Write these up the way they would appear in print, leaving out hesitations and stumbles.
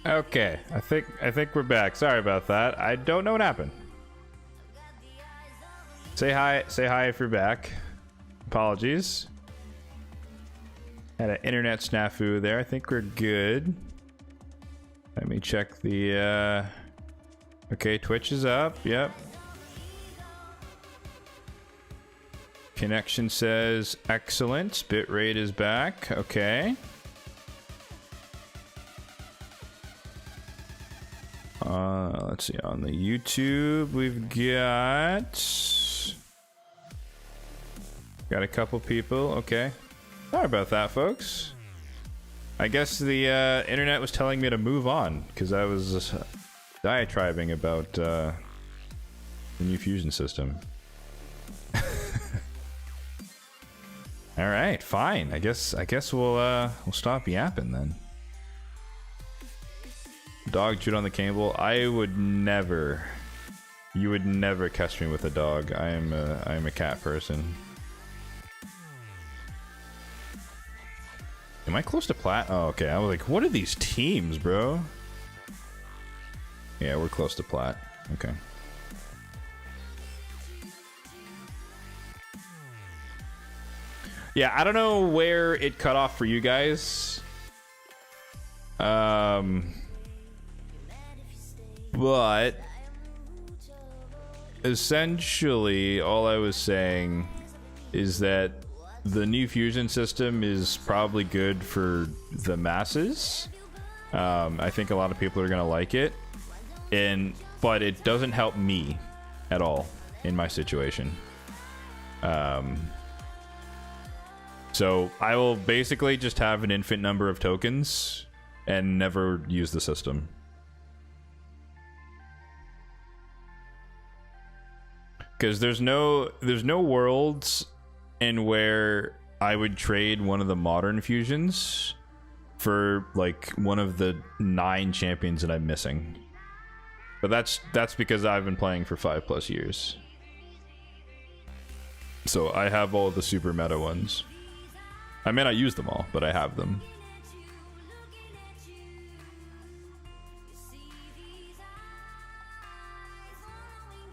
Okay, I think we're back. Sorry about that. I don't know what happened. Say hi if you're back. Apologies. Had an internet snafu there. I think we're good. Let me check the okay, Twitch is up. Yep. Connection says excellent. Bitrate is back. Okay. Let's see, on the YouTube we've got a couple people. Okay, sorry about that, folks. I guess the internet was telling me to move on because I was diatribing about the new fusion system. All right, fine. I guess we'll stop yapping then. Dog chewed on the cable. I would never. You would never catch me with a dog. I am a cat person. Am I close to plat? Oh, okay. I was like, what are these teams, bro? Yeah, we're close to plat. Okay. Yeah, I don't know where it cut off for you guys. But essentially all I was saying is that the new fusion system is probably good for the masses. I think a lot of people are gonna like it, but it doesn't help me at all in my situation. So I will basically just have an infinite number of tokens and never use the system. Because there's no worlds in where I would trade one of the modern fusions for like one of the 9 champions that I'm missing. But that's because I've been playing for 5+ years. So I have all the super meta ones. I may not use them all, but I have them.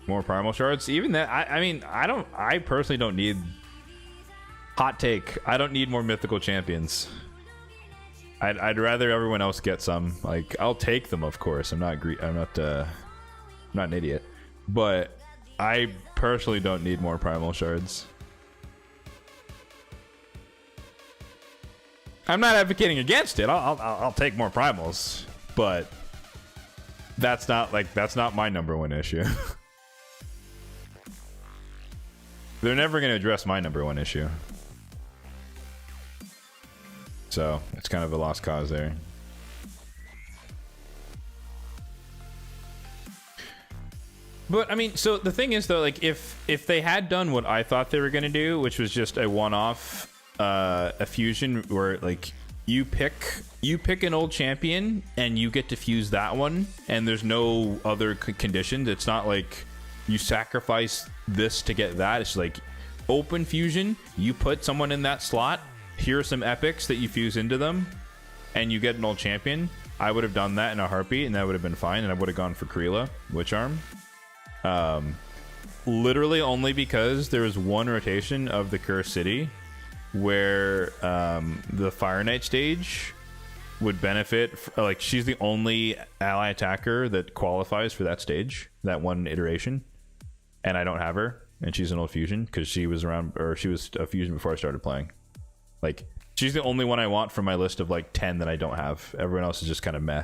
More primal shards. Even that, I mean, I personally don't need. Hot take. I don't need more mythical champions. I'd rather everyone else get some. Like, I'll take them, of course. I'm not an idiot, but I personally don't need more primal shards. I'm not advocating against it. I'll take more primals, but that's not my #1 issue. They're never going to address my #1 issue. So, it's kind of a lost cause there. But, I mean, so the thing is, though, like, if they had done what I thought they were going to do, which was just a one-off, a fusion where, like, you pick an old champion, and you get to fuse that one, and there's no other conditions. It's not like you sacrifice this to get that. It's like open fusion, you put someone in that slot, here are some epics that you fuse into them, and you get an old champion. I would have done that in a heartbeat, and that would have been fine, and I would have gone for Kreela Witch Arm. Literally only because there was one rotation of the Cursed City where the Fire Knight stage would benefit. Like, she's the only ally attacker that qualifies for that stage, that one iteration. And I don't have her, and she's an old fusion because she was around, or she was a fusion before I started playing. Like, she's the only one I want from my list of like 10 that I don't have. Everyone else is just kind of meh.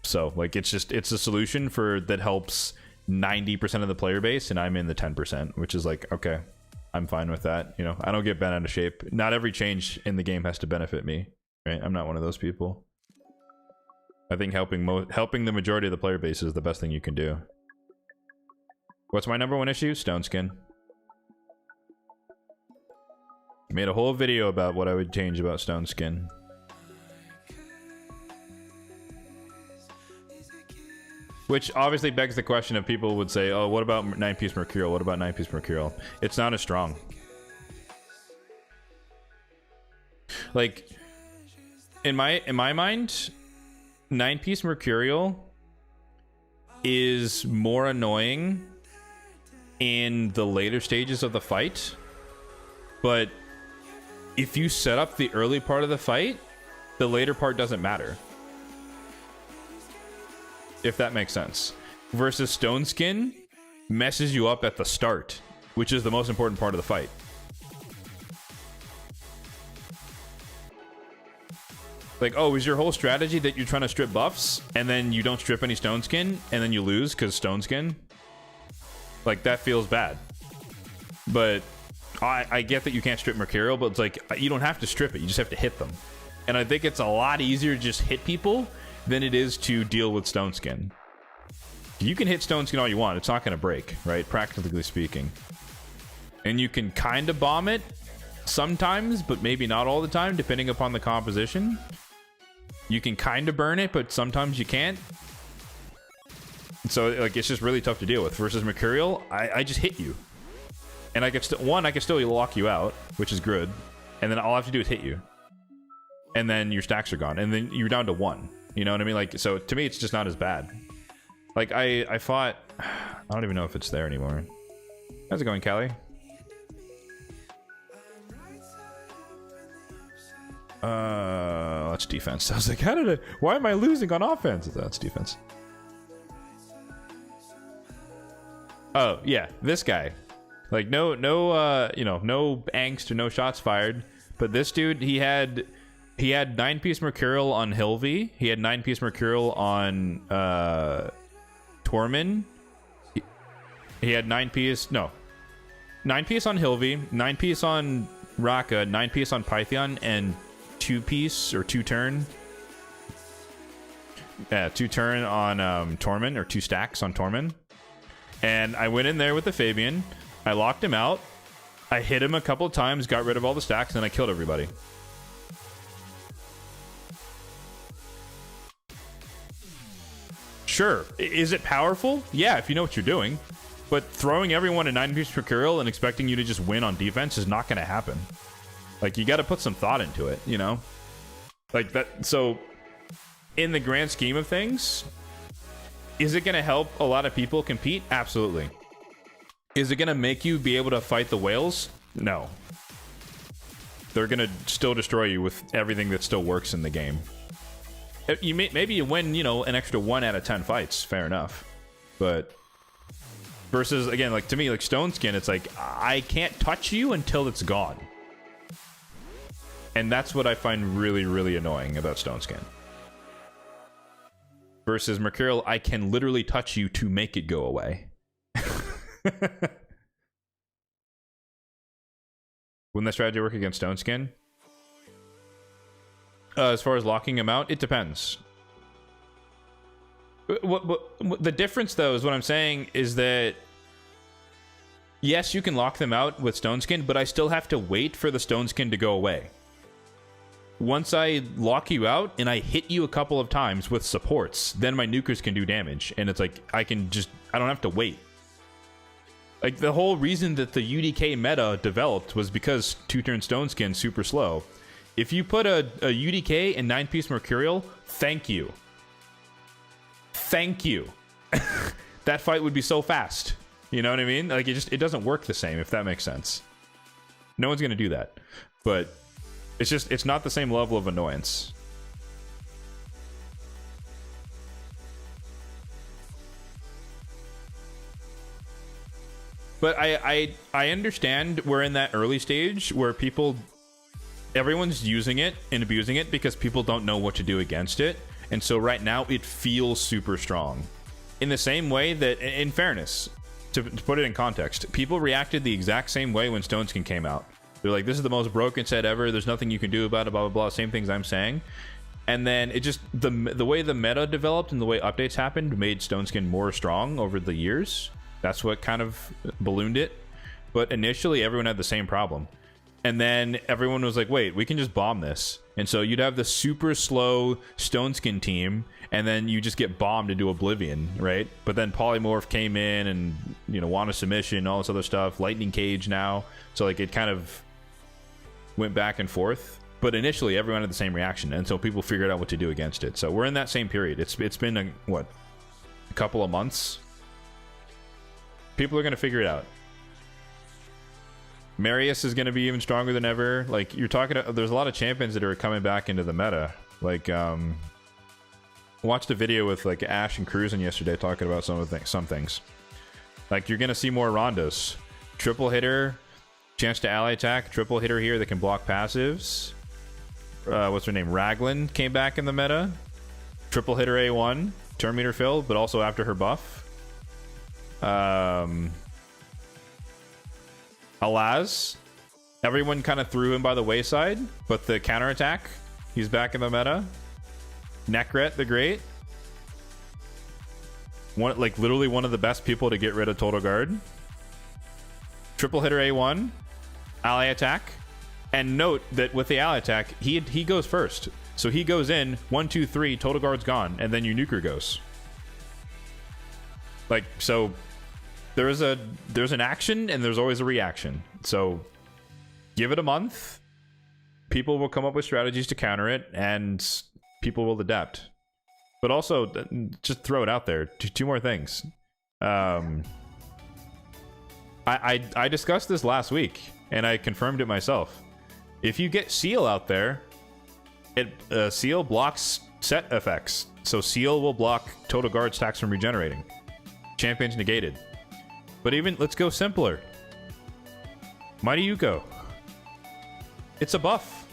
So like, it's a solution that helps 90% of the player base, and I'm in the 10%, which is like, okay, I'm fine with that. You know, I don't get bent out of shape. Not every change in the game has to benefit me, right? I'm not one of those people. I think helping the majority of the player base is the best thing you can do. What's my #1 issue? Stone skin. Made a whole video about what I would change about stone skin. Which obviously begs the question of people would say, oh, what about 9-piece Mercurial? What about 9-piece Mercurial? It's not as strong. Like, in my mind, 9-piece Mercurial is more annoying in the later stages of the fight, but if you set up the early part of the fight, the later part doesn't matter. If that makes sense. Versus Stone Skin messes you up at the start, which is the most important part of the fight. Like, oh, is your whole strategy that you're trying to strip buffs and then you don't strip any Stone Skin and then you lose because Stone Skin? Like, that feels bad. But I get that you can't strip Mercurial, but it's like, you don't have to strip it. You just have to hit them. And I think it's a lot easier to just hit people than it is to deal with Stone Skin. You can hit Stone Skin all you want. It's not going to break, right? Practically speaking. And you can kind of bomb it sometimes, but maybe not all the time, depending upon the composition. You can kind of burn it, but sometimes you can't. So, like, it's just really tough to deal with. Versus Mercurial, I just hit you. And I can still lock you out, which is good. And then all I have to do is hit you. And then your stacks are gone. And then you're down to 1. You know what I mean? Like, so to me, it's just not as bad. Like, I fought... I don't even know if it's there anymore. How's it going, Callie? That's defense. I was like, why am I losing on offense? That's defense. Oh, yeah, this guy. Like, no angst or no shots fired. But this dude, he had 9-piece Mercurial on Hilvi. He had 9-piece Mercurial on Tormin. He had 9-piece on Hilvi, 9-piece on Raka, 9-piece on Python, and 2-piece or 2-turn. Yeah, 2-turn on Tormin, or 2 stacks on Tormin. And I went in there with the Fabian. I locked him out. I hit him a couple of times, got rid of all the stacks, and I killed everybody. Sure. Is it powerful? Yeah, if you know what you're doing. But throwing everyone a 9-piece Mercurial and expecting you to just win on defense is not going to happen. Like, you got to put some thought into it, you know? Like, that. So, in the grand scheme of things, is it going to help a lot of people compete? Absolutely. Is it going to make you be able to fight the whales? No. They're going to still destroy you with everything that still works in the game. Maybe you win, an extra 1 out of 10 fights. Fair enough. But versus, again, like, to me, like Stone Skin, it's like, I can't touch you until it's gone. And that's what I find really, really annoying about Stone Skin. Versus Mercurial, I can literally touch you to make it go away. Wouldn't that strategy work against Stone Skin? As far as locking him out, it depends. What the difference, though, is what I'm saying is that yes, you can lock them out with Stone Skin, but I still have to wait for the Stone Skin to go away. Once I lock you out and I hit you a couple of times with supports, then my nukers can do damage. And it's like, I don't have to wait. Like, the whole reason that the UDK meta developed was because 2-turn Stone Skin super slow. If you put a UDK and 9-piece Mercurial, thank you. Thank you. That fight would be so fast. You know what I mean? Like, it doesn't work the same, if that makes sense. No one's going to do that. But it's not the same level of annoyance. But I understand we're in that early stage where everyone's using it and abusing it because people don't know what to do against it. And so right now it feels super strong. In the same way that, in fairness, to put it in context, people reacted the exact same way when Stone Skin came out. They're like, this is the most broken set ever. There's nothing you can do about it, blah, blah, blah. Same things I'm saying. And then it just, the way the meta developed and the way updates happened made Stone Skin more strong over the years. That's what kind of ballooned it. But initially, everyone had the same problem. And then everyone was like, wait, we can just bomb this. And so you'd have the super slow Stone Skin team, and then you just get bombed into oblivion, right? But then Polymorph came in and, won a submission, all this other stuff. Lightning Cage now. So, like, it kind of went back and forth. But initially, everyone had the same reaction until people figured out what to do against it. So we're in that same period. It's been a couple of months. People are going to figure it out. Marius is going to be even stronger than ever. Like, you're talking to, there's a lot of champions that are coming back into the meta. Like, watched a video with like Ash and Cruisin yesterday talking about some things. Like, you're going to see more rondos. Triple hitter, chance to ally attack, triple hitter here that can block passives. What's her name? Raglan came back in the meta. Triple hitter A1, turn meter filled, but also after her buff. Alaz, everyone kind of threw him by the wayside, but the counterattack, he's back in the meta. Nekret the Great, literally one of the best people to get rid of Total Guard. Triple hitter A1, ally attack. And note that with the ally attack, he goes first. So he goes in, 1, 2, 3, Total Guard's gone, and then your nuker goes. Like, so there's an action and there's always a reaction. So give it a month. People will come up with strategies to counter it, and people will adapt. But also, just throw it out there. Two more things. I discussed this last week, and I confirmed it myself. If you get Seal out there, Seal blocks set effects. So Seal will block Total Guard stacks from regenerating. Champion's negated. But even, let's go simpler. Mighty Yuko. It's a buff.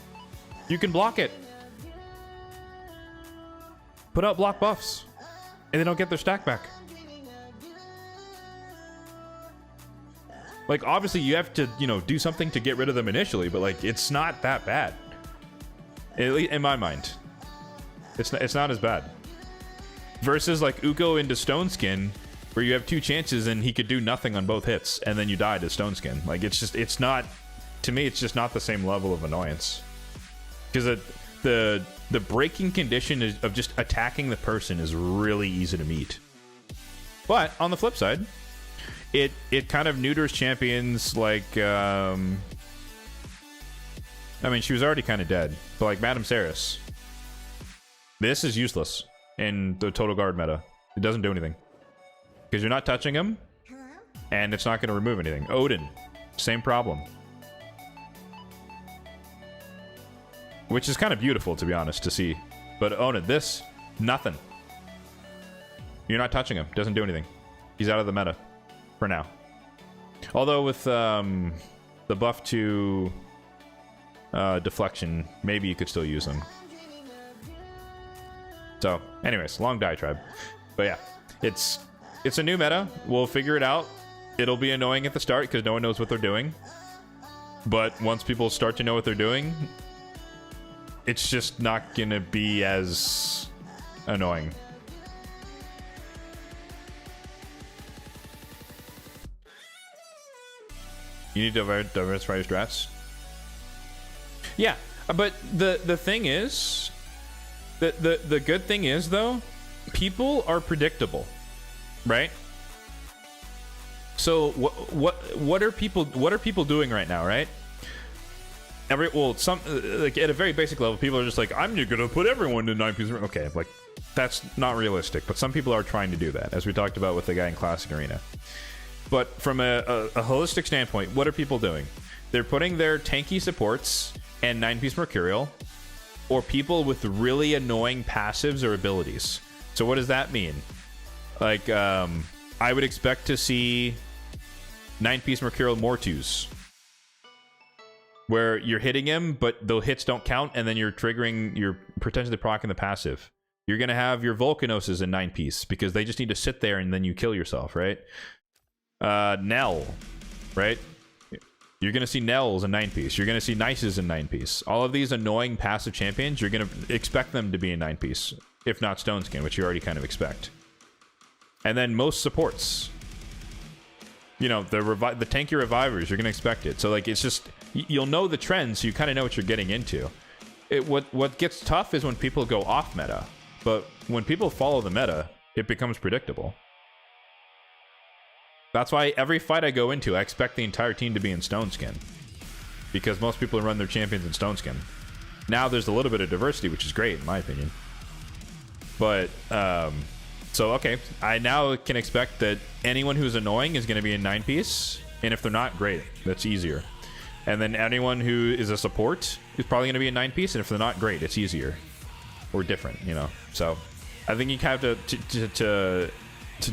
You can block it. Put out block buffs. And they don't get their stack back. Like, obviously, you have to, do something to get rid of them initially, but, like, it's not that bad. At least in my mind. It's not as bad. Versus, like, Uko into Stone Skin, where you have 2 chances and he could do nothing on both hits, and then you die to Stone Skin. Like, it's not, to me, it's just not the same level of annoyance. Because the breaking condition of just attacking the person is really easy to meet. But, on the flip side, it kind of neuters champions like, I mean, she was already kind of dead, but like Madame Saris. This is useless in the Total Guard meta. It doesn't do anything. Because you're not touching him, and it's not going to remove anything. Odin, same problem. Which is kind of beautiful, to be honest, to see. But Odin, this, nothing. You're not touching him. Doesn't do anything. He's out of the meta. For now. Although with the buff to deflection, maybe you could still use them. So, anyways, long diatribe. But yeah, it's a new meta. We'll figure it out. It'll be annoying at the start because no one knows what they're doing. But once people start to know what they're doing, it's just not going to be as annoying. You need to diversify your strats. Yeah, but the thing is, the good thing is though, people are predictable, right? So what are people doing right now, right? Some like at a very basic level, people are just like, I'm gonna put everyone in 9 pieces. Okay, like that's not realistic, but some people are trying to do that, as we talked about with the guy in Classic Arena. But from a holistic standpoint, what are people doing? They're putting their tanky supports and 9-piece Mercurial, or people with really annoying passives or abilities. So what does that mean? Like, I would expect to see 9-piece Mercurial Mortus, where you're hitting him, but the hits don't count, and then you're potentially proccing the passive. You're going to have your Volcanoses in 9-piece, because they just need to sit there and then you kill yourself, right? Nell, right? You're going to see Nells in 9-piece. You're going to see Nices in 9-piece. All of these annoying passive champions, you're going to expect them to be in 9-piece, if not Stone Skin, which you already kind of expect. And then most supports, the tanky revivers, you're going to expect it. So like, it's just, you'll know the trends, so you kind of know what you're getting into. What gets tough is when people go off meta, but when people follow the meta, it becomes predictable. That's why every fight I go into, I expect the entire team to be in Stone Skin, because most people run their champions in Stone Skin. Now there's a little bit of diversity, which is great in my opinion. But so okay, I now can expect that anyone who's annoying is going to be in 9-piece, and if they're not, great, that's easier. And then anyone who is a support is probably going to be in 9-piece, and if they're not, great, it's easier or different, you know. So I think you have to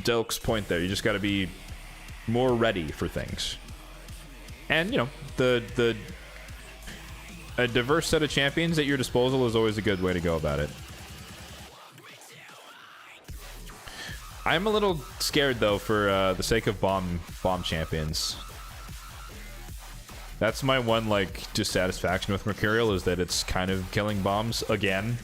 Delk's point there, you just got to be more ready for things. And you know, a diverse set of champions at your disposal is always a good way to go about it. I'm a little scared though for the sake of bomb champions. That's my one like dissatisfaction with Mercurial, is that it's kind of killing bombs again.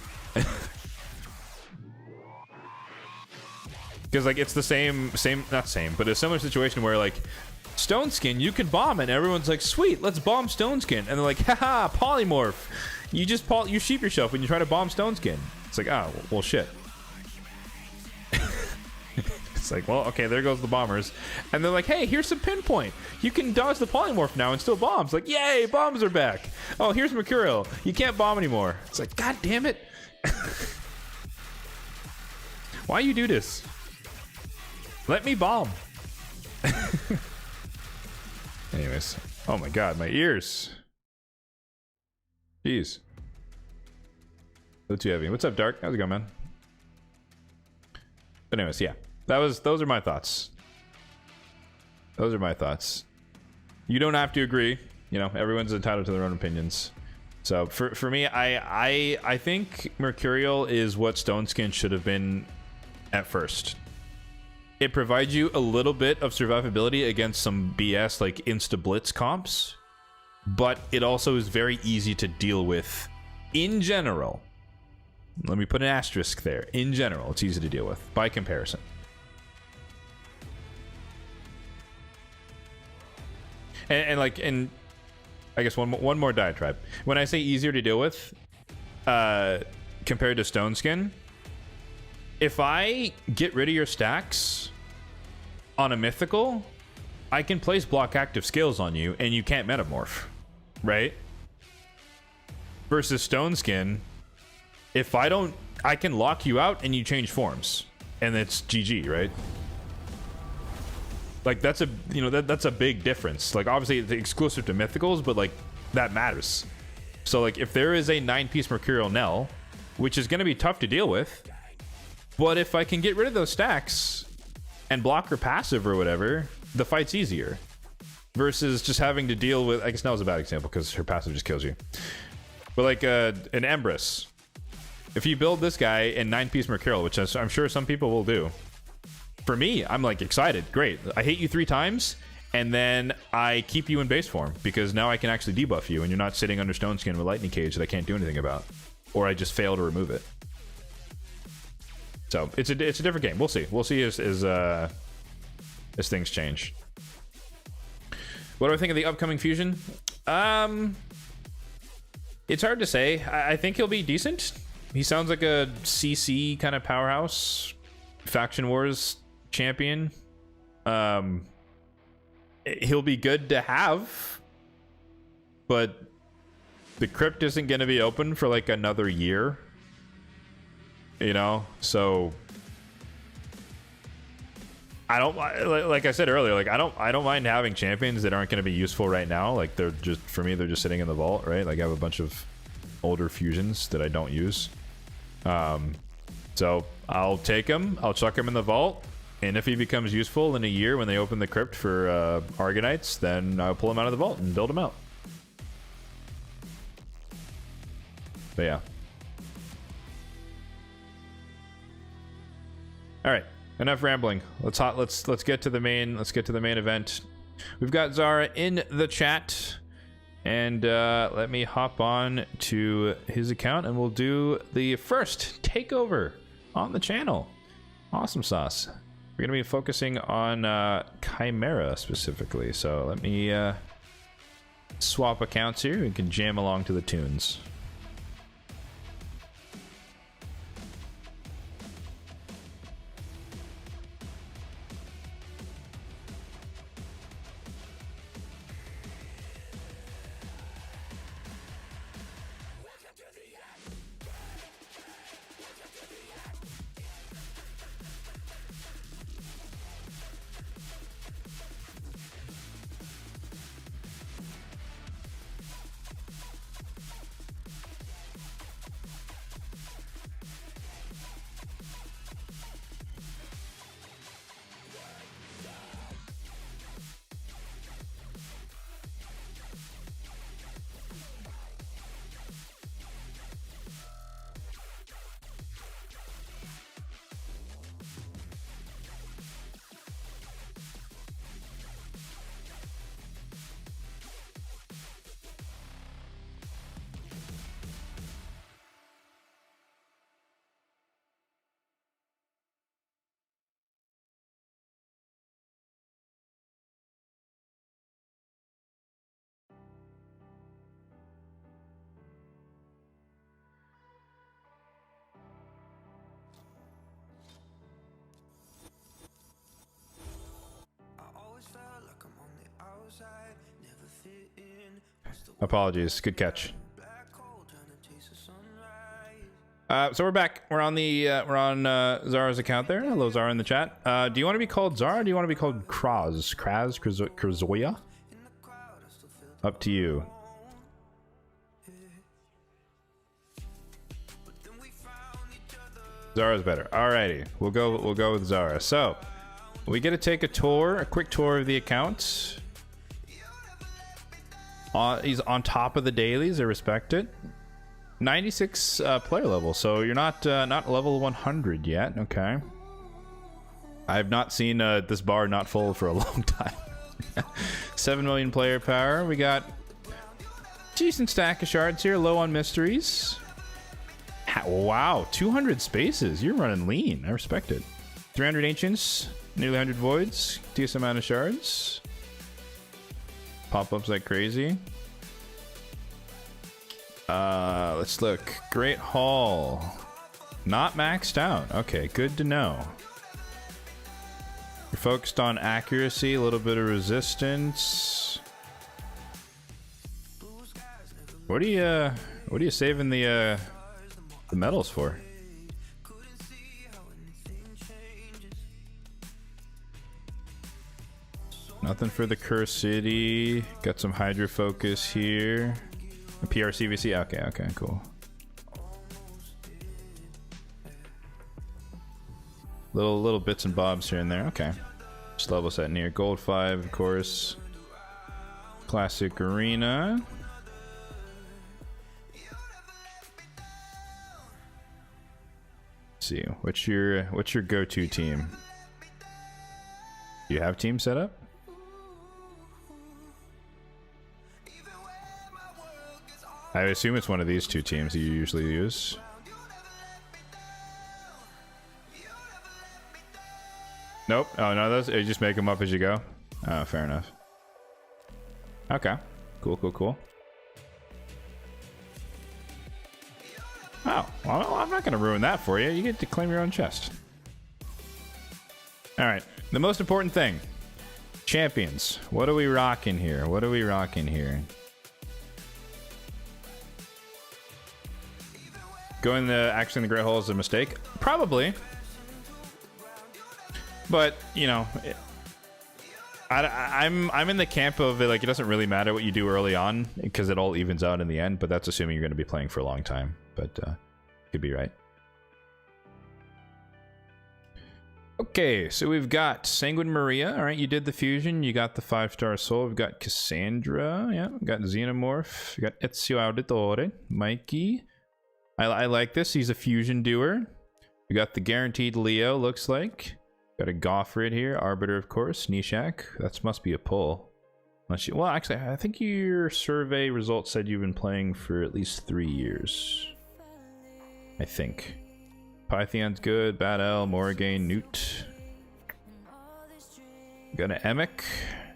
Because like it's the same not same, but a similar situation where like Stone Skin you can bomb and everyone's like, sweet, let's bomb Stone Skin, and they're like, haha, polymorph. You just you sheep yourself when you try to bomb Stone Skin. It's like, oh well shit. It's like, well, okay, there goes the bombers. And they're like, hey, here's some pinpoint. You can dodge the polymorph now and still bombs. Like, yay, bombs are back. Oh, here's Mercurial. You can't bomb anymore. It's like, god damn it. Why you do this? Let me bomb. Anyways. Oh my god, my ears. Jeez. A little too heavy. What's up, Dark? How's it going, man? But anyways, yeah. Those are my thoughts. Those are my thoughts. You don't have to agree. You know, everyone's entitled to their own opinions. So for me, I think Mercurial is what Stone Skin should have been at first. It provides you a little bit of survivability against some BS like Insta Blitz comps, but it also is very easy to deal with in general. Let me put an asterisk there. In general, it's easy to deal with by comparison. And I guess one more diatribe. When I say easier to deal with, compared to Stone Skin, if I get rid of your stacks on a mythical, I can place block active skills on you, and you can't metamorph, right? Versus Stone Skin, if I don't, I can lock you out and you change forms, and it's GG, right? Like that's a, you know, that's a big difference. Like obviously it's exclusive to mythicals, but like that matters. So like if there is a 9-piece Mercurial Nell, which is going to be tough to deal with, but if I can get rid of those stacks and block her passive or whatever, the fight's easier. Versus just having to deal with, I guess Nell's a bad example because her passive just kills you. But like an Empress, if you build this guy in 9-piece Mercurial, which I'm sure some people will do, for me, I'm like excited. Great. I hit you 3 times, and then I keep you in base form because now I can actually debuff you, and you're not sitting under Stone Skin with Lightning Cage that I can't do anything about, or I just fail to remove it. So it's a different game. We'll see. We'll see as things change. What do I think of the upcoming fusion? It's hard to say. I think he'll be decent. He sounds like a CC kind of powerhouse, Faction Wars champion. He'll be good to have, but the crypt isn't going to be open for like another year, you know. So I don't, like I said earlier, like I don't mind having champions that aren't going to be useful right now. Like they're just, for me, they're just sitting in the vault, right? Like I have a bunch of older fusions that I don't use. So I'll take him, I'll chuck him in the vault, and if he becomes useful in a year when they open the crypt for Argonites, then I'll pull him out of the vault and build him out. But yeah. All right, enough rambling. Let's get to the main event. We've got Zara in the chat, and let me hop on to his account and we'll do the first takeover on the channel. Awesome sauce. We're gonna be focusing on Chimera specifically, so let me swap accounts here. We can jam along to the tunes. Apologies. Good catch. So we're back. We're on the Zara's account there. Hello, Zara in the chat. Do you want to be called Zara? Or do you want to be called Krazoya? Up to you. Zara's better. Alrighty, we'll go with Zara. So we get to take a quick tour of the account. He's on top of the dailies. I respect it. 96 player level, so you're not level 100 yet. Okay. I have not seen this bar not full for a long time. 7 million player power. We got decent stack of shards here. Low on mysteries. Wow, 200 spaces. You're running lean. I respect it. 300 ancients, nearly 100 voids. Decent amount of shards. Pop-ups like crazy. Let's look. Great Hall. Not maxed out. Okay, good to know. You're focused on accuracy, a little bit of resistance. What are you saving the medals for? Nothing for the Curse City. Got some Hydra Focus here. A PRCVC. Okay, cool. Little bits and bobs here and there. Okay. Just level set near. Gold 5, of course. Classic Arena. Let's see. What's your go-to team? Do you have team set up? I assume it's one of these two teams that you usually use. Nope. Oh no, those you just make them up as you go. Oh, fair enough. Okay. Cool. Oh, well, I'm not gonna ruin that for you. You get to claim your own chest. All right. The most important thing: champions. What are we rocking here? Going actually in the Great Hall is a mistake? Probably. But, you know, I'm in the camp of it, like, it doesn't really matter what you do early on because it all evens out in the end, but that's assuming you're going to be playing for a long time. But could be right. Okay, so we've got Sanguine Maria. All right, you did the fusion. You got the 5-star soul. We've got Cassandra. Yeah, we've got Xenomorph. We got Ezio Auditore. Mikey. I like this. He's a fusion doer. We got the guaranteed Leo, looks like. Got a Goffred here. Arbiter, of course. Nishak. That must be a pull. Unless you, well, actually, I think your survey results said you've been playing for at least 3 years. I think. Pythion's good. Bad L, Morrigan, Newt. Got an Emic.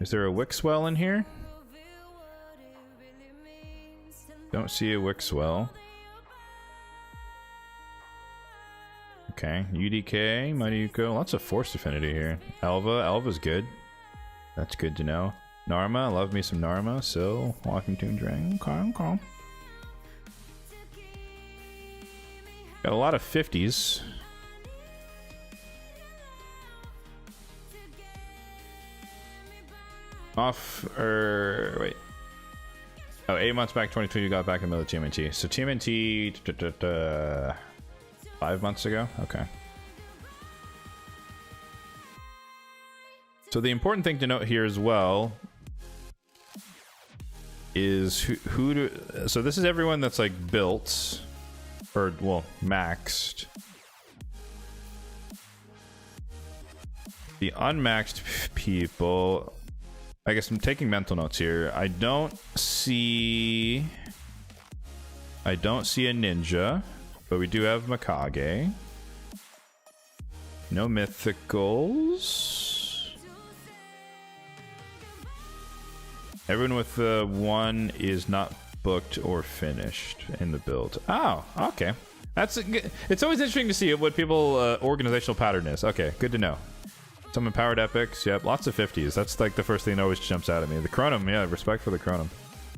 Is there a Wixwell in here? Don't see a Wixwell. Okay, UDK, Mariuko, lots of Force Affinity here. Elva's good. That's good to know. Narma, love me some Narma. So, Walking Tomb Dragon, calm. Got a lot of 50s. Wait. Oh, 8 months back, 2020, you got back in the middle of TMNT. So TMNT, 5 months ago? Okay. So the important thing to note here as well is so this is everyone that's like built, or well, maxed. The unmaxed people, I guess I'm taking mental notes here. I don't see a ninja. But we do have Mikage. No mythicals. Everyone with the 1 is not booked or finished in the build. Oh, okay. It's always interesting to see what people organizational pattern is. Okay, good to know. Some empowered epics. Yep, lots of 50s. That's like the first thing that always jumps out at me. The Chronum, yeah, respect for the Chronum.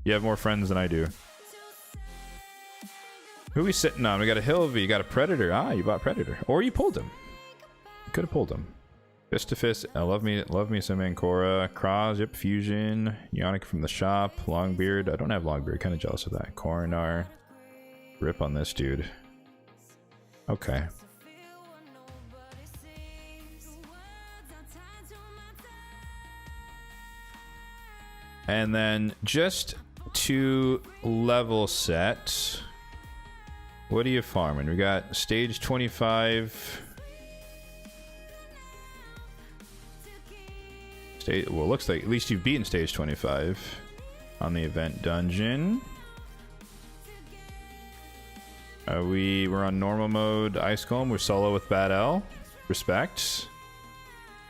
You have more friends than I do. Who are we sitting on? We got a Hilvy, you got a Predator. Ah, you bought Predator. Or you pulled him. You could have pulled him. Fist to Fist, I love me some Ancora. Kraz, yep, Fusion. Yonic from the shop. Longbeard, I don't have Longbeard, kind of jealous of that. Coronar. Rip on this dude. Okay. And then just to level set, what are you farming? We got stage 25. Well, looks like at least you've beaten stage 25 on the event dungeon. We're on normal mode. Ice Golem. We're solo with Bad L. Respect.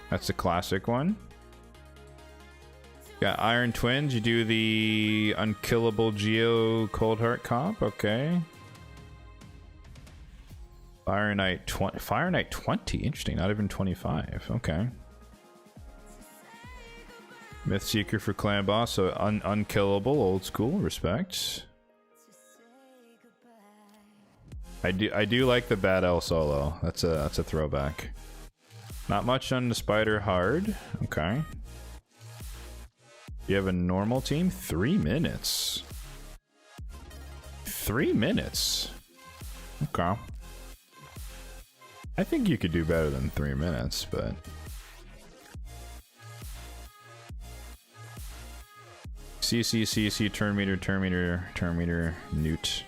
That's the classic one. Got Iron Twins. You do the unkillable Geo Cold Heart comp. Okay. Fire Knight 20. Fire Knight 20. Interesting. Not even 25. Okay. Myth Seeker for Clan Boss. So unkillable. Old school. Respect. I do like the Bad L solo. That's a throwback. Not much on the Spider Hard. Okay. You have a normal team? 3 minutes. 3 minutes. Okay. I think you could do better than 3 minutes, but CC, turn meter, newt.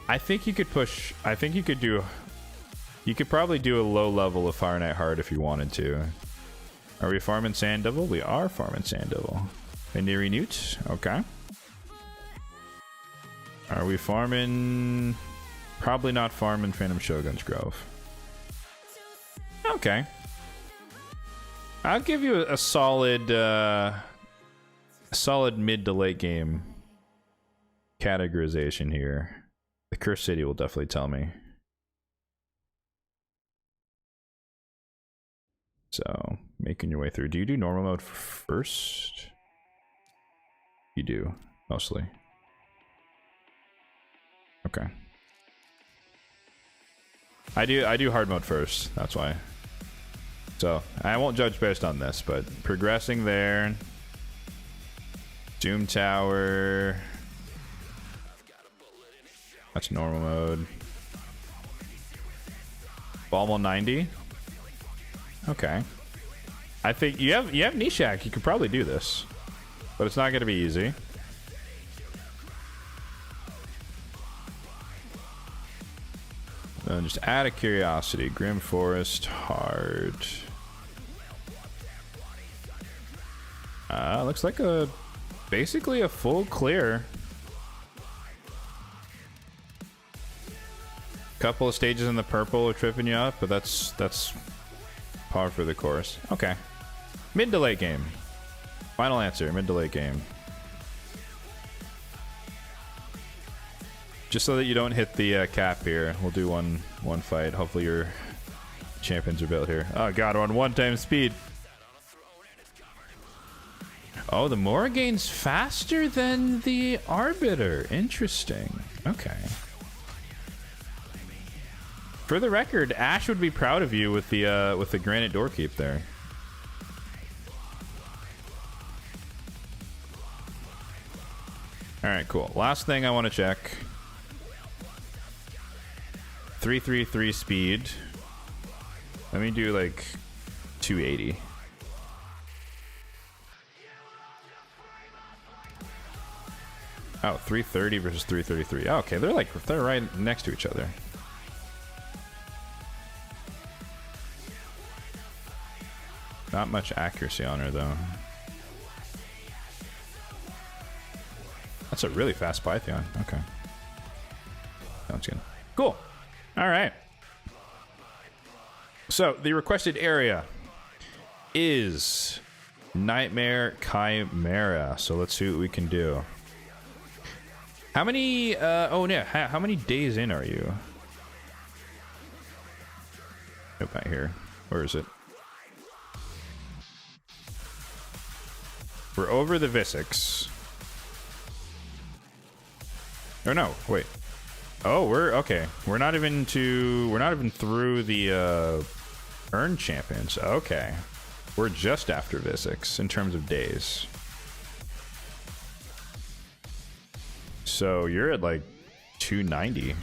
I think you could push. I think you could do. You could probably do a low level of Fire Knight Hard if you wanted to. Are we farming Sand Devil? We are farming Sand Devil. Veneri Newt. Okay. Are we farming? Probably not farming Phantom Shogun's Grove. Okay. I'll give you a solid mid to late game categorization here. The Cursed City will definitely tell me. So, making your way through. Do you do normal mode first? You do, mostly. Okay. I do hard mode first, that's why. So, I won't judge based on this, but progressing there. Doom Tower. That's normal mode. Balmal 90. Okay. I think you have Nishak. You could probably do this, but it's not going to be easy. And just out of curiosity, Grim Forest hard. Looks like basically a full clear. Couple of stages in the purple are tripping you up, but that's par for the course. Okay. Mid to late game. Final answer, mid to late game. Just so that you don't hit the cap here, we'll do one fight. Hopefully your champions are built here. Oh god, we're on 1 speed. Oh, the Morrigane's faster than the Arbiter. Interesting. Okay. For the record, Ash would be proud of you with the granite doorkeep there. All right, cool. Last thing I want to check. 333 speed. Let me do like 280. Oh, 330 versus 333. Oh, okay, they're right next to each other. Not much accuracy on her though. That's a really fast Python. Okay. Sounds good. Cool. All right. So the requested area is Nightmare Chimera. So let's see what we can do. How many oh yeah, how many days in are you? Nope, not here. Where is it? We're over the Visix. Or no, wait. Oh, we're okay. We're not even through the earned champions. Okay. We're just after Visix in terms of days. So you're at like 290.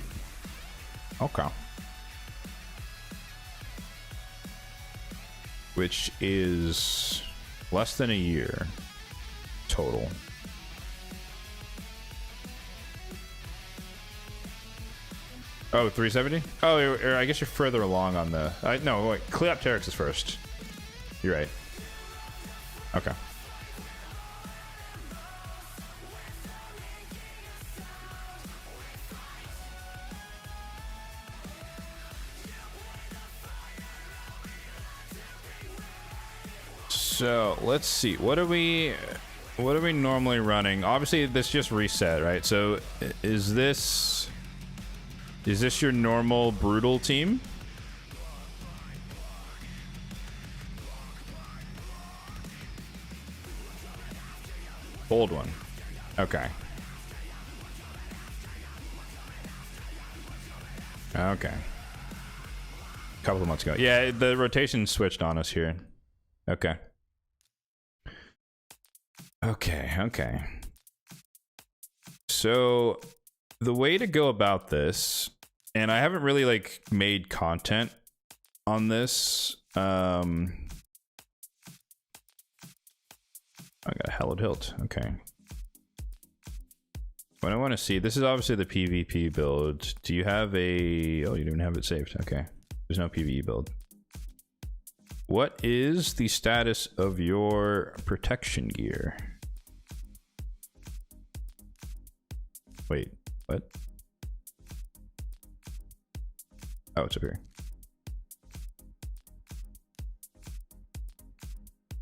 Okay. Which is less than a year total. Oh, 370? Oh, I guess you're further along on the... no, wait. Cleopteryx is first. You're right. Okay. So, let's see. What are we normally running? Obviously, this just reset, right? So, is this your normal brutal team? Old one. Okay. Okay. A couple of months ago. Yeah, the rotation switched on us here. Okay. Okay. So, the way to go about this, and I haven't really like made content on this. I got a hallowed hilt. Okay. What I want to see, this is obviously the PvP build. Do you have a... Oh, you don't even have it saved. Okay. There's no PvE build. What is the status of your protection gear? Wait, what? Oh, it's up here.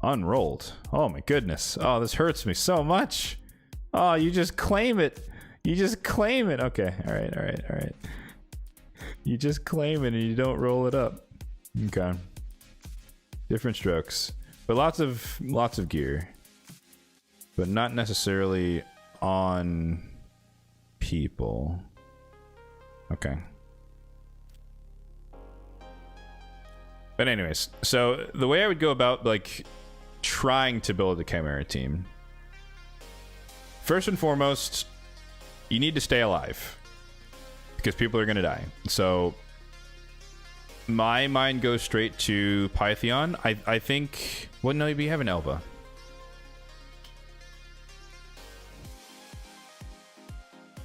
Unrolled. Oh my goodness. Oh, this hurts me so much. Oh, you just claim it. You just claim it. Okay. All right. You just claim it and you don't roll it up. Okay. Different strokes, but lots of gear, but not necessarily on people. Okay. But anyways, so the way I would go about like trying to build a Chimera team, first and foremost, you need to stay alive because people are going to die. So my mind goes straight to Pythion. I think... Well, no, you have an Elva.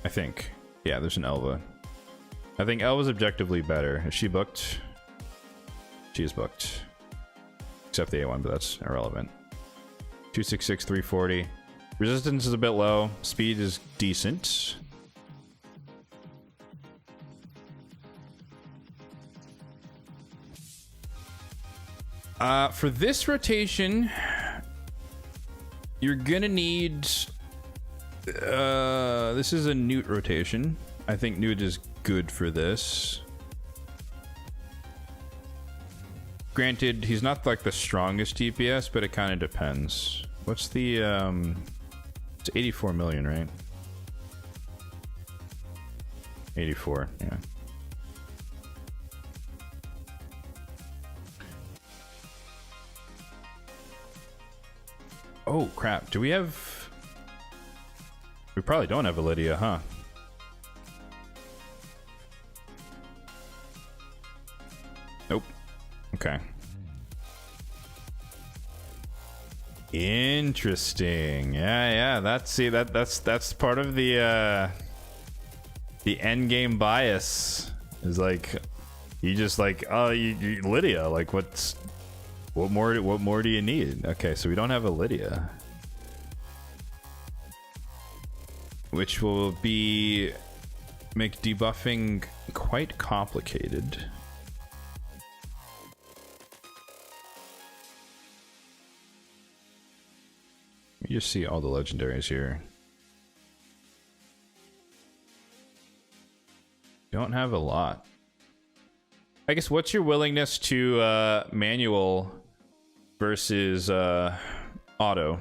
I think. Yeah, there's an Elva. I think Elva's objectively better. Is she booked? She is booked. Except the A1, but that's irrelevant. 266, 340. Resistance is a bit low. Speed is decent. For this rotation, you're gonna need... this is a Newt rotation. I think Newt is good for this. Granted, he's not like the strongest DPS, but it kind of depends. What's the... It's 84 million, right? 84, yeah. Oh, crap. Do we have... We probably don't have a Lydia, huh? Nope. Okay. Interesting. Yeah. That's part of the end game bias. Is like you just like, oh, you Lydia. Like, what more do you need? Okay, so we don't have a Lydia, which will make debuffing quite complicated. You just see all the legendaries here. Don't have a lot. I guess, what's your willingness to manual versus auto?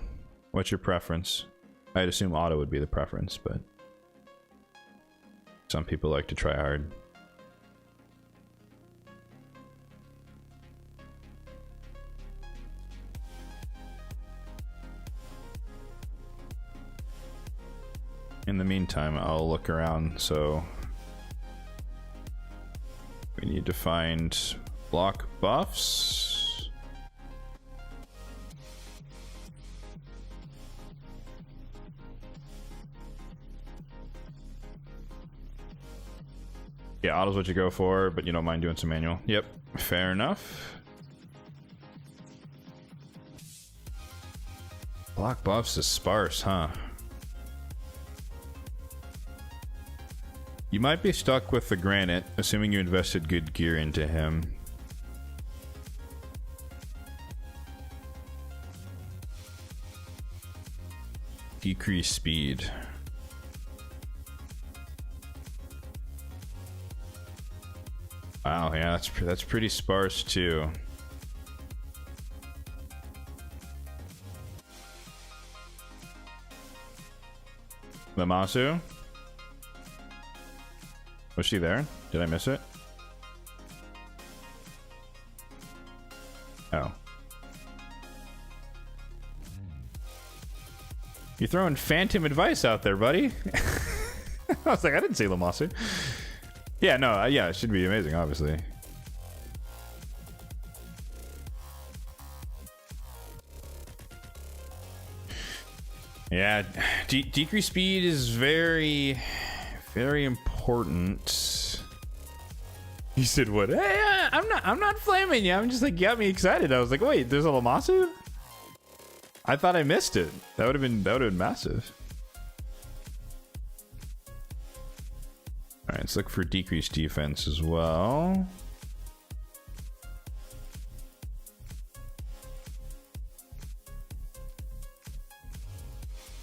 What's your preference? I'd assume auto would be the preference, but Some people like to try hard. In the meantime, I'll look around. So we need to find block buffs. Yeah, auto's what you go for, but you don't mind doing some manual. Yep, fair enough. Block buffs is sparse, huh? You might be stuck with the granite, assuming you invested good gear into him. Decrease speed. Wow, yeah, that's pretty sparse too. Lamasu? Was she there? Did I miss it? Oh. You're throwing phantom advice out there, buddy. I was like, I didn't say Lamasu. Yeah, no, yeah, it should be amazing, obviously. Yeah, decrease speed is very important. He said, "What? Hey, I'm not flaming you. I'm just like, got me excited." I was like, "Wait, there's a Lamasu?" I thought I missed it. That would have been massive. All right, let's look for decreased defense as well.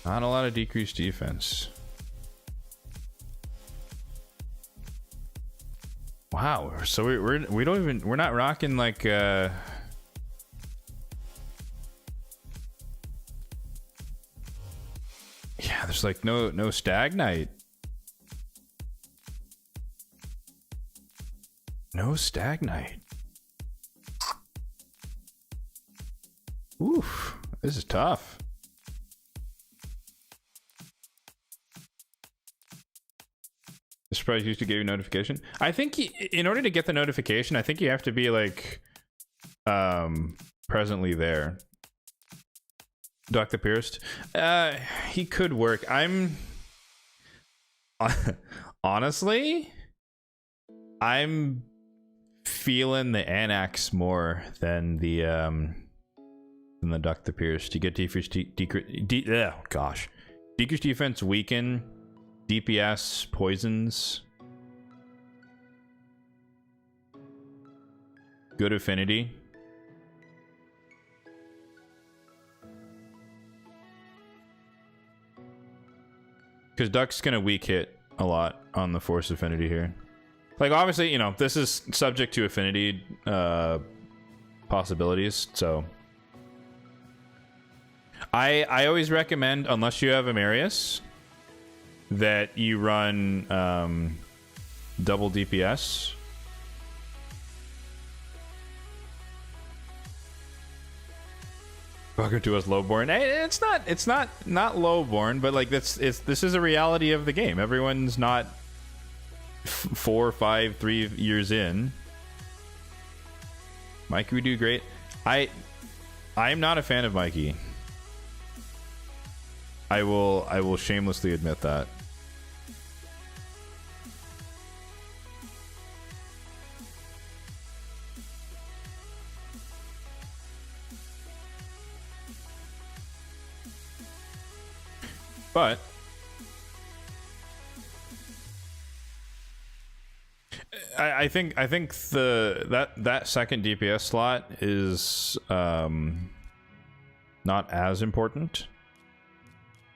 Not a lot of decreased defense. Wow, so we're not rocking like yeah, there's like no stagnite. No stagnite. Oof, this is tough. The surprise used to give you notification. I think in order to get the notification, I think you have to be like presently there. Dr. Pierced. He could work. I'm honestly, I'm feeling the Anax more than the Dr. Pierced. You get decrease defense, weaken, DPS, poisons, good affinity. Because Duck's gonna weak hit a lot on the force affinity here. Like, obviously, you know, this is subject to affinity possibilities, so I always recommend, unless you have a Marius, that you run double DPS. Welcome to us, lowborn. It's not lowborn, but like this is a reality of the game. Everyone's not 4, 5, 3 years in. Mikey would do great. I'm not a fan of Mikey. I will shamelessly admit that. But I think that second DPS slot is not as important.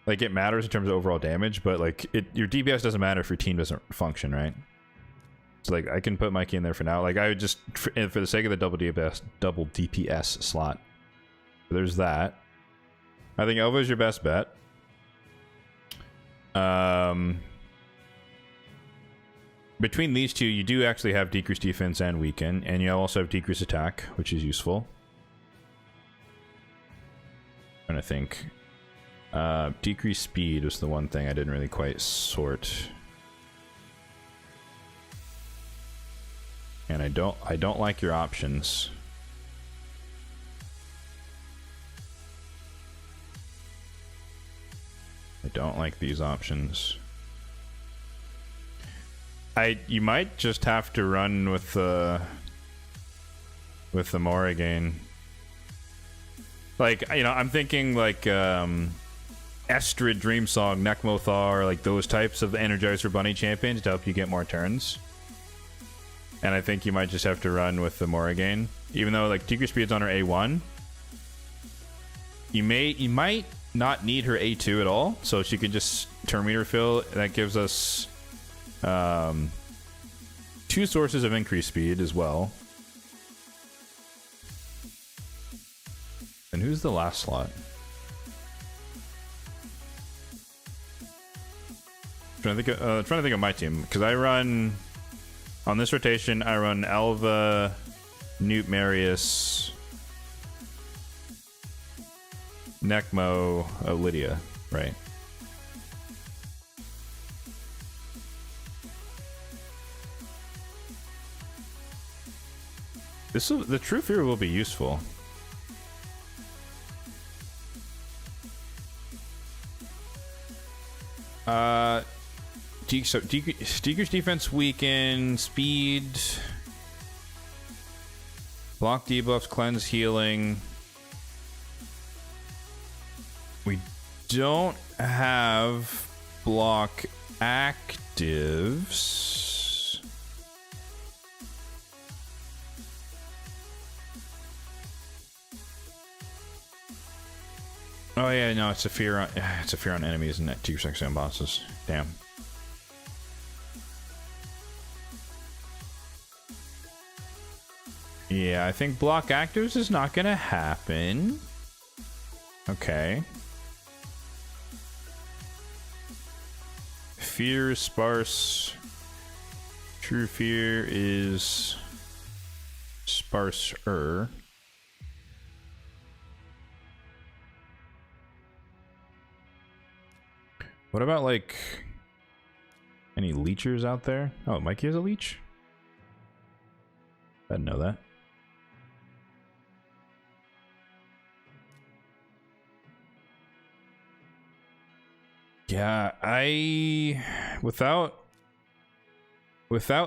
Like, it matters in terms of overall damage, but like your DPS doesn't matter if your team doesn't function, right? So like, I can put Mikey in there for now. Like, I would just for the sake of the double DPS slot. There's that. I think Elva is your best bet. between these two, you do actually have decreased defense and weaken, and you also have decreased attack, which is useful. I'm trying to think. Decreased speed was the one thing I didn't really quite sort. And I don't like your options. I don't like these options. You might just have to run with the Morrigan. Like, you know, I'm thinking like Estrid, Dreamsong, Nekmothar, like those types of Energizer Bunny champions to help you get more turns. And I think you might just have to run with the Morrigan. Even though like Tigre Speed's on her A1. You might not need her A2 at all, so she could just turn meter fill. That gives us 2 sources of increased speed as well. And who's the last slot? Trying to think of my team, because I run on this rotation. I run Alva, Newt, Marius, Nekmo, Lydia, right? The True Fear will be useful. So Decrease defense, weaken, speed, block debuffs, cleanse, healing. We don't have block actives. Oh yeah, no, it's a fear on enemies and 2 on bosses. Damn. Yeah, I think block actives is not gonna happen. Okay. Fear is sparse. True fear is sparser. What about like any leechers out there? Oh, Mikey has a leech? I didn't know that. Yeah, without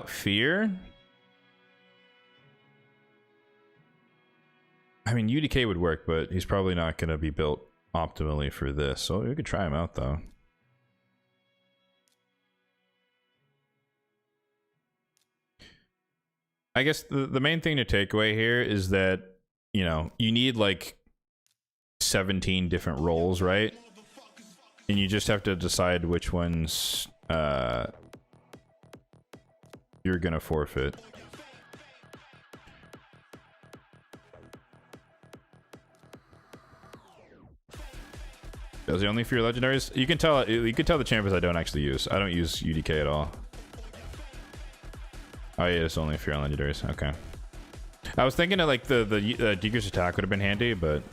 fear, I mean UDK would work, but he's probably not going to be built optimally for this. So we could try him out though. I guess the main thing to take away here is that, you know, you need like 17 different roles, right? And you just have to decide which ones you're gonna forfeit. Does he only fear legendaries? You can tell the champions I don't actually use. I don't use UDK at all. Oh yeah, it's only fear on legendaries. Okay. I was thinking of like the decreased attack would have been handy, but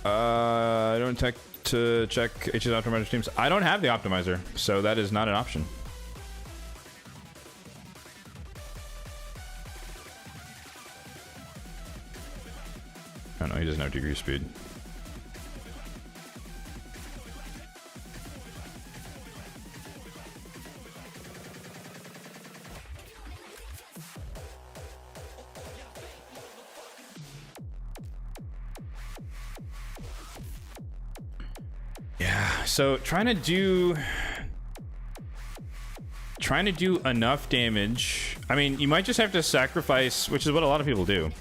I don't check HS optimizer teams. I don't have the optimizer, so that is not an option. Oh no, he doesn't have degree speed. Yeah, so trying to do enough damage. I mean, you might just have to sacrifice, which is what a lot of people do.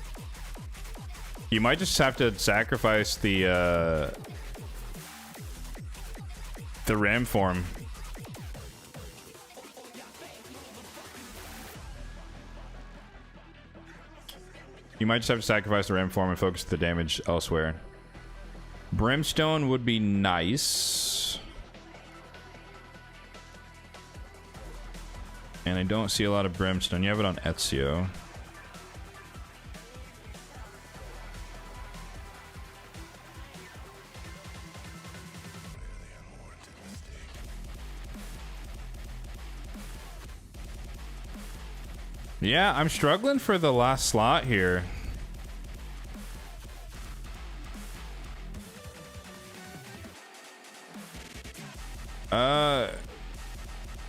You might just have to sacrifice the ram form. You might just have to sacrifice the ram form and focus the damage elsewhere. Brimstone would be nice. And I don't see a lot of Brimstone. You have it on Ezio. Yeah, I'm struggling for the last slot here.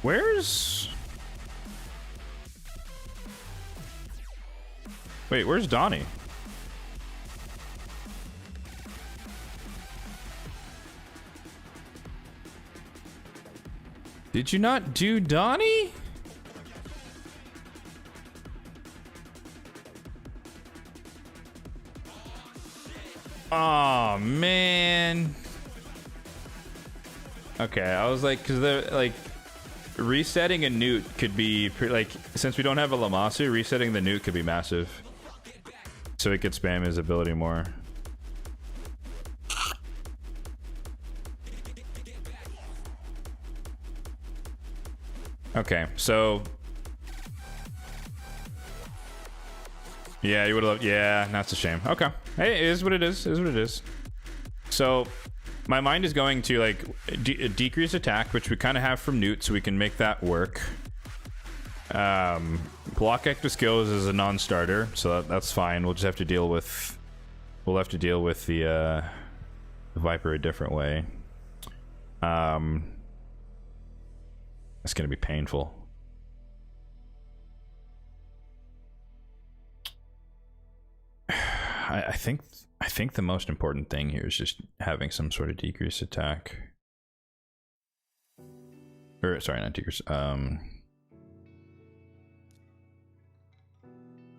Where's... Wait, where's Donnie? Did you not do Donnie? Oh man. Okay, I was like, because the like resetting a newt could be like, since we don't have a Lamasu, resetting the newt could be massive, so it could spam his ability more. Okay, so yeah, you would have. Yeah, that's a shame. Okay, hey, it is what it is. It is what it is. So my mind is going to like decrease attack, which we kind of have from Newt, so we can make that work. Block active skills is a non-starter, so that's fine. We'll just have to deal with. We'll have to deal with the Viper a different way. It's gonna be painful. I think the most important thing here is just having some sort of decreased attack. Or sorry, not decrease.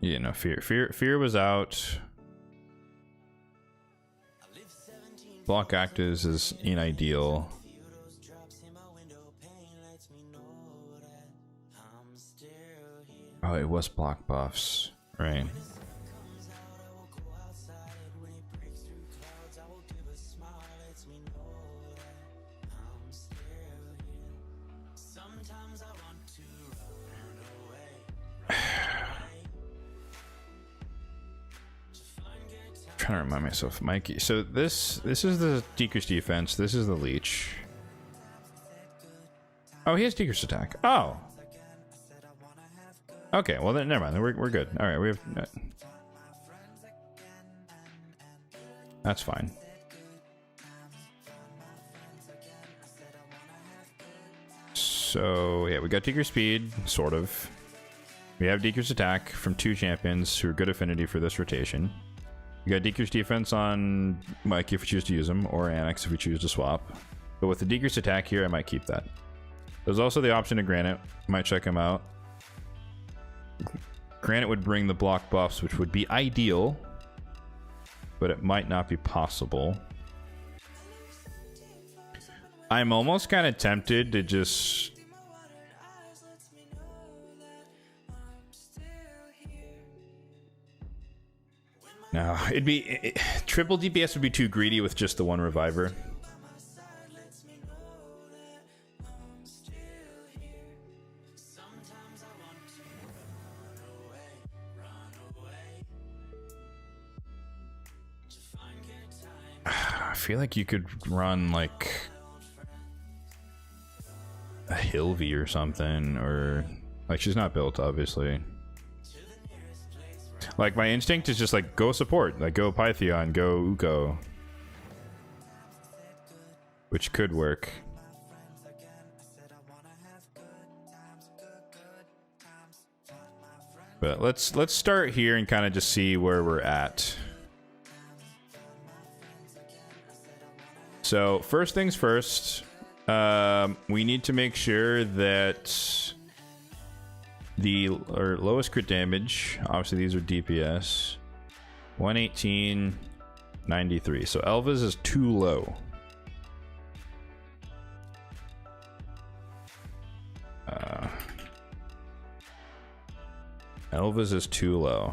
Yeah, no, fear was out. Block actives is unideal. Oh, it was block buffs, right? Trying to remind myself, Mikey. So this is the decreased defense. This is the leech. Oh, he has decreased attack. Oh. Okay, well then never mind. We're good. All right, we have. That's fine. So yeah, we got decreased speed, sort of. We have decreased attack from 2 champions who are good affinity for this rotation. We got decreased defense on Mike if we choose to use him, or Annex if we choose to swap. But with the decreased attack here, I might keep that. There's also the option to Granite. Might check him out. Granite would bring the block buffs, which would be ideal, but it might not be possible. I'm almost kind of tempted to just... No, it'd be... triple DPS would be too greedy with just the one reviver. I feel like you could run like a Hilvy or something, or like she's not built obviously. Like my instinct is just like go support, like go Pythion, go Uko, which could work. But let's start here and kind of just see where we're at. So first things first, we need to make sure that the lowest crit damage, obviously these are DPS, 118, 93. So Elva's is too low. Elva's is too low.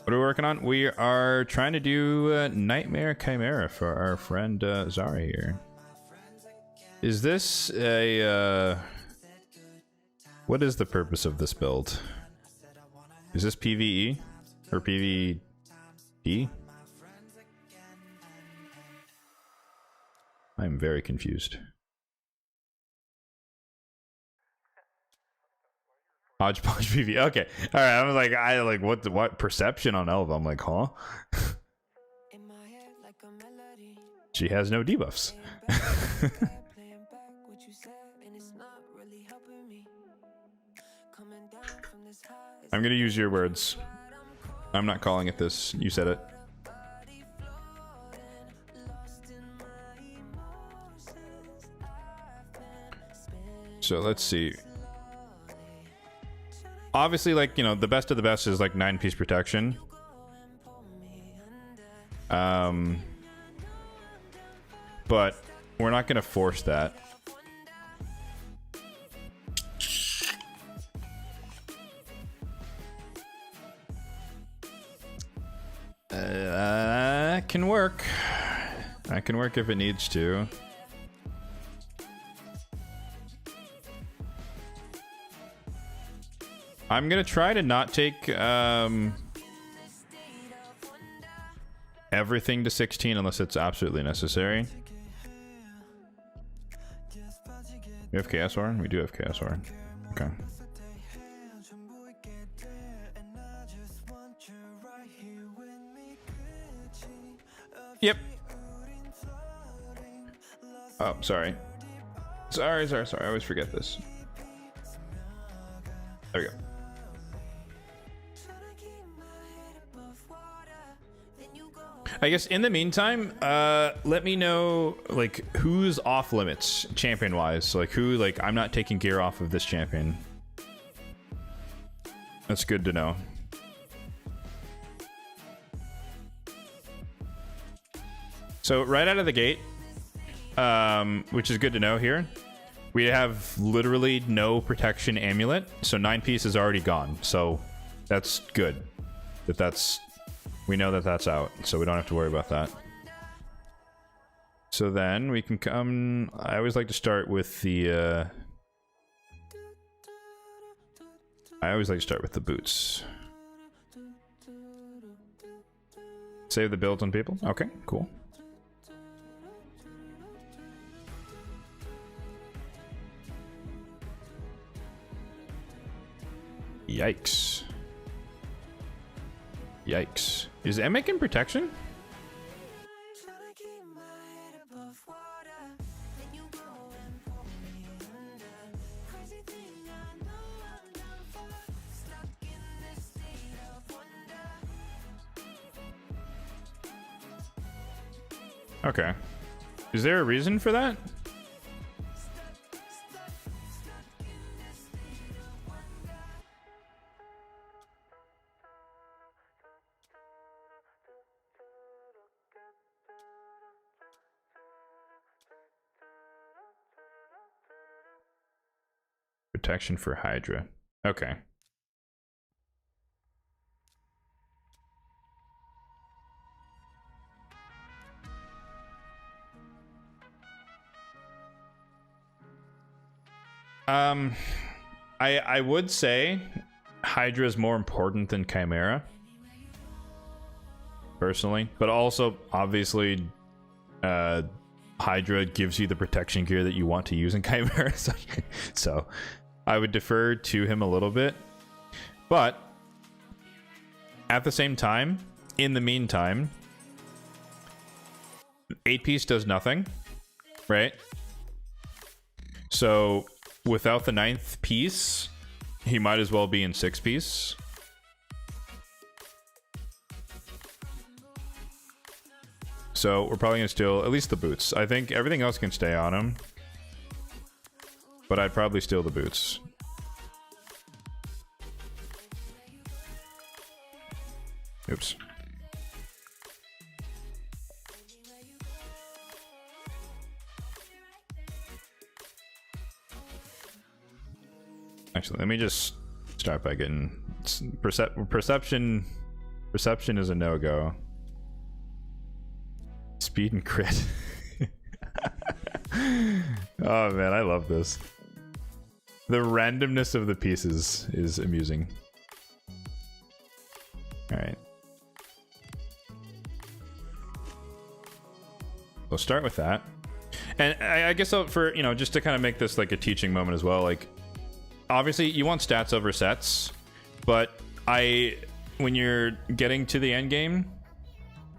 What are we working on? We are trying to do Nightmare Chimera for our friend Zara here. Is this a... what is the purpose of this build? Is this PvE? Or PvE? I'm very confused. Hodgepodge PvE. Okay. Alright, I was like, what perception on Elva? I'm like, huh? She has no debuffs. I'm gonna use your words. I'm not calling it this. You said it. So let's see. Obviously, like, you know, the best of the best is like 9-piece protection. But we're not gonna force that. Can work. That can work if it needs to. I'm gonna try to not take everything to 16 unless it's absolutely necessary. We have Chaos Aura? We do have Chaos Aura. Okay. Yep. Oh, sorry. Sorry. I always forget this. There we go. I guess in the meantime, let me know like who's off limits champion wise. Like who, like I'm not taking gear off of this champion. That's good to know. So right out of the gate, which is good to know here, we have literally no protection amulet. So 9-piece is already gone. So that's good. We know that that's out, so we don't have to worry about that. So then we can come... I always like to start with the... I always like to start with the boots. Save the builds on people? Okay, cool. Yikes. Yikes. Is Emek in protection? Okay. Is there a reason for that? Protection for Hydra. Okay. I would say Hydra is more important than Chimera. Personally. But also, obviously, Hydra gives you the protection gear that you want to use in Chimera. So I would defer to him a little bit. But at the same time, in the meantime, 8-piece does nothing, right? So without the 9th piece, he might as well be in 6-piece. So we're probably going to steal at least the boots. I think everything else can stay on him. But I'd probably steal the boots. Oops. Actually, let me just start by getting perception. Perception is a no-go. Speed and crit. Oh man, I love this. The randomness of the pieces is amusing. Alright. We'll start with that. And I guess for, you know, just to kind of make this like a teaching moment as well, like, obviously you want stats over sets, but when you're getting to the end game,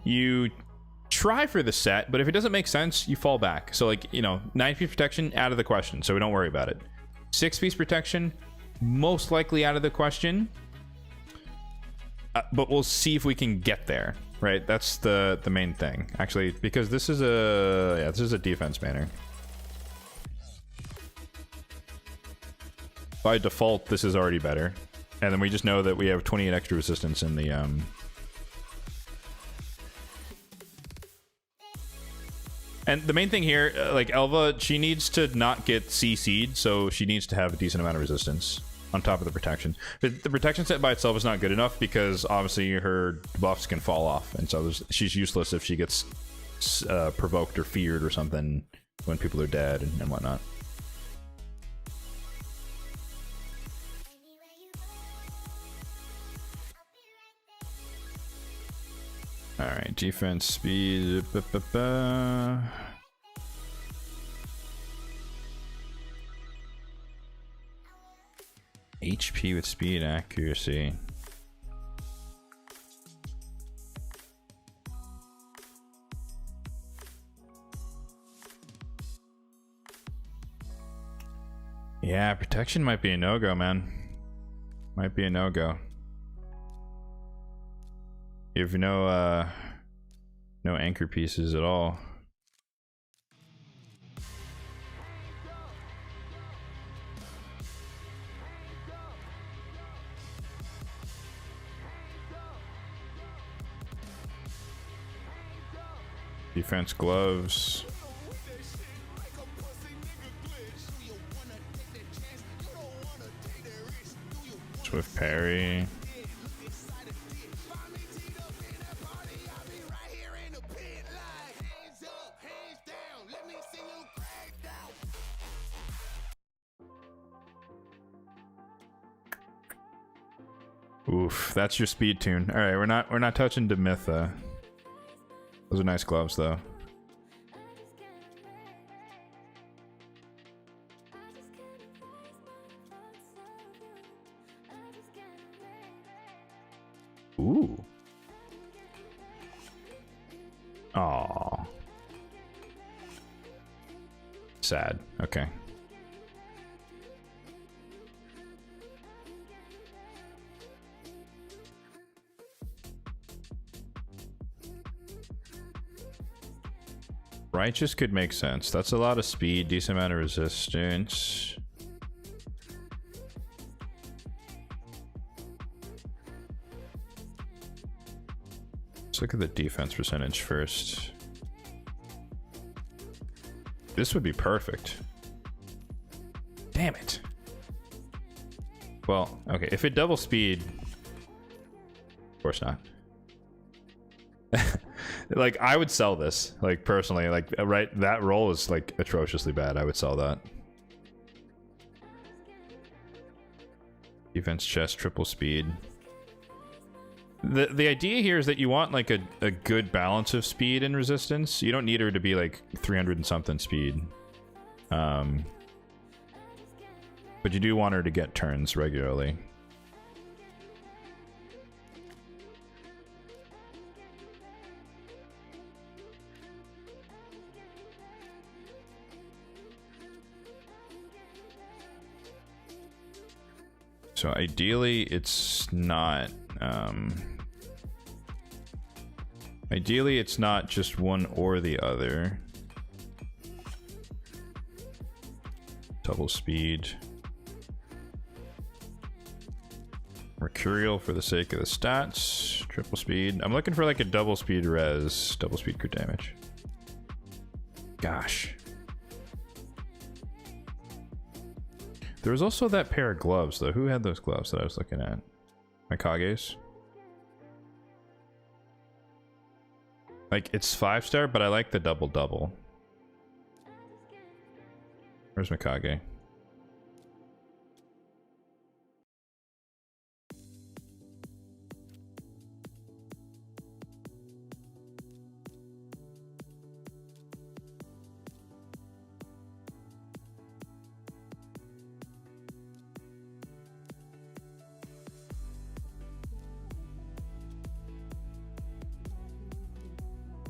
you try for the set, but if it doesn't make sense, you fall back. So like, you know, 9-piece protection, out of the question, so we don't worry about it. 6-piece protection, most likely out of the question, but we'll see if we can get there, right? That's the main thing, actually, because this is a defense banner. By default, this is already better, and then we just know that we have 28 extra resistance in the And the main thing here, like Elva, she needs to not get CC'd, so she needs to have a decent amount of resistance on top of the protection. But the protection set by itself is not good enough because obviously her buffs can fall off, and so she's useless if she gets provoked or feared or something when people are dead and whatnot. Alright, defense, speed. HP with speed, accuracy. Yeah, protection might be a no-go, man. Might be a no-go. You have no anchor pieces at all. Defense gloves. Swift parry. Oof, that's your speed tune. All right, we're not touching Demitha. Those are nice gloves, though. Ooh. Aww. Sad. Okay. Righteous could make sense. That's a lot of speed, decent amount of resistance. Let's look at the defense percentage first. This would be perfect. Damn it. Well, okay, if it double speed... Of course not. Like, I would sell this, like, personally, like, right, that roll is, like, atrociously bad. I would sell that. Defense chest, triple speed. The idea here is that you want, like, a good balance of speed and resistance. You don't need her to be, like, 300 and something speed. But you do want her to get turns regularly. So ideally, it's not. Ideally, it's not just one or the other. Double speed. Mercurial for the sake of the stats. Triple speed. I'm looking for like a double speed res. Double speed crit damage. Gosh. There was also that pair of gloves, though. Who had those gloves that I was looking at? Mikage's? Like, it's 5-star, but I like the double-double. Where's Mikage?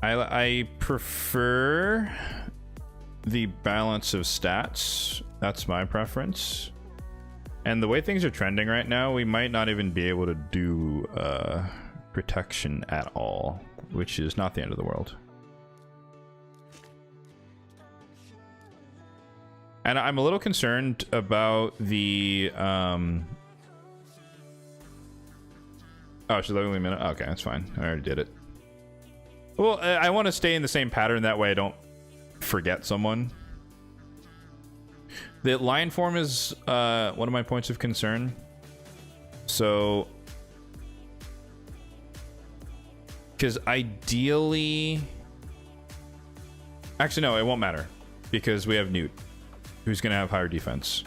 I prefer the balance of stats. That's my preference. And the way things are trending right now, we might not even be able to do protection at all, which is not the end of the world. And I'm a little concerned about the oh, she's only a minute. Okay, that's fine. I already did it. Well, I want to stay in the same pattern. That way I don't forget someone. The lion form is one of my points of concern. So, because ideally... Actually, no, it won't matter. Because we have Newt, who's going to have higher defense.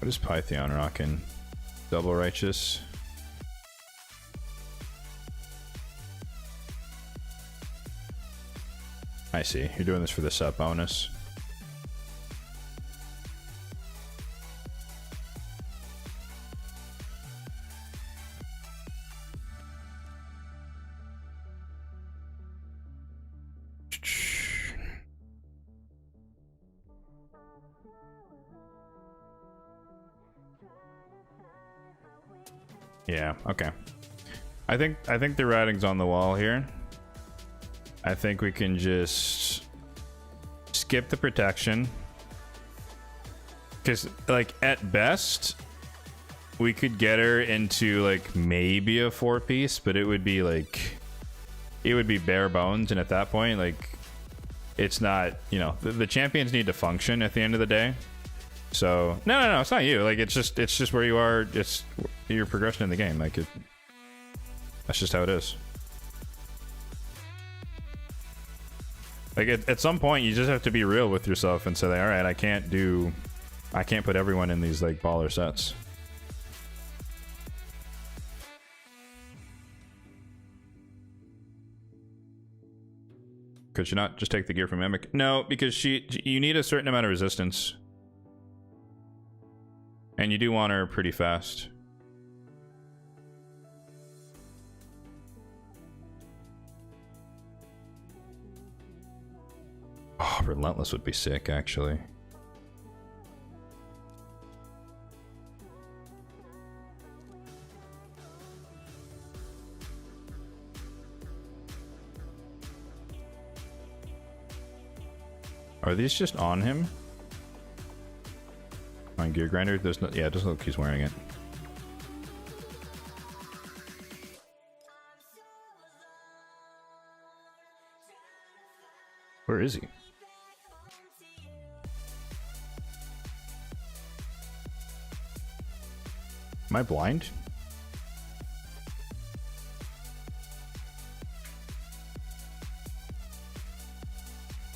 What is Pythion rocking? Double Righteous. I see. You're doing this for the sub bonus. Yeah, okay. I think the writing's on the wall here. I think we can just skip the protection. Because, like, at best, we could get her into, like, maybe a 4-piece, but it would be, like... It would be bare bones, and at that point, like... It's not, you know... The champions need to function at the end of the day. So... No, it's not you. Like, it's just where you are. It's your progression in the game. Like, that's just how it is. Like, at some point, you just have to be real with yourself and say, all right, I can't put everyone in these, like, baller sets. Could you not just take the gear from Mimic? No, because you need a certain amount of resistance. And you do want her pretty fast. Oh, Relentless would be sick, actually. Are these just on him? On Gear Grinder? There's no, yeah, it doesn't look like he's wearing it. Where is he? Am I blind?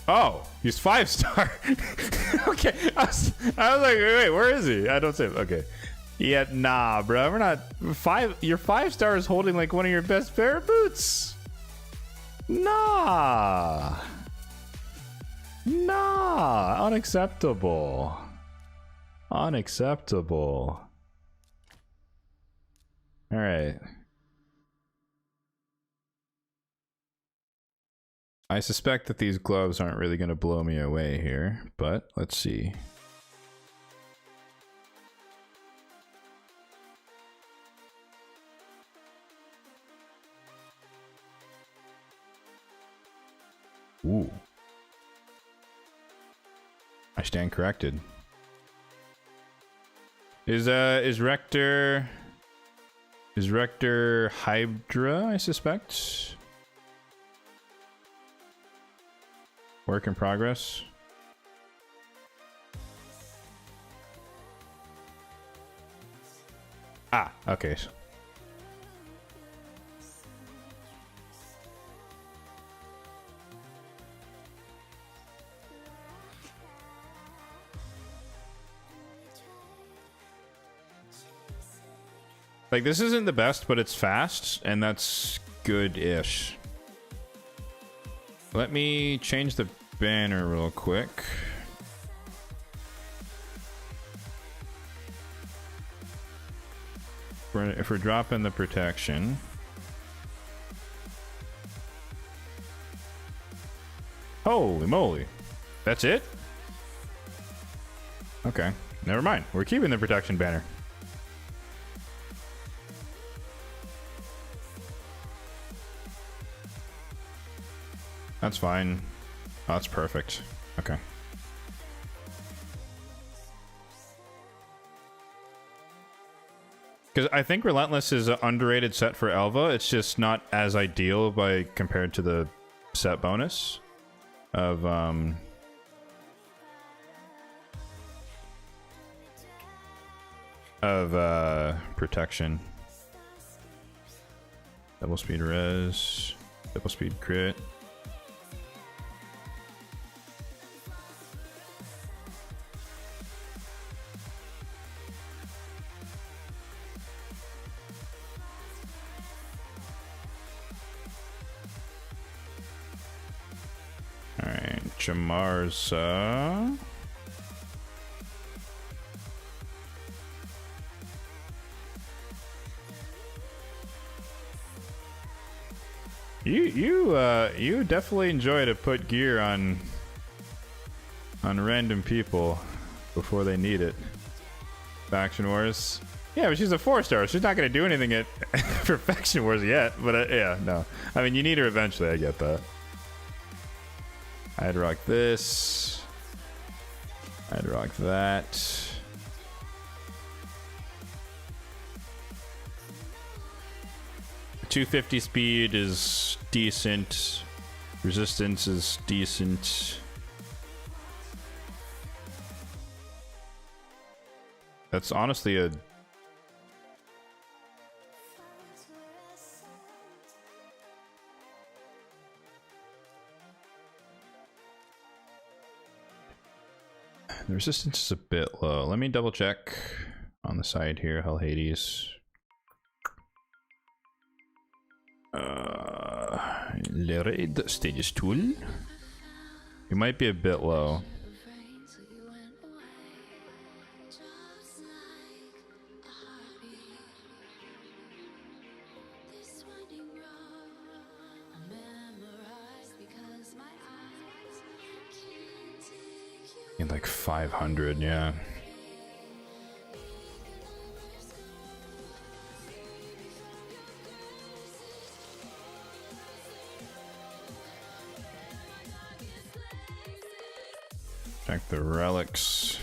Oh, he's 5-star. Okay, I was like, wait, where is he? I don't say. Okay, yeah, nah, bro, we're not 5. Your 5-star is holding like one of your best pair of boots. Nah, unacceptable. Unacceptable. All right. I suspect that these gloves aren't really going to blow me away here, but let's see. Ooh. I stand corrected. Is Rector Hydra, I suspect? Work in progress. Ah, okay. Like, this isn't the best, but it's fast, and that's good-ish. Let me change the banner real quick. If we're dropping the protection. Holy moly. That's it? Okay, never mind. We're keeping the protection banner. That's fine. Oh, that's perfect. Okay. Because I think Relentless is an underrated set for Elva. It's just not as ideal by compared to the set bonus of protection. Double speed res, double speed crit. Jamarza. You definitely enjoy to put gear on random people before they need it. Faction Wars. Yeah, but she's a 4-star. She's not going to do anything for Faction Wars yet. But yeah, no. I mean, you need her eventually. I get that. I'd rock this. I'd rock that. .250 speed is decent. Resistance is decent. That's honestly a... The resistance is a bit low. Let me double check on the side here. Hell Hades. Le raid stages tool. You might be a bit low. In like 500, yeah. Check the relics.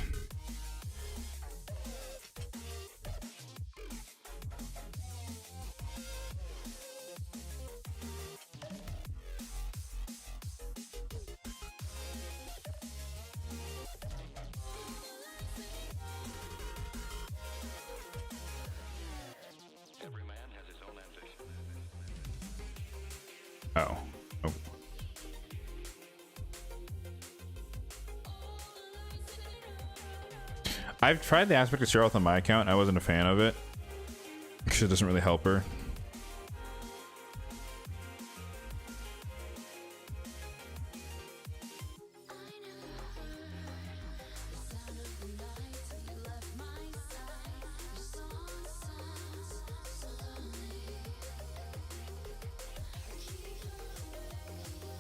Oh. Oh. I've tried the aspect of Stealth on my account. I wasn't a fan of it because it doesn't really help her.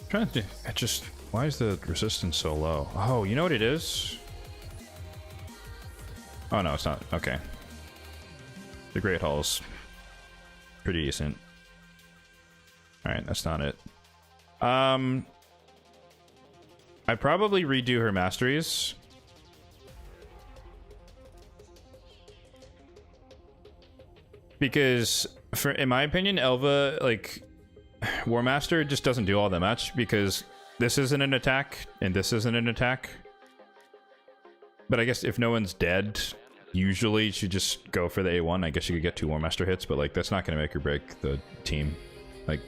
Trying to, it just, why is the resistance so low? Oh, you know what it is? Oh no, it's not. Okay. The Great Hall's pretty decent. Alright, that's not it. I'd probably redo her masteries. because in my opinion, Elva, like, War Master just doesn't do all that much, because this isn't an attack and this isn't an attack. But I guess if no one's dead, usually you should just go for the A1. I guess you could get 2 War Master hits, but like that's not going to make or break the team. Like,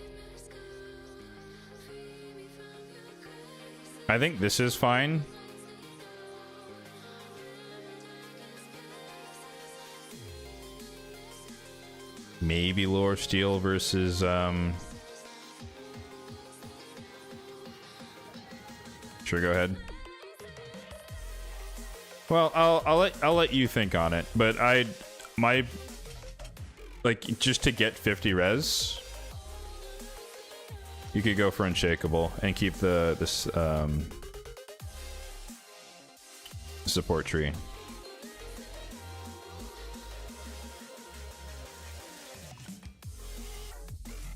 I think this is fine. Maybe Lore Steel versus sure, go ahead. Well, I'll let you think on it, but my like, just to get 50 res, you could go for Unshakable and keep this support tree.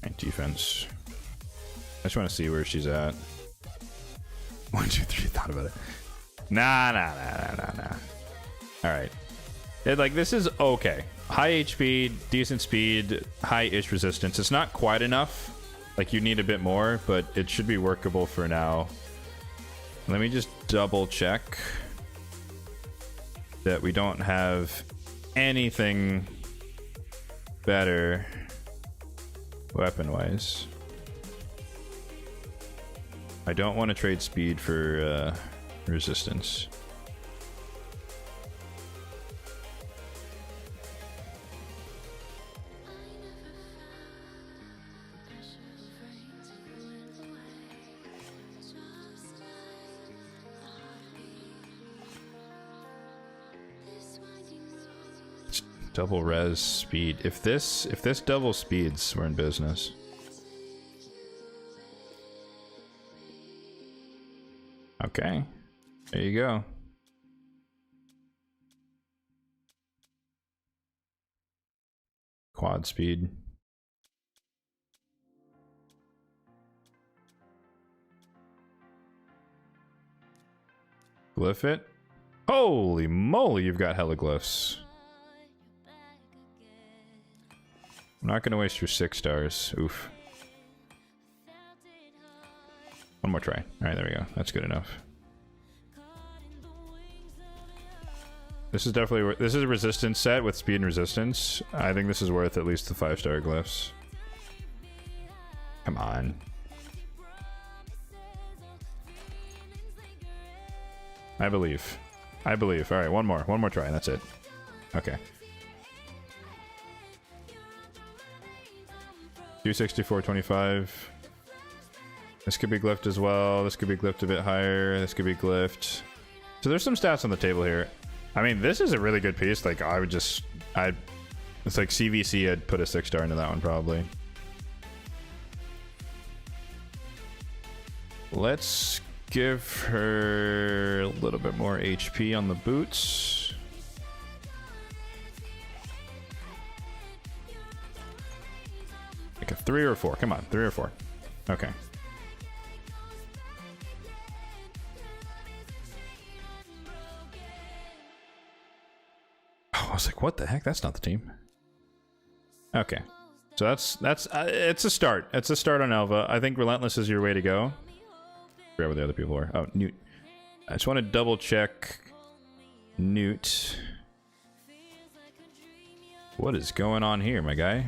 And defense. I just want to see where she's at. 1, 2, 3. Thought about it. Nah. All right. Like, this is okay. High HP, decent speed, high-ish resistance. It's not quite enough. Like, you need a bit more, but it should be workable for now. Let me just double check that we don't have anything better weapon-wise. I don't want to trade speed for resistance. Double res speed. If this double speeds, we're in business. Okay, there you go. Quad speed. Glyph it. Holy moly, you've got hella glyphs. I'm not gonna waste your 6 stars. Oof. One more try. Alright, there we go. That's good enough. This is definitely... This is a resistance set with speed and resistance. I think this is worth at least the 5-star glyphs. Come on. I believe. I believe. Alright, one more. One more try. That's it. Okay. 264.25. This could be glyphed as well. This could be glyphed a bit higher. This could be glyphed. So there's some stats on the table here. I mean, this is a really good piece. Like, I would just... It's like CVC, I'd put a 6-star into that one, probably. Let's give her a little bit more HP on the boots. Like a 3 or a 4. Come on, 3 or 4. Okay. Oh, I was like, what the heck? That's not the team. Okay. So that's it's a start. It's a start on Elva. I think Relentless is your way to go. Forget what the other people are. Oh, Newt. I just want to double check Newt. What is going on here, my guy?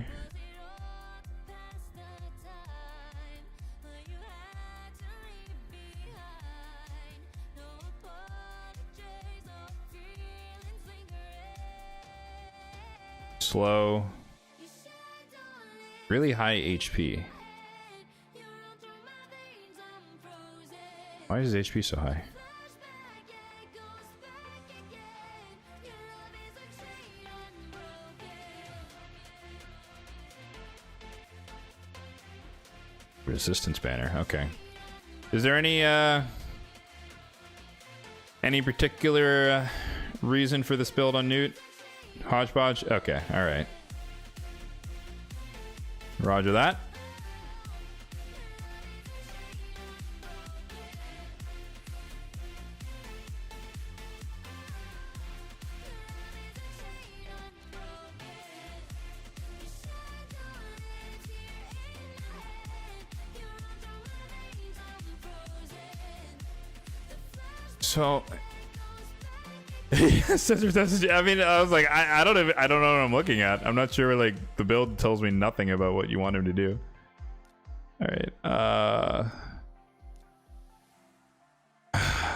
Slow. Really high HP. Why is his HP so high? Resistance banner. Okay. Is there any particular reason for this build on Newt? Hodgepodge? Okay, alright. Roger that. So I mean, I was like, I don't know what I'm looking at. I'm not sure. Like, the build tells me nothing about what you want him to do. All right.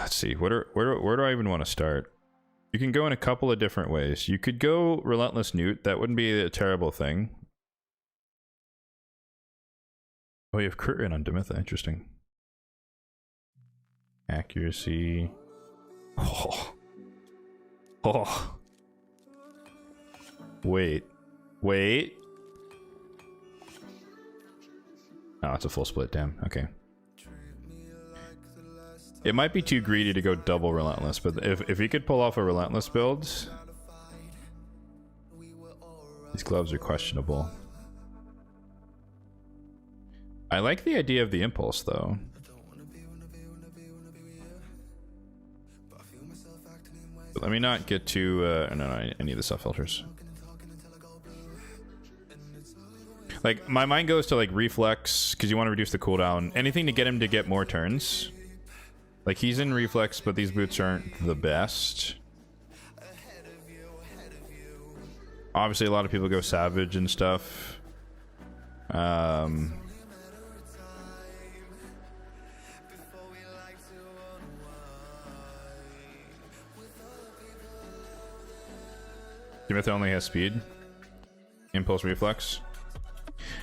Let's see. Where do I even want to start? You can go in a couple of different ways. You could go Relentless Newt. That wouldn't be a terrible thing. Oh, you have crit rate on Demitha. Interesting. Accuracy. Oh. Oh. Wait. Wait. Oh, it's a full split. Damn. Okay. It might be too greedy to go double Relentless, but if he could pull off a Relentless build... These gloves are questionable. I like the idea of the Impulse, though. But let me not get too... no, I need the stuff filters. Like, my mind goes to, like, Reflex, because you want to reduce the cooldown. Anything to get him to get more turns. Like, he's in Reflex, but these boots aren't the best. Obviously, a lot of people go Savage and stuff. Demitha only has speed. Impulse Reflex.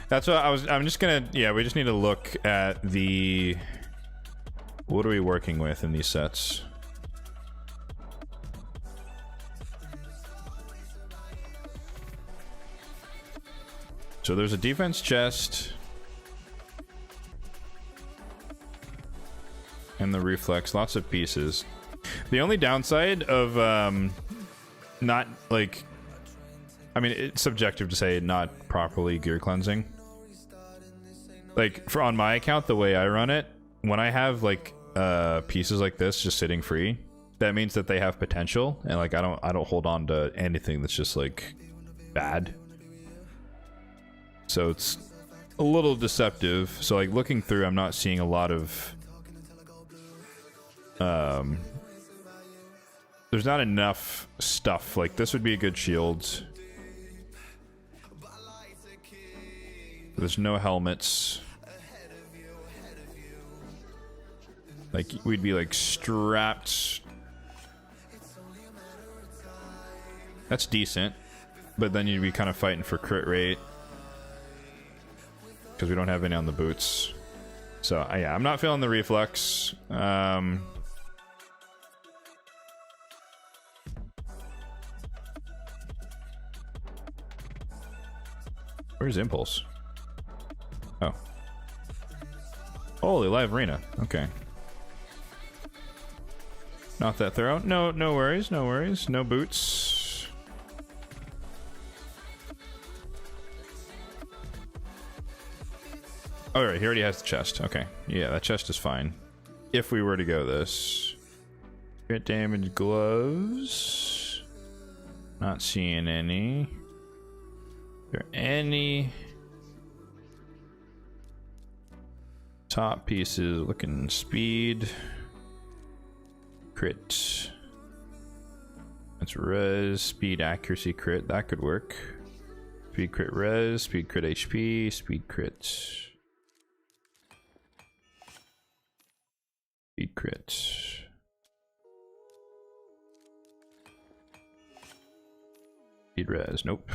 That's what I'm just gonna... Yeah, we just need to look at the... What are we working with in these sets? So there's a defense chest. And the reflex. Lots of pieces. The only downside of not, like... I mean, it's subjective to say not properly gear cleansing. Like, on my account, the way I run it, when I have, like... pieces like this just sitting free, that means that they have potential, and like I don't hold on to anything that's just like bad. So it's a little deceptive. So like looking through, I'm not seeing a lot of there's not enough stuff. Like this would be a good shield. There's no helmets. Like, we'd be, like, strapped. That's decent. But then you'd be kind of fighting for crit rate. Because we don't have any on the boots. So, yeah, I'm not feeling the reflex. Where's Impulse? Oh. Holy, live arena. Okay. Not that thorough. No worries, no worries. No boots. Oh, right, he already has the chest. Okay. Yeah, that chest is fine. If we were to go this. Crit damage gloves. Not seeing any. Are there any top pieces? Looking speed. Crit. That's res, speed, accuracy, crit. That could work. Speed, crit, res, speed, crit, HP, speed, crit. Speed, crit. Speed, res. Nope.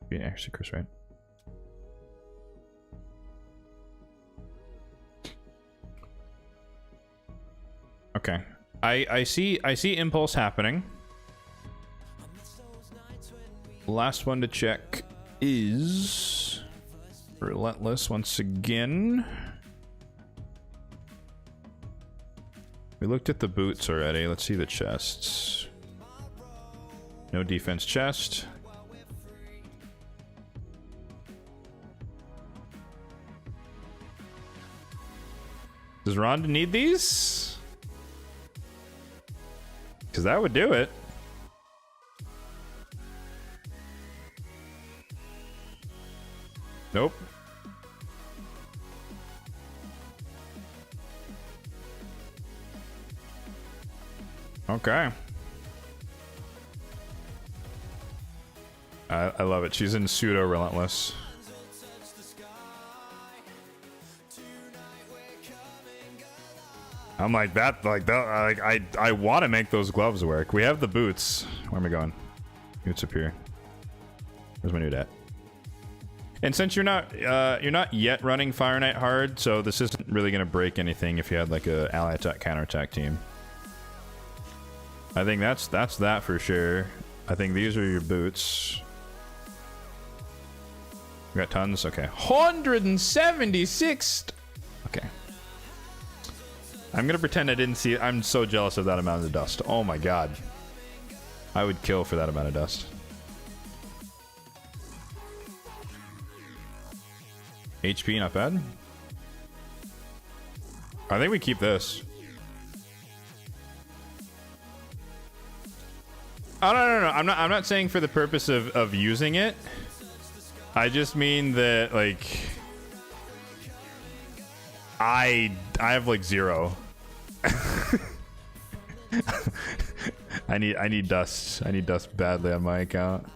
Speed, accuracy, crit, right? Okay. I see Impulse happening. Last one to check is Relentless once again. We looked at the boots already. Let's see the chests. No defense chest. Does Rhonda need these? Because that would do it. Nope. Okay. I love it. She's in pseudo relentless. I'm like that. I want to make those gloves work. We have the boots. Where am I going? Boots up here. Where's my nude at? And since you're not yet running Fire Knight hard, so this isn't really gonna break anything if you had like a ally attack counterattack team. I think that's that for sure. I think these are your boots. We got tons. Okay, 176. Okay. I'm gonna pretend I didn't see it. I'm so jealous of that amount of dust. Oh my god. I would kill for that amount of dust. HP, not bad. I think we keep this. Oh no. I'm not saying for the purpose of using it. I just mean that like I have like 0. I need dust. I need dust badly on my account.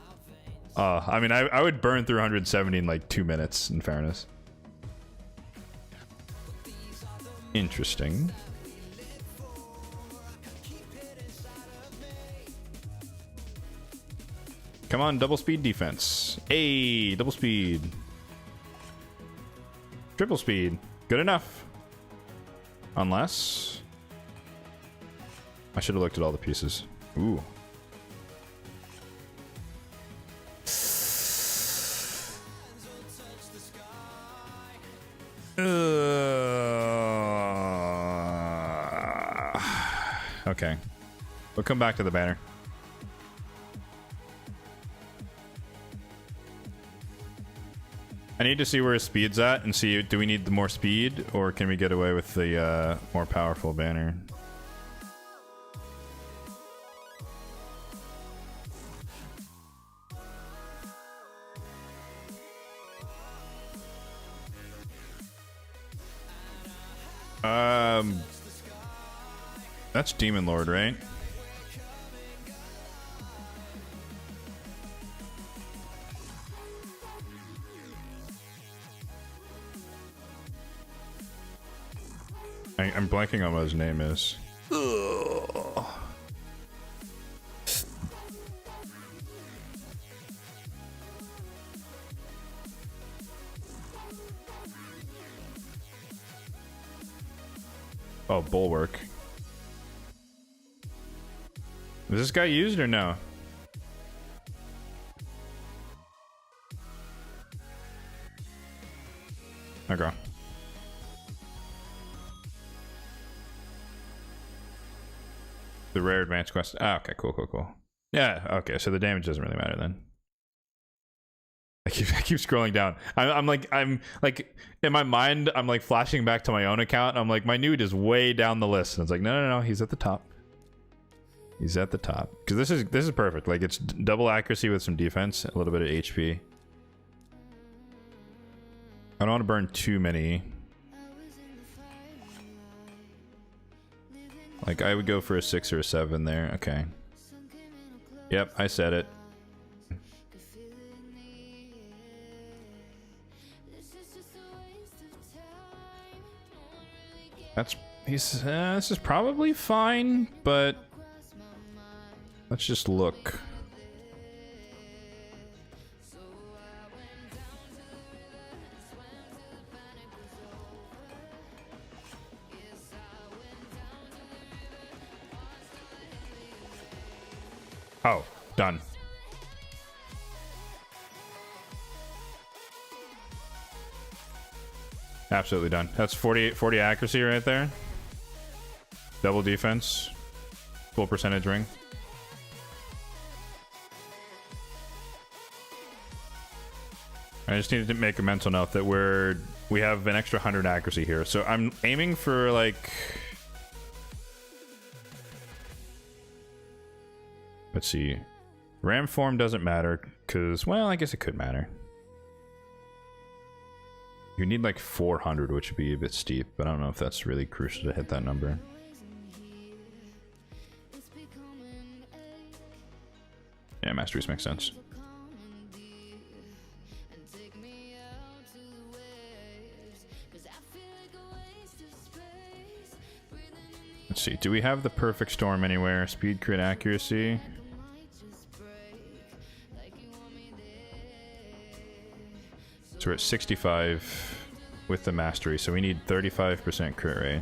I mean I would burn through 170 in like 2 minutes, in fairness. Interesting. Come on, double speed defense. Hey, double speed. Triple speed. Good enough. Unless... I should have looked at all the pieces. Ooh. Okay. We'll come back to the banner. I need to see where his speed's at and see, do we need the more speed or can we get away with the more powerful banner? That's Demon Lord, right? I'm blanking on what his name is. Ugh. Oh, Bulwark. Was this guy used or no? Okay. The rare advanced quest. Ah, okay, cool. Yeah, okay, so the damage doesn't really matter then. I keep scrolling down. I'm like in my mind, I'm like flashing back to my own account. And I'm like, my nude is way down the list. And it's like, no, he's at the top. He's at the top. Because this is perfect. Like it's double accuracy with some defense, a little bit of HP. I don't want to burn too many. Like I would go for a 6 or a 7 there. Okay. Yep, I said it. This is probably fine, but let's just look. Oh, done. Absolutely done. That's 40 accuracy right there. Double defense. Full percentage ring. I just needed to make a mental note that we have an extra 100 accuracy here. So I'm aiming for like... Let's see. Ram form doesn't matter because, well, I guess it could matter. You need like 400, which would be a bit steep, but I don't know if that's really crucial to hit that number. Yeah, masteries makes sense. Let's see. Do we have the perfect storm anywhere? Speed, crit, accuracy. So we're at 65 with the mastery, so we need 35% crit rate.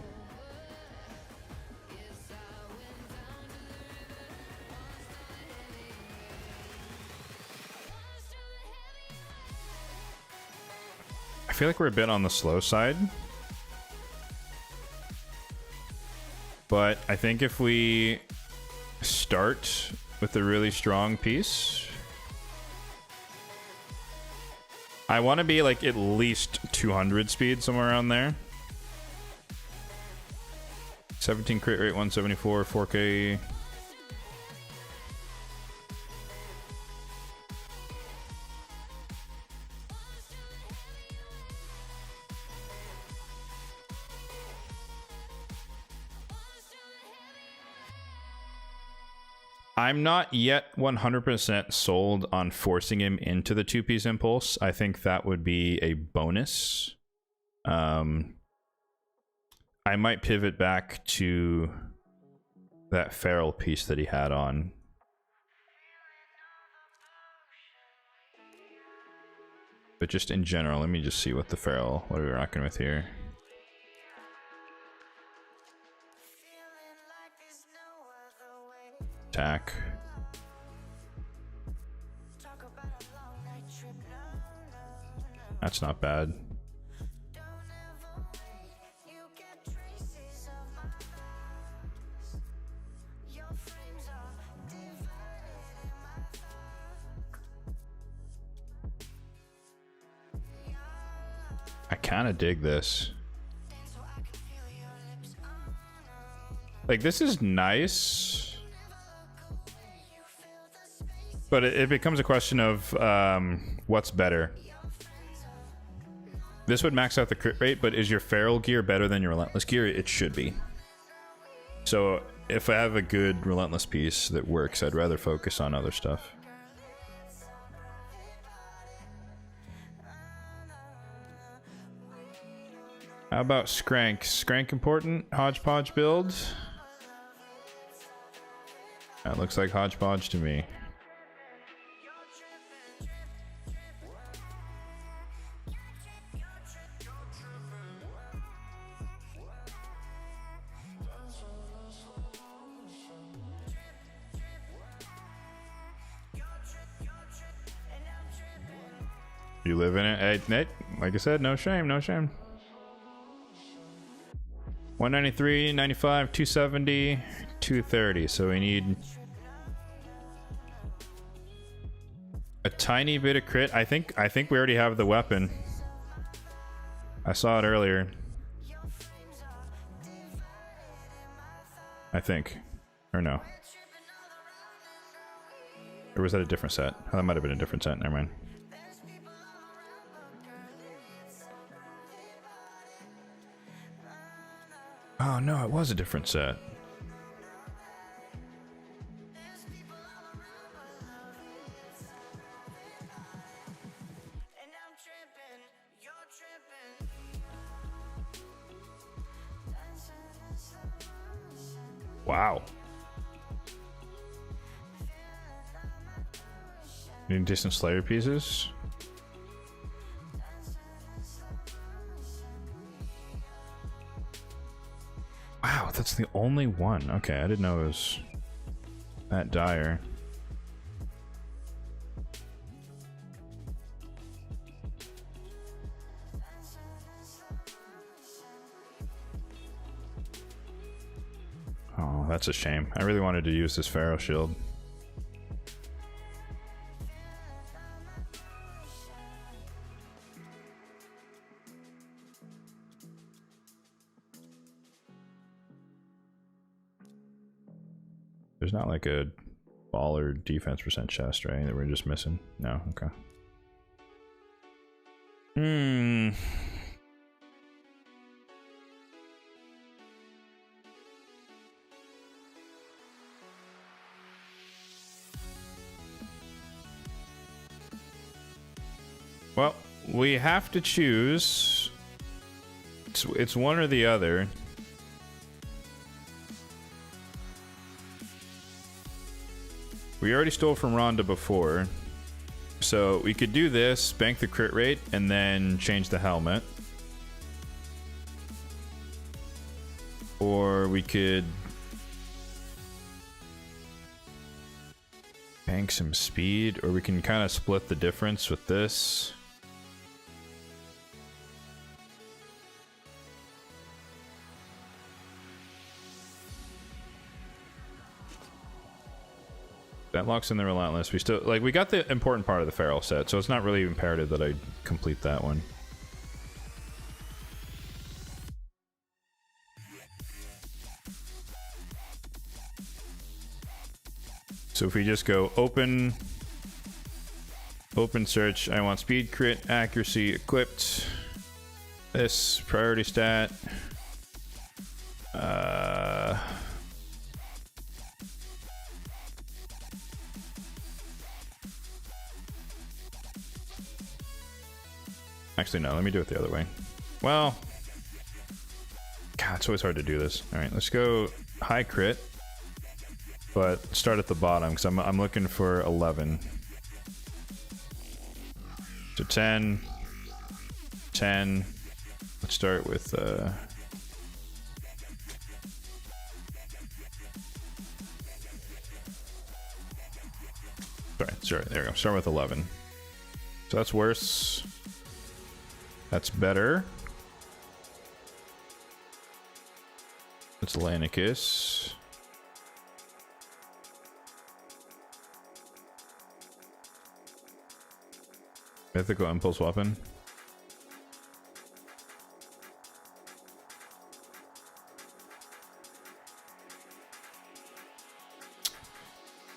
I feel like we're a bit on the slow side. But I think if we start with a really strong piece, I want to be like at least 200 speed, somewhere around there. 17 crit rate, 174, 4K. I'm not yet 100% sold on forcing him into the two-piece impulse. I think that would be a bonus. I might pivot back to that feral piece that he had on. But just in general, let me just see what the feral, what are we rocking with here? Attack. That's not bad. I kind of dig this. Like, this is nice. But it becomes a question of what's better. This would max out the crit rate, but is your feral gear better than your relentless gear? It should be. So if I have a good relentless piece that works, I'd rather focus on other stuff. How about Skrank? Skrank important? Hodgepodge build? That looks like Hodgepodge to me. You live in it? Hey, Nate, like I said, no shame, no shame. 193, 95, 270, 230. So we need a tiny bit of crit. I think we already have the weapon. I saw it earlier. I think. Or no. Or was that a different set? Oh, that might have been a different set. Never mind. Oh no, it was a different set. Wow. Need distant Slayer pieces? Wow, that's the only one. Okay, I didn't know it was that dire. Oh, that's a shame. I really wanted to use this Pharaoh shield. There's not like a baller defense percent chest, right? That we're just missing? No? Okay. Well, we have to choose. It's one or the other. We already stole from Rhonda before. So we could do this, bank the crit rate, and then change the helmet. Or we could bank some speed, or we can kind of split the difference with this. That locks in the Relentless. We still, like, we got the important part of the Feral set, so it's not really imperative that I complete that one. So if we just go open search, I want speed, crit, accuracy, equipped. This priority stat. Actually, no, let me do it the other way. Well, God, it's always hard to do this. All right, let's go high crit, but start at the bottom because I'm looking for 11. So 10, 10. Let's start with sorry, there we go. Start with 11. So that's worse. That's better. That's Lanicus. Mythical Impulse Weapon.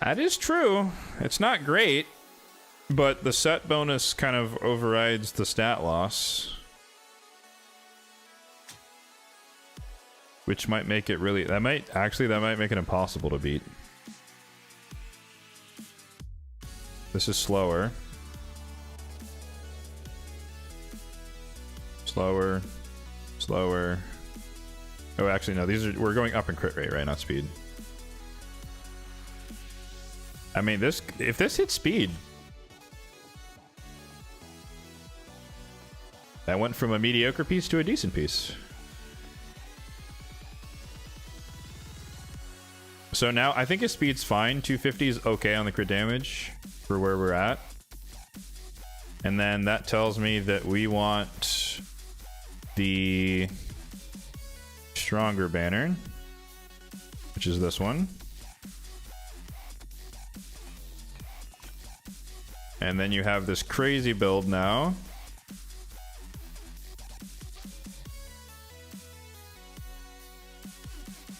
That is true. It's not great. But the set bonus kind of overrides the stat loss. Which might make it really... That might make it impossible to beat. This is slower. Slower. Slower. Oh, actually, no. We're going up in crit rate, right? Not speed. I mean, if this hits speed... That went from a mediocre piece to a decent piece. So now I think his speed's fine. 250 is okay on the crit damage for where we're at. And then that tells me that we want the stronger banner, which is this one. And then you have this crazy build now.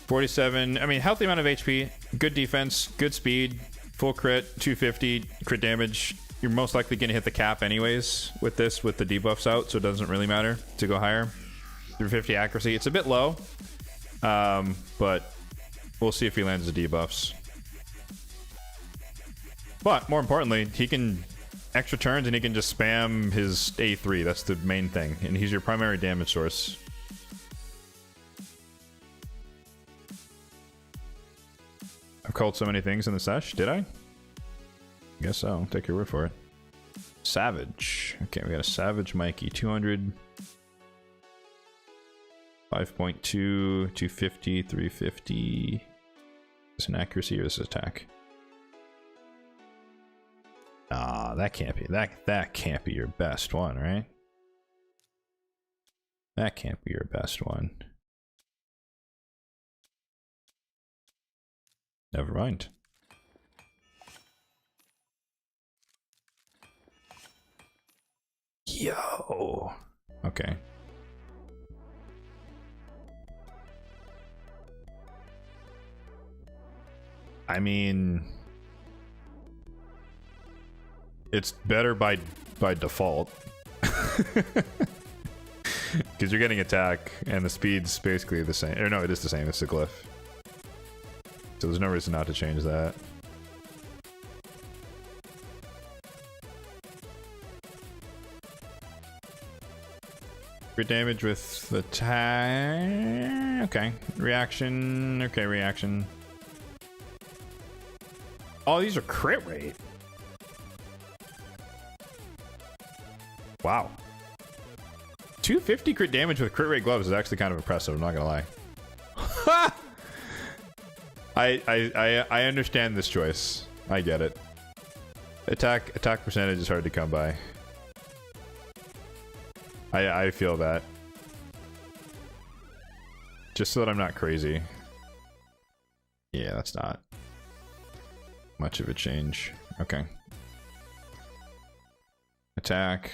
$47, I mean, healthy amount of HP, good defense, good speed, full crit, 250 crit damage. You're most likely going to hit the cap anyways with this, with the debuffs out, so it doesn't really matter to go higher. 350 accuracy, it's a bit low, but we'll see if he lands the debuffs. But more importantly, he can extra turns and he can just spam his A3. That's the main thing, and he's your primary damage source. I've called so many things in the sesh, did I? Guess so. I'll take your word for it. Savage. Okay, we got a Savage Mikey. 200. 5.2. 250. 350. Is this an accuracy or is this attack? Ah, that can't be. That can't be your best one, right? That can't be your best one. Never mind. Yo. Okay. I mean, it's better by default. Because you're getting attack and the speed's basically the same. Or no, it is the same. It's a glyph. So there's no reason not to change that. Crit damage with attack. Okay. Reaction. Okay, reaction. Oh, these are crit rate. Wow. 250 crit damage with crit rate gloves is actually kind of impressive, I'm not gonna lie. I understand this choice. I get it. Attack percentage is hard to come by. I feel that. Just so that I'm not crazy. Yeah, that's not much of a change. Okay. Attack.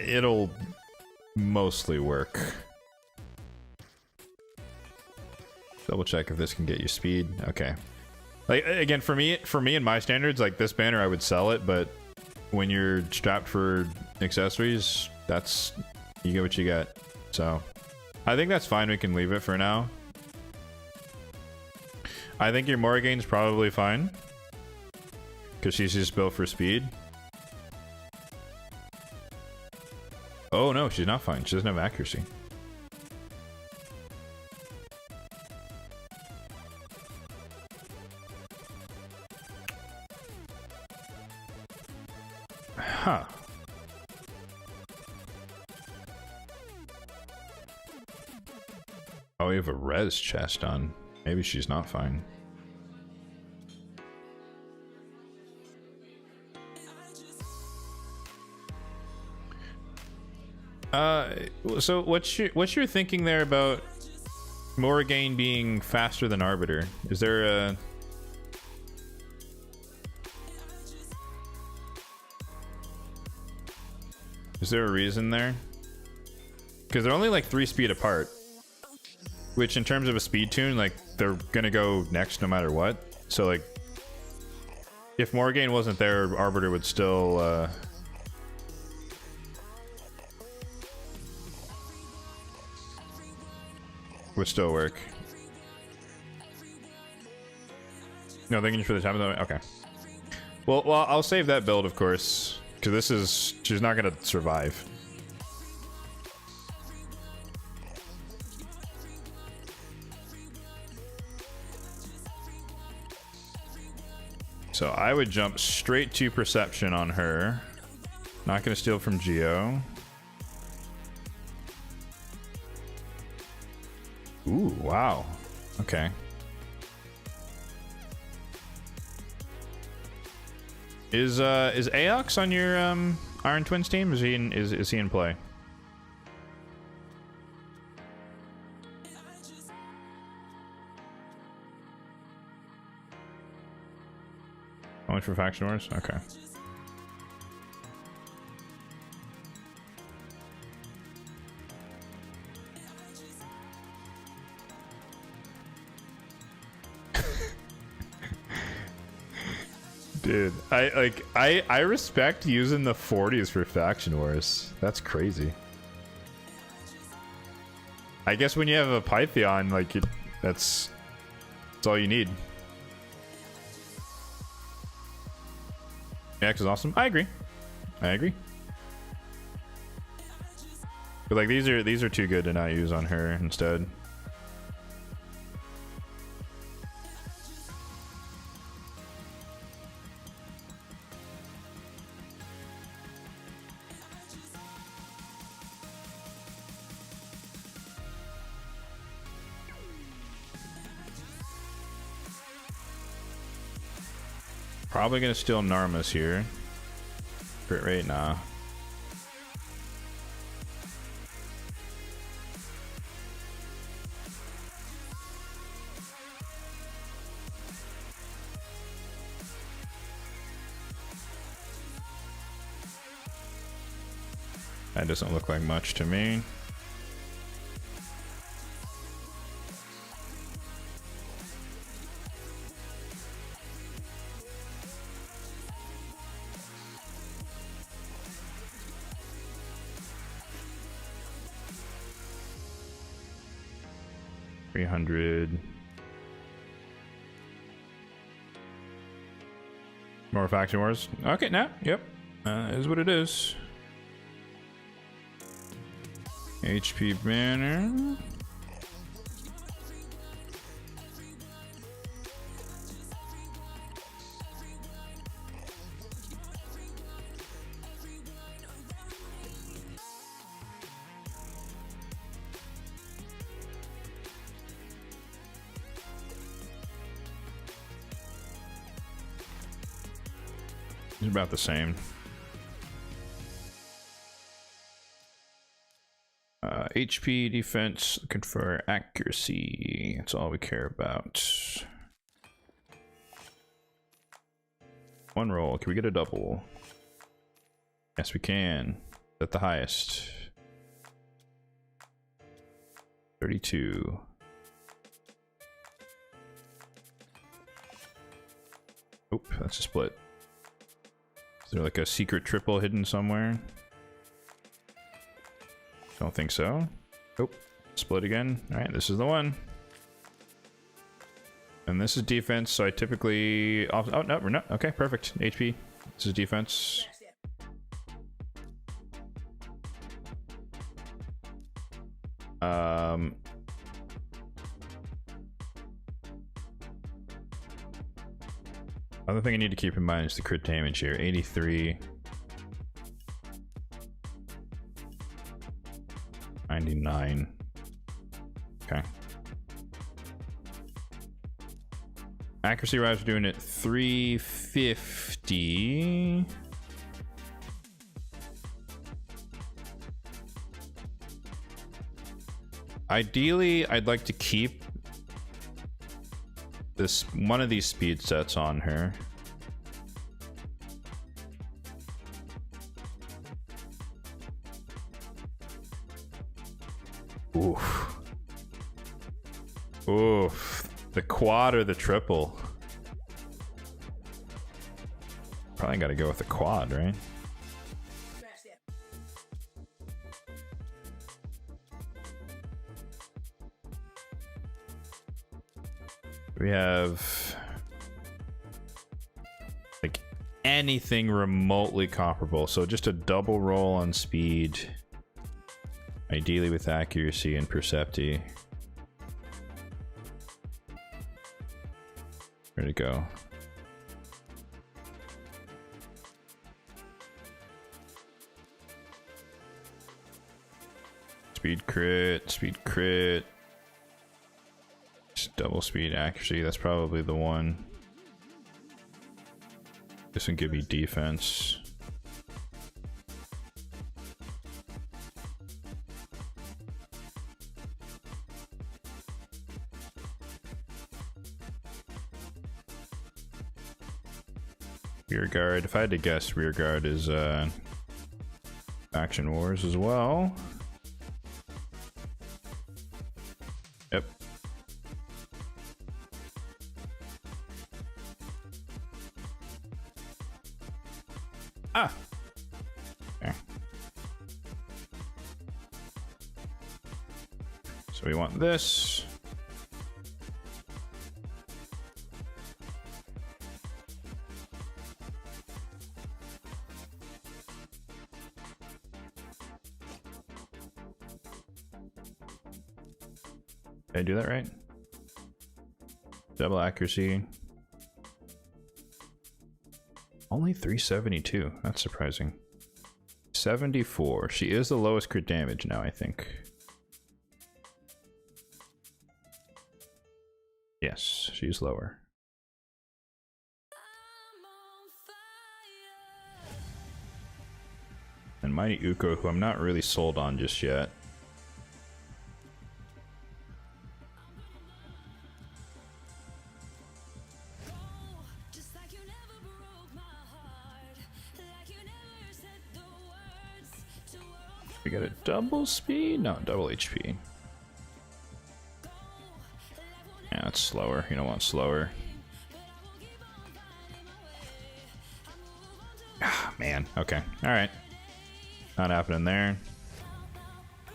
It'll mostly work. Double check if this can get you speed. Okay. Like again, for me and my standards, like this banner I would sell it, but when you're strapped for accessories, that's you get what you get. So I think that's fine. We can leave it for now. I think your Morrigane's probably fine because she's just built for speed. Oh no, she's not fine. She doesn't have accuracy. Huh. Oh, we have a res chest on. Maybe she's not fine. So what's your thinking there about Morrigane being faster than Arbiter? Is there a reason there? Because they're only like 3 speed apart, which in terms of a speed tune, like they're gonna go next no matter what. So like, if Morrigane wasn't there, Arbiter would still work. No, thank you for the time. Okay. Well, I'll save that build, of course, because she's not gonna survive. So I would jump straight to Perception on her. Not gonna steal from Geo. Ooh, wow. Okay. Is Aox on your Iron Twins team? Is he in play? Only for Faction Wars? Okay. Dude, I respect using the 40s for Faction Wars. That's crazy. I guess when you have a Pytheon, like that's all you need. X is awesome. I agree. But like these are too good to not use on her instead. Probably gonna steal Narmas here. Crit rate, nah. That doesn't look like much to me. $300. More faction wars. Okay, now, yep. Is what it is. HP banner. It's about the same. HP, defense, looking for accuracy. That's all we care about. One roll. Can we get a double? Yes, we can. At the highest. 32. Oop, that's a split. Is there like a secret triple hidden somewhere? Don't think so. Nope. Split again. Alright, this is the one. And this is defense, so I typically... Oh, no, we're not. Okay, perfect. HP. This is defense. Other thing I need to keep in mind is the crit damage here. 83. 99. Okay. Accuracy wise, we're doing it 350. Ideally, I'd like to keep this one of these speed sets on her. Oof. Oof. The quad or the triple? Probably gotta go with the quad, right? We have like anything remotely comparable, so just a double roll on speed, ideally with accuracy and percepti. Where'd it go? Speed crit, speed crit. Double speed accuracy, that's probably the one. This one give me defense. Rear guard, if I had to guess, rear guard is faction wars as well. Yep. Ah. Okay. So we want this. Did I do that right? Double accuracy. Only 372. That's surprising. 74. She is the lowest crit damage now, I think. Yes, she's lower. And Mighty Uko, who I'm not really sold on just yet. We got a double speed? No, double HP. Yeah, it's slower. You don't want slower. Ah, man. Okay. Alright. Not happening there.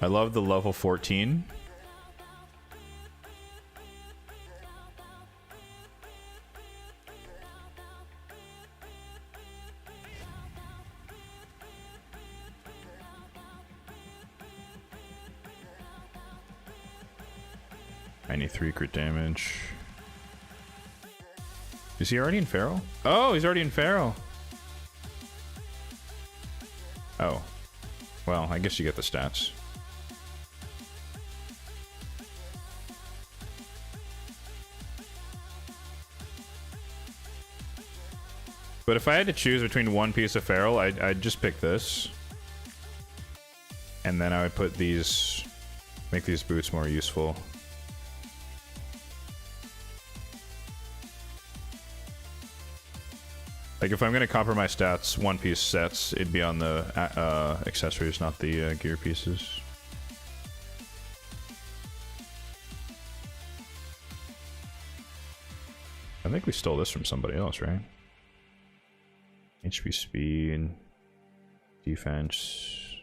I love the level 14. 93 crit damage. Is he already in Feral? Oh, he's already in Feral. Oh. Well, I guess you get the stats. But if I had to choose between one piece of Feral, I'd just pick this. And then I would put these... make these boots more useful. Like, if I'm going to compromise stats, one-piece sets, it'd be on the accessories, not the gear pieces. I think we stole this from somebody else, right? HP speed, defense.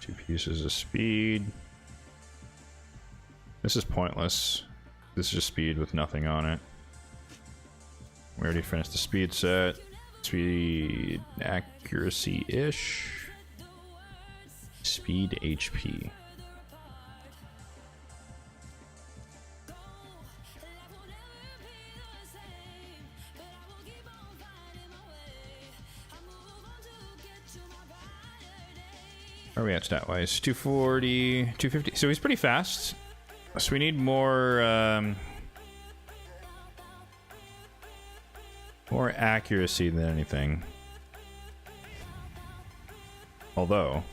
Two pieces of speed. This is pointless. This is just speed with nothing on it. We already finished the speed set. Speed accuracy-ish. Speed HP. Where are we at stat-wise? 240, 250. So he's pretty fast. So we need more, more accuracy than anything. Although,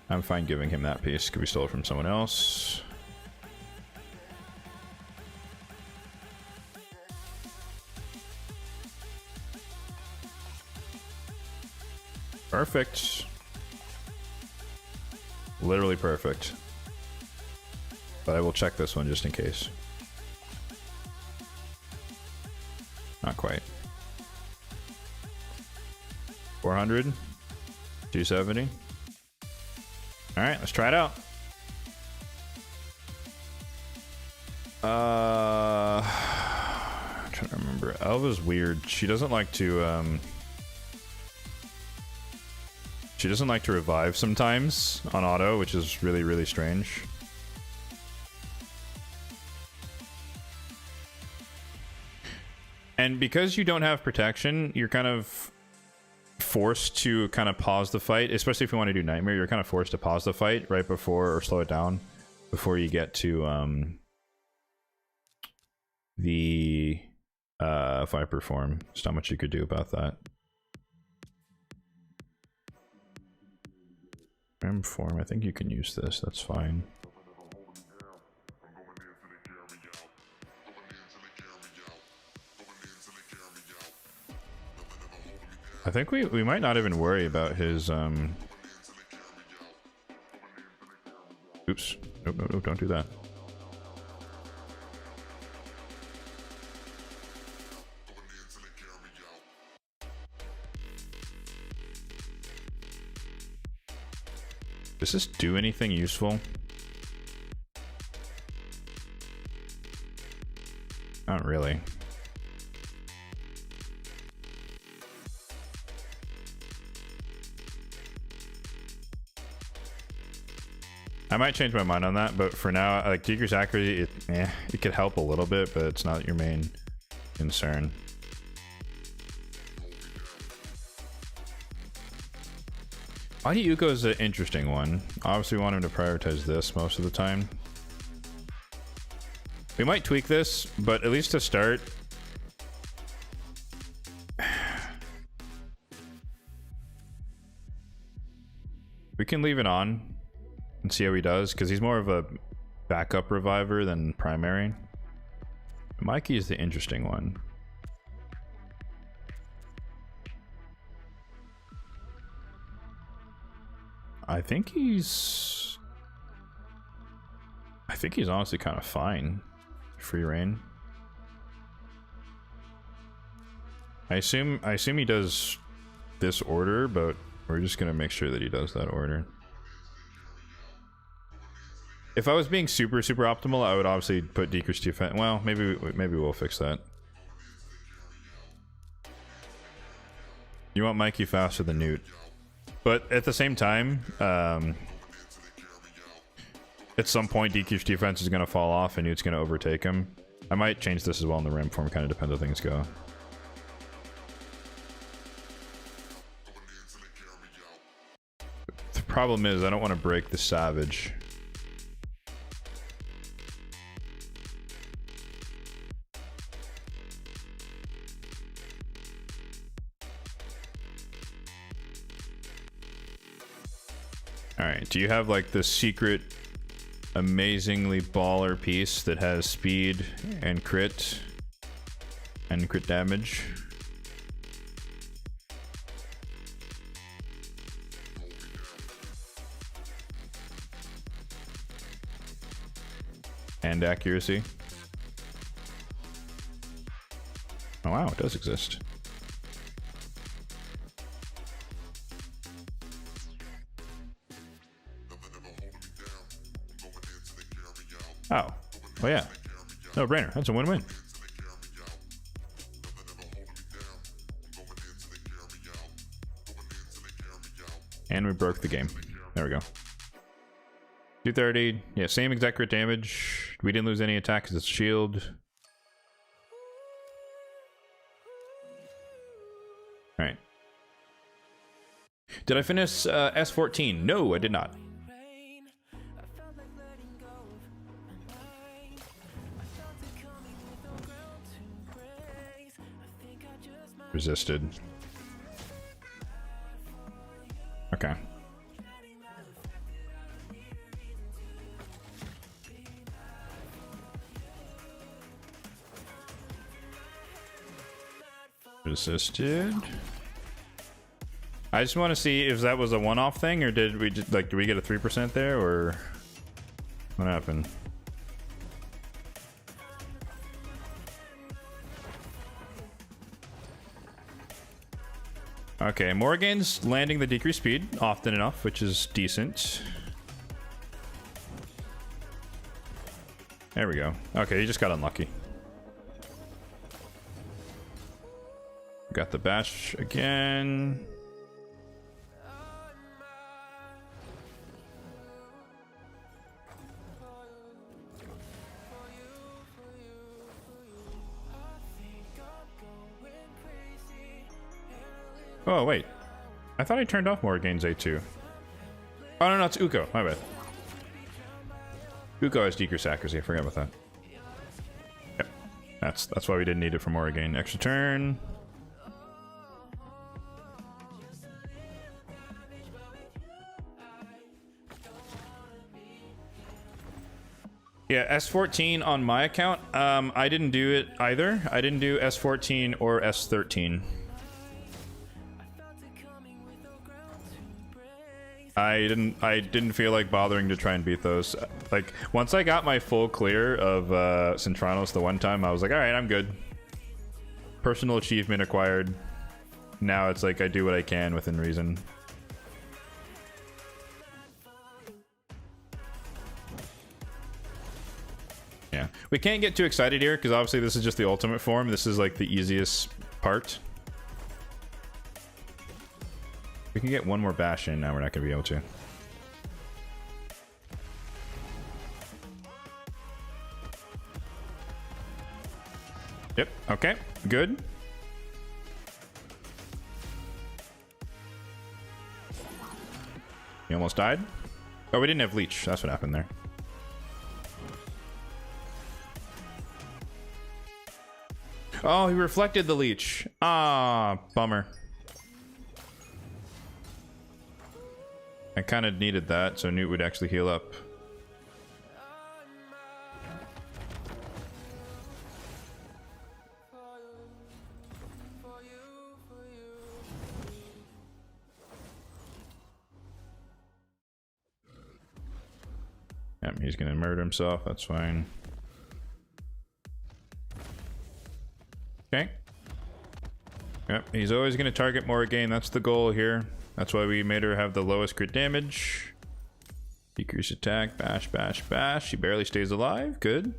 I'm fine giving him that piece because we stole it from someone else. Perfect. Literally perfect. But I will check this one just in case. Not quite. 400. 270. Alright, let's try it out. I'm trying to remember. Elva's weird. She doesn't like to she doesn't like to revive sometimes on auto, which is really, really strange. And because you don't have protection, you're kind of forced to kind of pause the fight, especially if you want to do Nightmare. You're kind of forced to pause the fight right before, or slow it down before you get to the Viper form. There's not much you could do about that. Ram form, I think you can use this, that's fine. I think we might not even worry about his oops. Nope, nope, nope, don't do that. Does this do anything useful? Not really. I might change my mind on that, but for now, like, decrease accuracy, it could help a little bit, but it's not your main concern. Mighty Uko is an interesting one. Obviously, we want him to prioritize this most of the time. We might tweak this, but at least to start, we can leave it on and see how he does, because he's more of a backup reviver than primary. Mikey is the interesting one. I think he's honestly kind of fine. Free reign. I assume he does this order, but we're just gonna make sure that he does that order. If I was being super optimal, I would obviously put decrease defense. Well, maybe we'll fix that. You want Mikey faster than Newt. But at the same time, at some point, DQ's defense is going to fall off and Newt's going to overtake him. I might change this as well in the rim form. Kind of depends how things go. The problem is I don't want to break the Savage. Alright, do you have like the secret amazingly baller piece that has speed and crit damage? And accuracy? Oh wow, it does exist. Oh. Oh yeah. No brainer. That's a win-win. And we broke the game. There we go. 230. Yeah, same exact crit damage. We didn't lose any attack because it's shield. Alright. Did I finish S14? No, I did not. Resisted. Okay. Resisted. I just want to see if that was a one-off thing, or did we just like, do we get a 3% there, or what happened? Okay, Morrigan's landing the decreased speed often enough, which is decent. There we go. Okay, he just got unlucky. Got the bash again. Oh, wait. I thought I turned off Morrigan's A2. Oh, no, it's Uko. My bad. Uko has decreased accuracy. I forgot about that. Yep. That's why we didn't need it for Morrigan. Extra turn. Yeah, S14 on my account. I didn't do it either. I didn't do S14 or S13. I didn't feel like bothering to try and beat those. Like, once I got my full clear of Centranos the one time, I was like, alright, I'm good. Personal achievement acquired. Now it's like I do what I can within reason. Yeah. We can't get too excited here, because obviously this is just the ultimate form. This is like the easiest part. We can get one more bash in, now we're not going to be able to. Yep, okay, good. He almost died. Oh, we didn't have leech, that's what happened there. Oh, he reflected the leech. Ah, bummer. I kind of needed that, so Newt would actually heal up. Yep, he's gonna murder himself, that's fine. Okay. Yep, he's always gonna target Morrigan, that's the goal here. That's why we made her have the lowest crit damage. Decrease attack, bash, bash, bash. She barely stays alive, good.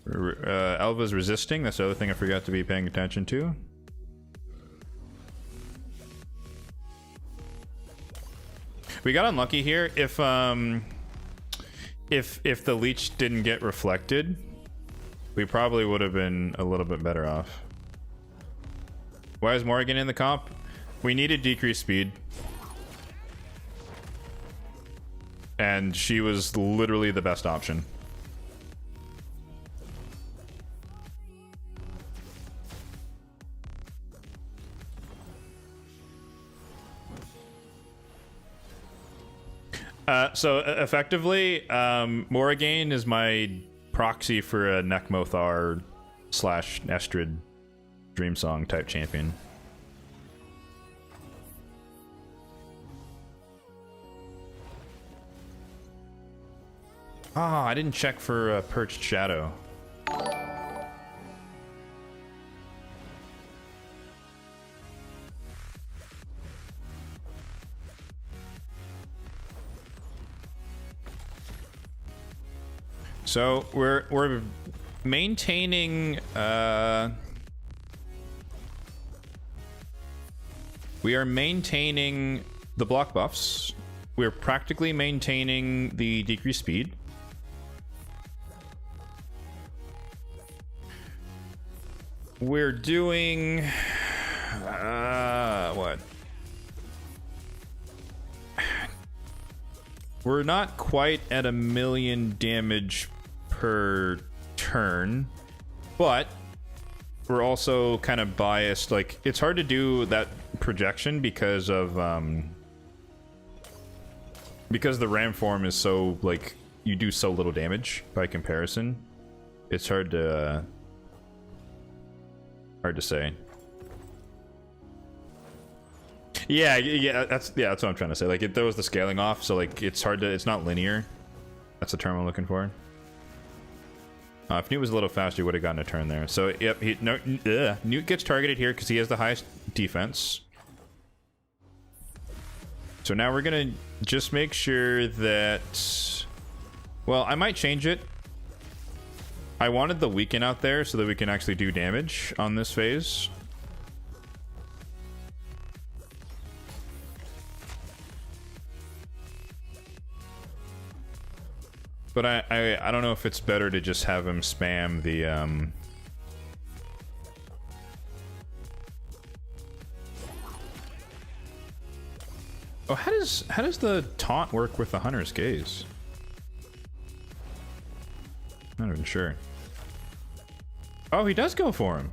Elva's resisting. That's the other thing I forgot to be paying attention to. We got unlucky here. If the leech didn't get reflected, we probably would have been a little bit better off. Why is Morrigan in the comp? We needed decreased speed. And she was literally the best option. So effectively, Morrigan is my proxy for a Nekmothar / Estrid Dreamsong type champion. Ah, I didn't check for Perched Shadow. So we're maintaining we are maintaining the block buffs. We're practically maintaining the decreased speed. We're doing what? We're not quite at 1,000,000 damage per turn, but we're also kind of biased. Like, it's hard to do that projection because of because the ram form is so, like, you do so little damage by comparison. It's hard to say. Yeah, that's what I'm trying to say. Like, it throws the scaling off, so like it's hard to, it's not linear. That's the term I'm looking for. If Newt was a little faster, he would have gotten a turn there. So yep, Newt gets targeted here because he has the highest defense. So now we're gonna just make sure that, well, I might change it. I wanted the weaken out there so that we can actually do damage on this phase. But I don't know if it's better to just have him spam the Oh, how does the taunt work with the Hunter's Gaze? Not even sure. Oh, he does go for him.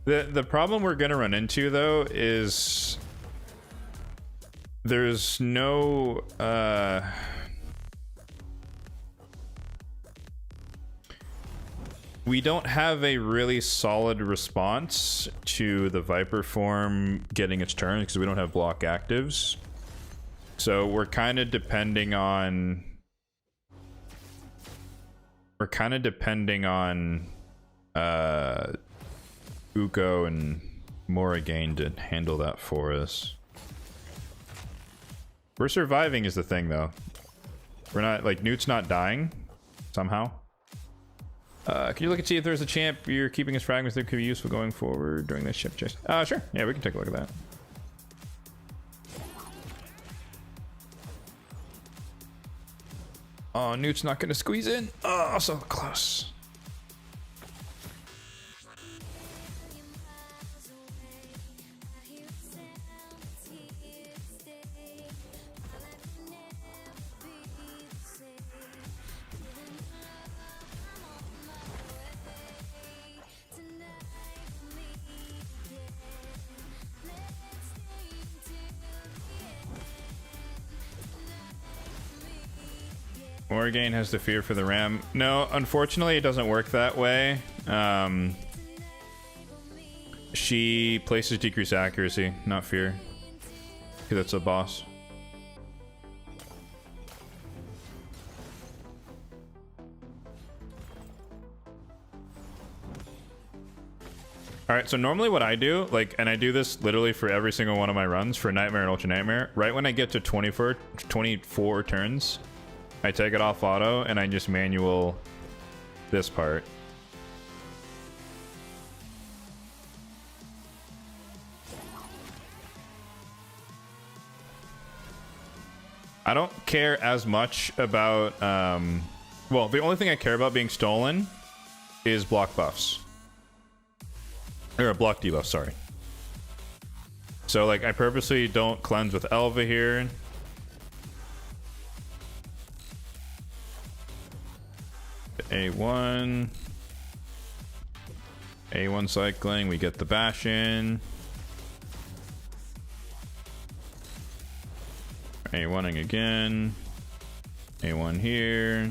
The problem we're gonna run into though is there's no we don't have a really solid response to the Viper form getting its turn because we don't have block actives. So we're kind of depending on Uko and Morrigan to handle that for us. We're surviving is the thing though. We're not, like, Newt's not dying somehow. Can you look and see if there's a champ you're keeping as fragments that could be useful going forward during this ship chase? Sure. Yeah, we can take a look at that. Oh, Newt's not gonna squeeze in. Oh, so close. Morrigan has the fear for the ram. No, unfortunately, it doesn't work that way. She places decreased accuracy, not fear, because it's a boss. All right, so normally what I do, like, and I do this literally for every single one of my runs for Nightmare and Ultra Nightmare, right when I get to 24 turns, I take it off auto and I just manual this part. I don't care as much about, well, the only thing I care about being stolen is block buffs. Or block debuff, sorry. So, like, I purposely don't cleanse with Elva here. A1. A1 cycling, we get the bash in. A1ing again. A1 here.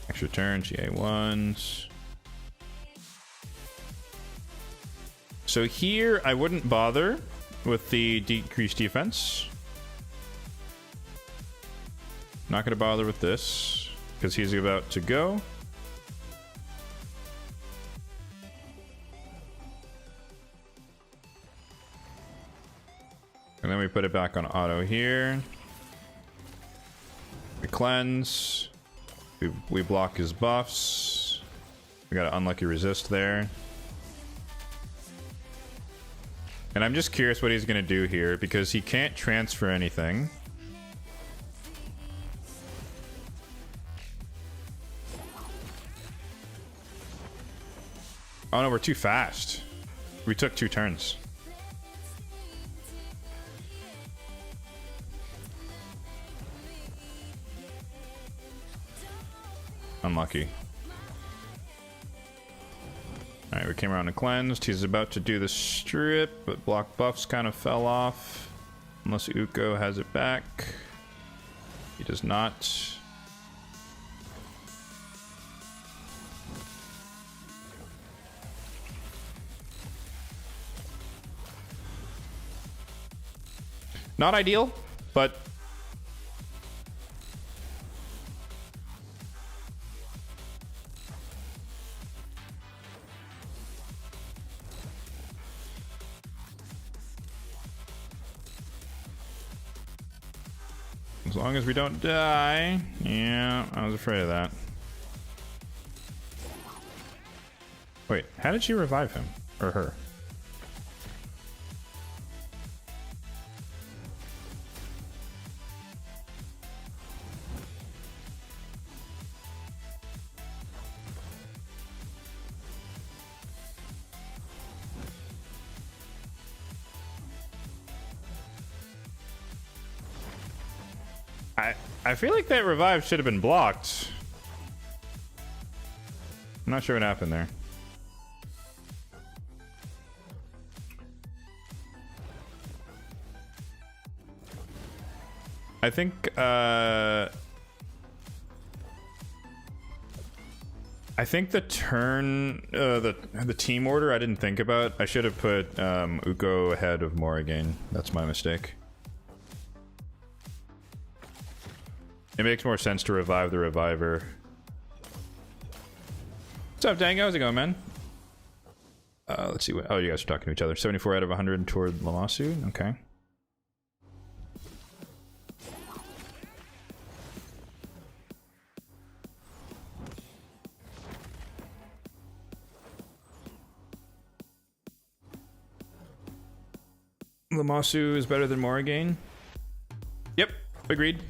Extra turn, she A1s. So here, I wouldn't bother with the decreased defense. Not going to bother with this, because he's about to go. And then we put it back on auto here. We cleanse. We block his buffs. We got an unlucky resist there. And I'm just curious what he's going to do here, because he can't transfer anything. Oh no, we're too fast. We took 2 turns. Unlucky. Alright, we came around and cleansed. He's about to do the strip, but block buffs kind of fell off. Unless Uko has it back. He does not. Not ideal, but as long as we don't die. Yeah, I was afraid of that. Wait, how did she revive him? Or her? I feel like that revive should have been blocked. I'm not sure what happened there. I think the turn, the team order I didn't think about. I should have put Uko ahead of Morrigan. That's my mistake. It makes more sense to revive the reviver. What's up, Dango? How's it going, man? Let's see what. Oh, you guys are talking to each other. 74 out of 100 toward Lamasu. Okay. Lamasu is better than Morrigan. Yep, agreed.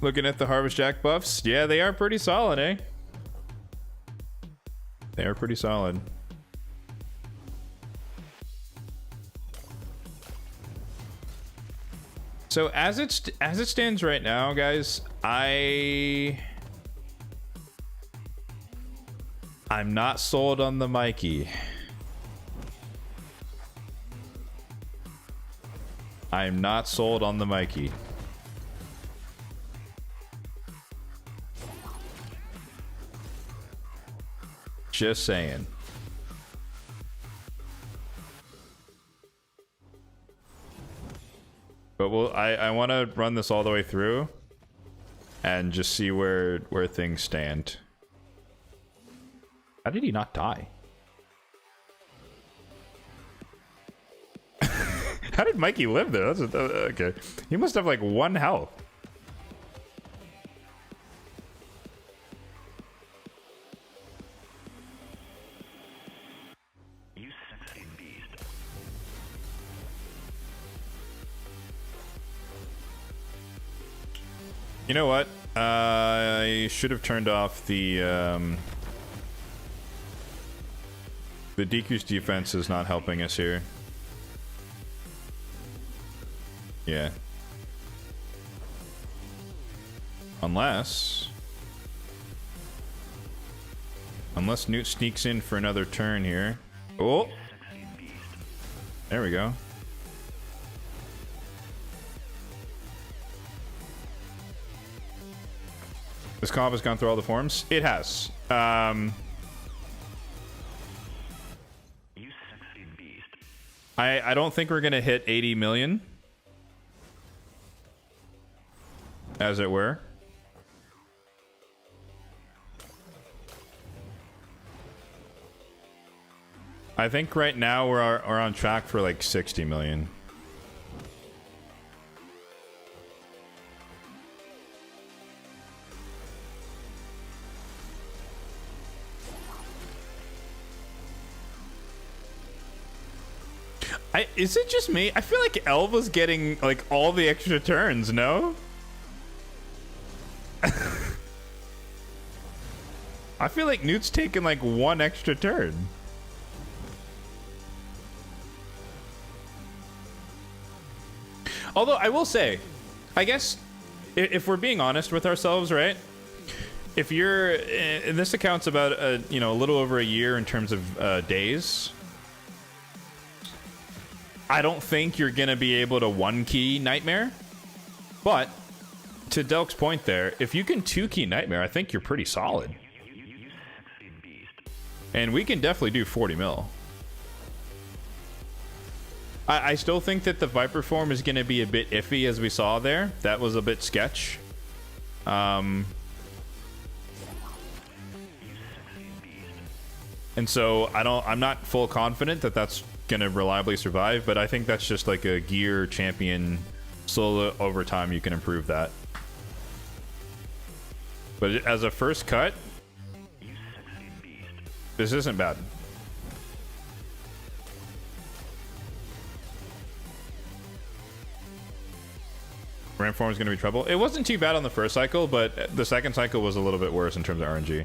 Looking at the Harvest Jack buffs, yeah, they are pretty solid, eh? They are pretty solid. So as it stands right now, guys, I'm not sold on the Mikey. I'm not sold on the Mikey. Just saying. But I want to run this all the way through and just see where things stand. How did he not die? How did Mikey live there? That's okay. He must have like 1 health. You sexy beast. You know what? I should have turned off the decreased defense is not helping us here. Yeah. Unless Newt sneaks in for another turn here. Oh! There we go. This comp has gone through all the forms? It has. You sexy beast. I don't think we're gonna hit 80 million. As it were. I think right now we're on track for like 60 million. Is it just me? I feel like Elva's getting like all the extra turns, no? I feel like Newt's taking like 1 extra turn. Although I will say, I guess if we're being honest with ourselves, right? If you're, and this accounts about a little over a year in terms of days. I don't think you're gonna be able to 1-key Nightmare, but to Delk's point there, if you can 2-key Nightmare, I think you're pretty solid. And we can definitely do 40 mil. I still think that the Viper form is going to be a bit iffy, as we saw there. That was a bit sketch. And so I'm not full confident that that's going to reliably survive, but I think that's just like a gear champion. Slowly over time, you can improve that. But as a first cut, this isn't bad. Ramp form is going to be trouble. It wasn't too bad on the first cycle, but the second cycle was a little bit worse in terms of RNG.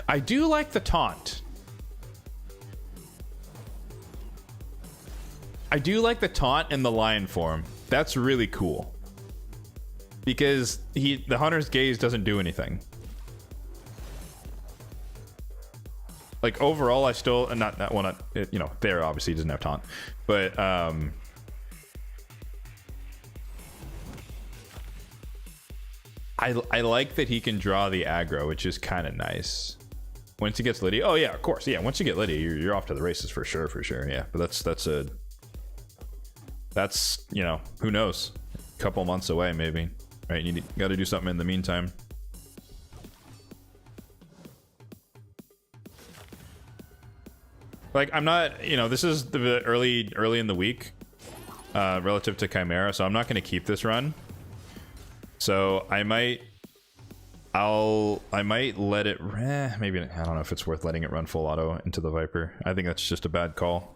I do like the taunt. I do like the taunt in the lion form. That's really cool. Because the Hunter's Gaze doesn't do anything. Like overall, I still there obviously doesn't have taunt, but I like that he can draw the aggro, which is kind of nice. Once he gets Liddy, oh yeah, of course, yeah. Once you get Liddy, you're off to the races for sure, yeah. But that's who knows, a couple months away maybe, right? You got to do something in the meantime. Like, I'm not, this is the early in the week relative to Chimera, so I'm not going to keep this run. So I might let it, maybe, I don't know if it's worth letting it run full auto into the Viper. I think that's just a bad call.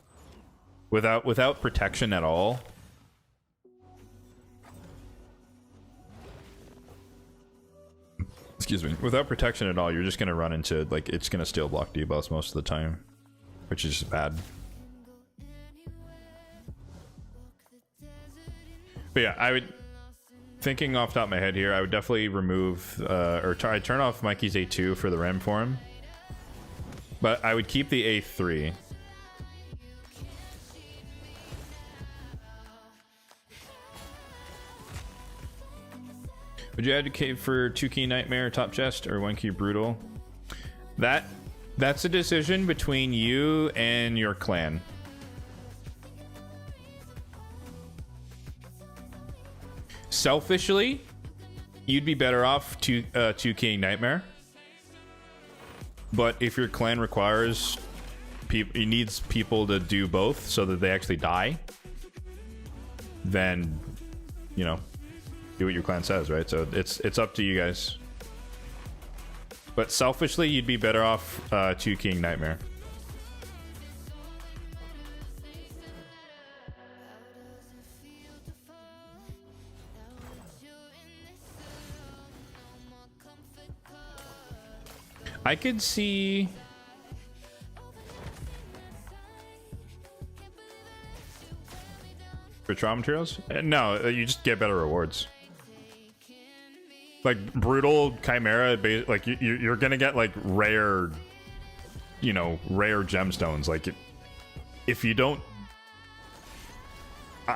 Without protection at all. Excuse me. Without protection at all, you're just going to run into, like, it's going to steal block debuffs most of the time. Which is just bad. But yeah, I would, thinking off the top of my head here, I would definitely remove I'd turn off Mikey's A2 for the Rem form. But I would keep the A3. Would you advocate for 2-key Nightmare top chest or 1-key Brutal? That's a decision between you and your clan. Selfishly, you'd be better off two King Nightmare. But if your clan requires people, it needs people to do both so that they actually die, then, you know, do what your clan says, right? So it's up to you guys. But selfishly, you'd be better off two King Nightmare. I could see for trauma materials. No, you just get better rewards. Like brutal chimera, like you're gonna get like rare, you know, rare gemstones. Like if you don't,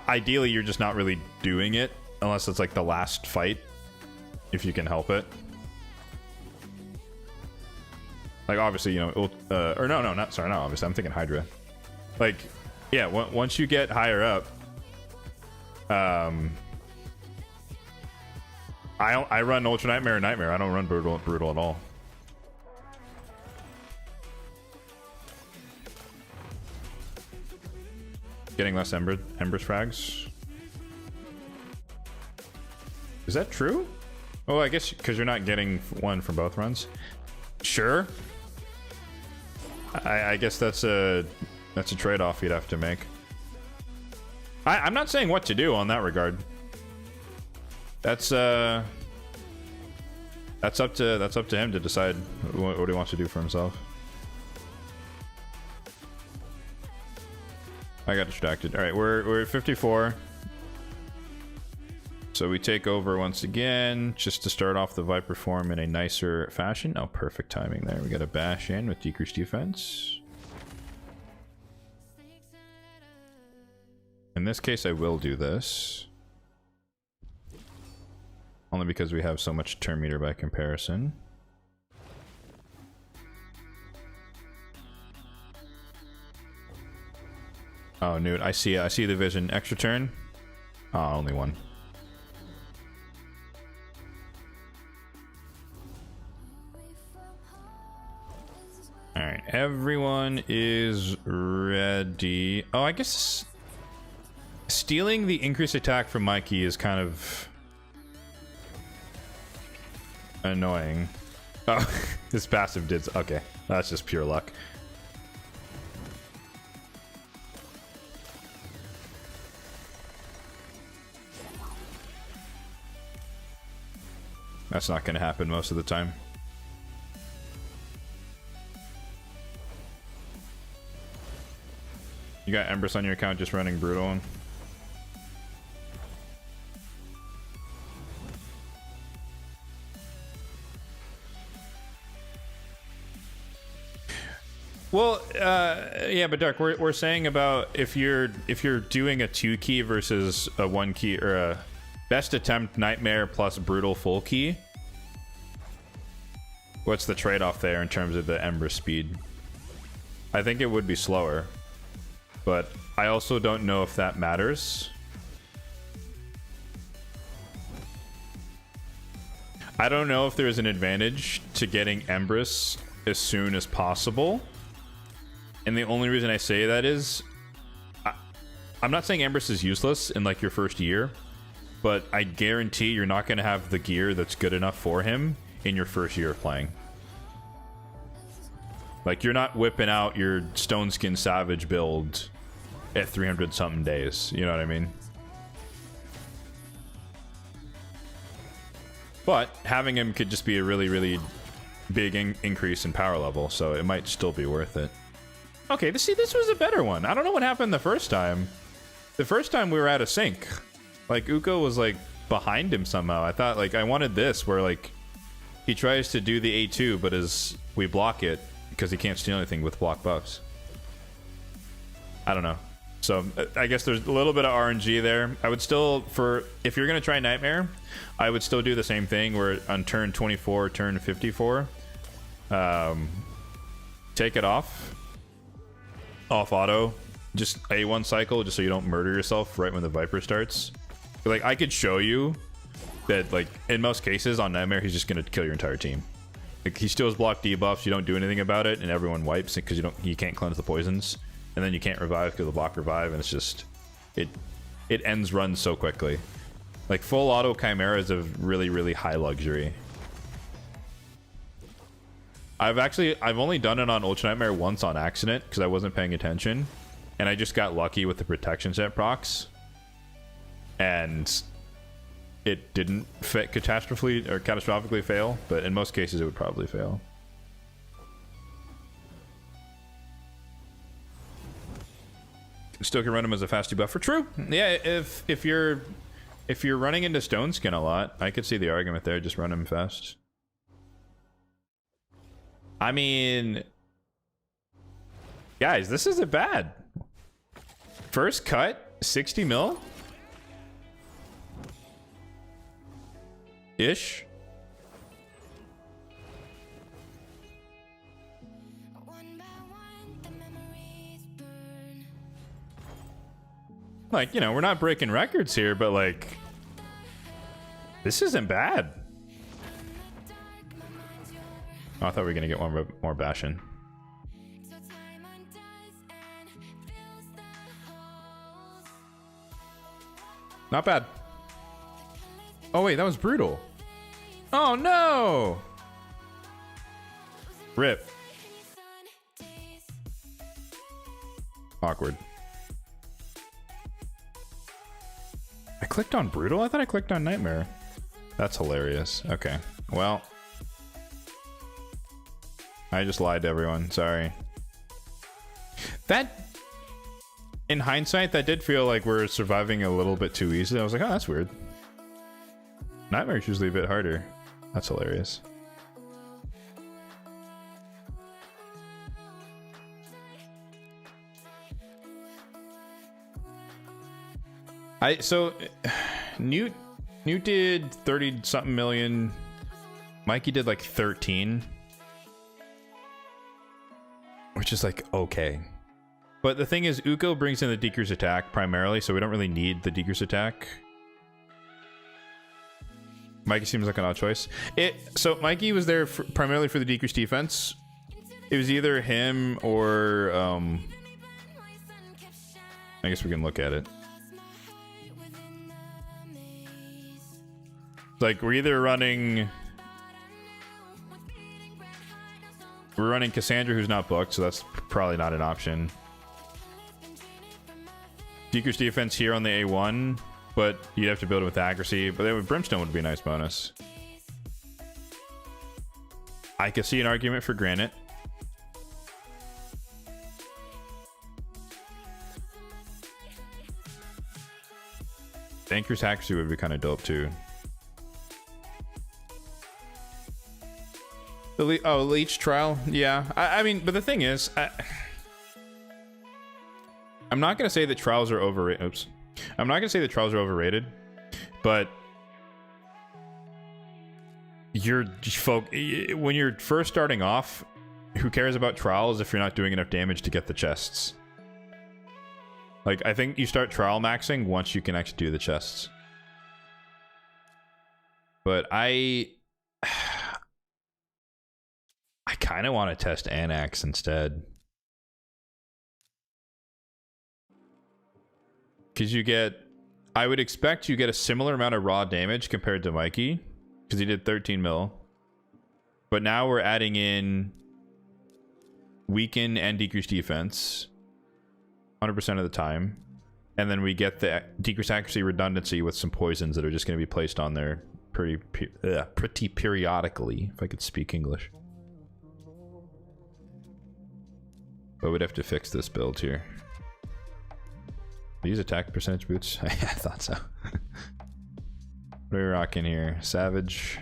ideally you're just not really doing it unless it's like the last fight, if you can help it. Like obviously, you know, or no, not obviously. I'm thinking Hydra. Like, yeah, once you get higher up, I run Ultra Nightmare and Nightmare. I don't run brutal at all. Getting less embers frags. Is that true? Oh, I guess because you're not getting one from both runs. Sure. I guess that's a trade-off you'd have to make. I'm not saying what to do on that regard. That's up to him to decide what he wants to do for himself. I got distracted. All right, we're at 54. So we take over once again, just to start off the Viper form in a nicer fashion. Oh, perfect timing there. We got a bash in with decreased defense. In this case, I will do this. Only because we have so much turn meter by comparison. Oh, Newt, I see it. I see the vision. Extra turn? Oh, only one. Alright, everyone is ready. Oh, I guess stealing the increased attack from Mikey is kind of annoying. Oh, his passive did. Okay, that's just pure luck. That's not going to happen most of the time. You got Empress on your account just running brutal. Well, yeah, but Dark, we're saying about if you're doing a 2 key versus a 1 key, or a best attempt Nightmare plus brutal full key. What's the trade-off there in terms of the Ember speed? I think it would be slower, but I also don't know if that matters. I don't know if there's an advantage to getting Empress as soon as possible. And the only reason I say that is, I'm not saying Empress is useless in like your first year, but I guarantee you're not going to have the gear that's good enough for him in your first year of playing. Like, you're not whipping out your Stone Skin Savage build at 300 something days, you know what I mean? But having him could just be a really, really big increase in power level, so it might still be worth it. Okay, this was a better one. I don't know what happened the first time. The first time we were out of sync. Like, Uko was, like, behind him somehow. I thought, like, I wanted this, where, like, he tries to do the A2, but as we block it, because he can't steal anything with block buffs. I don't know. So, I guess there's a little bit of RNG there. I would still, if you're going to try Nightmare, I would still do the same thing, where on turn 24, turn 54, take it off auto, just A1 cycle, just so you don't murder yourself right when the Viper starts. Like, I could show you that like in most cases on Nightmare he's just gonna kill your entire team. Like he steals block debuffs, you don't do anything about it, and everyone wipes it because you can't cleanse the poisons, and then you can't revive because the block revive, and it's just it ends runs so quickly. Like full auto Chimera is a really high luxury. I've only done it on Ultra Nightmare once on accident because I wasn't paying attention, and I just got lucky with the protection set procs, and it didn't catastrophically fail, but in most cases it would probably fail. Still can run him as a fast debuffer. True. Yeah, if you're running into Stone Skin a lot, I could see the argument there. Just run him fast. I mean, guys, this isn't bad. First cut, 60 mil ish. Like, you know, we're not breaking records here, but like, this isn't bad. Oh, I thought we were gonna get one more Bastion. Not bad. Oh wait, that was brutal. Oh no! Rip. Awkward. I clicked on brutal? I thought I clicked on nightmare. That's hilarious. Okay. Well, I just lied to everyone. Sorry. That, in hindsight, that did feel like we're surviving a little bit too easily. I was like, oh, that's weird. Nightmare's usually a bit harder. That's hilarious. So Newt did 30 something million. Mikey did like 13, which is like okay. But the thing is, Uko brings in the decrease attack primarily, so we don't really need the decrease attack. Mikey seems like an odd choice. So Mikey was there primarily for the decrease defense. It was either him or I guess we can look at it. Like we're either running Cassandra, who's not booked, so that's probably not an option. Decrease defense here on the A1, but you'd have to build it with accuracy. But then with Brimstone would be a nice bonus. I could see an argument for Granite. Anchor's accuracy would be kind of dope too. Oh, Leech trial, yeah. I mean, but the thing is, I'm not gonna say that trials are overrated. Oops, I'm not gonna say that trials are overrated, but when you're first starting off, who cares about trials if you're not doing enough damage to get the chests? Like, I think you start trial maxing once you can actually do the chests. But I kind of want to test Anax instead. Because I would expect you get a similar amount of raw damage compared to Mikey. Because he did 13 mil. But now we're adding in weaken and decrease defense 100% of the time. And then we get the decrease accuracy redundancy with some poisons that are just going to be placed on there pretty periodically, if I could speak English. But we'd have to fix this build here. Use attack percentage boots? I thought so. What are we rocking here? Savage.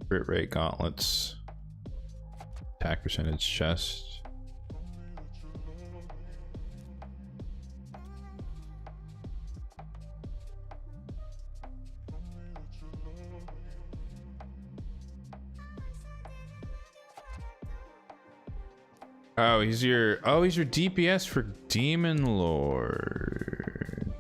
Crit rate gauntlets. Attack percentage chest. Oh, he's your DPS for Demon Lord.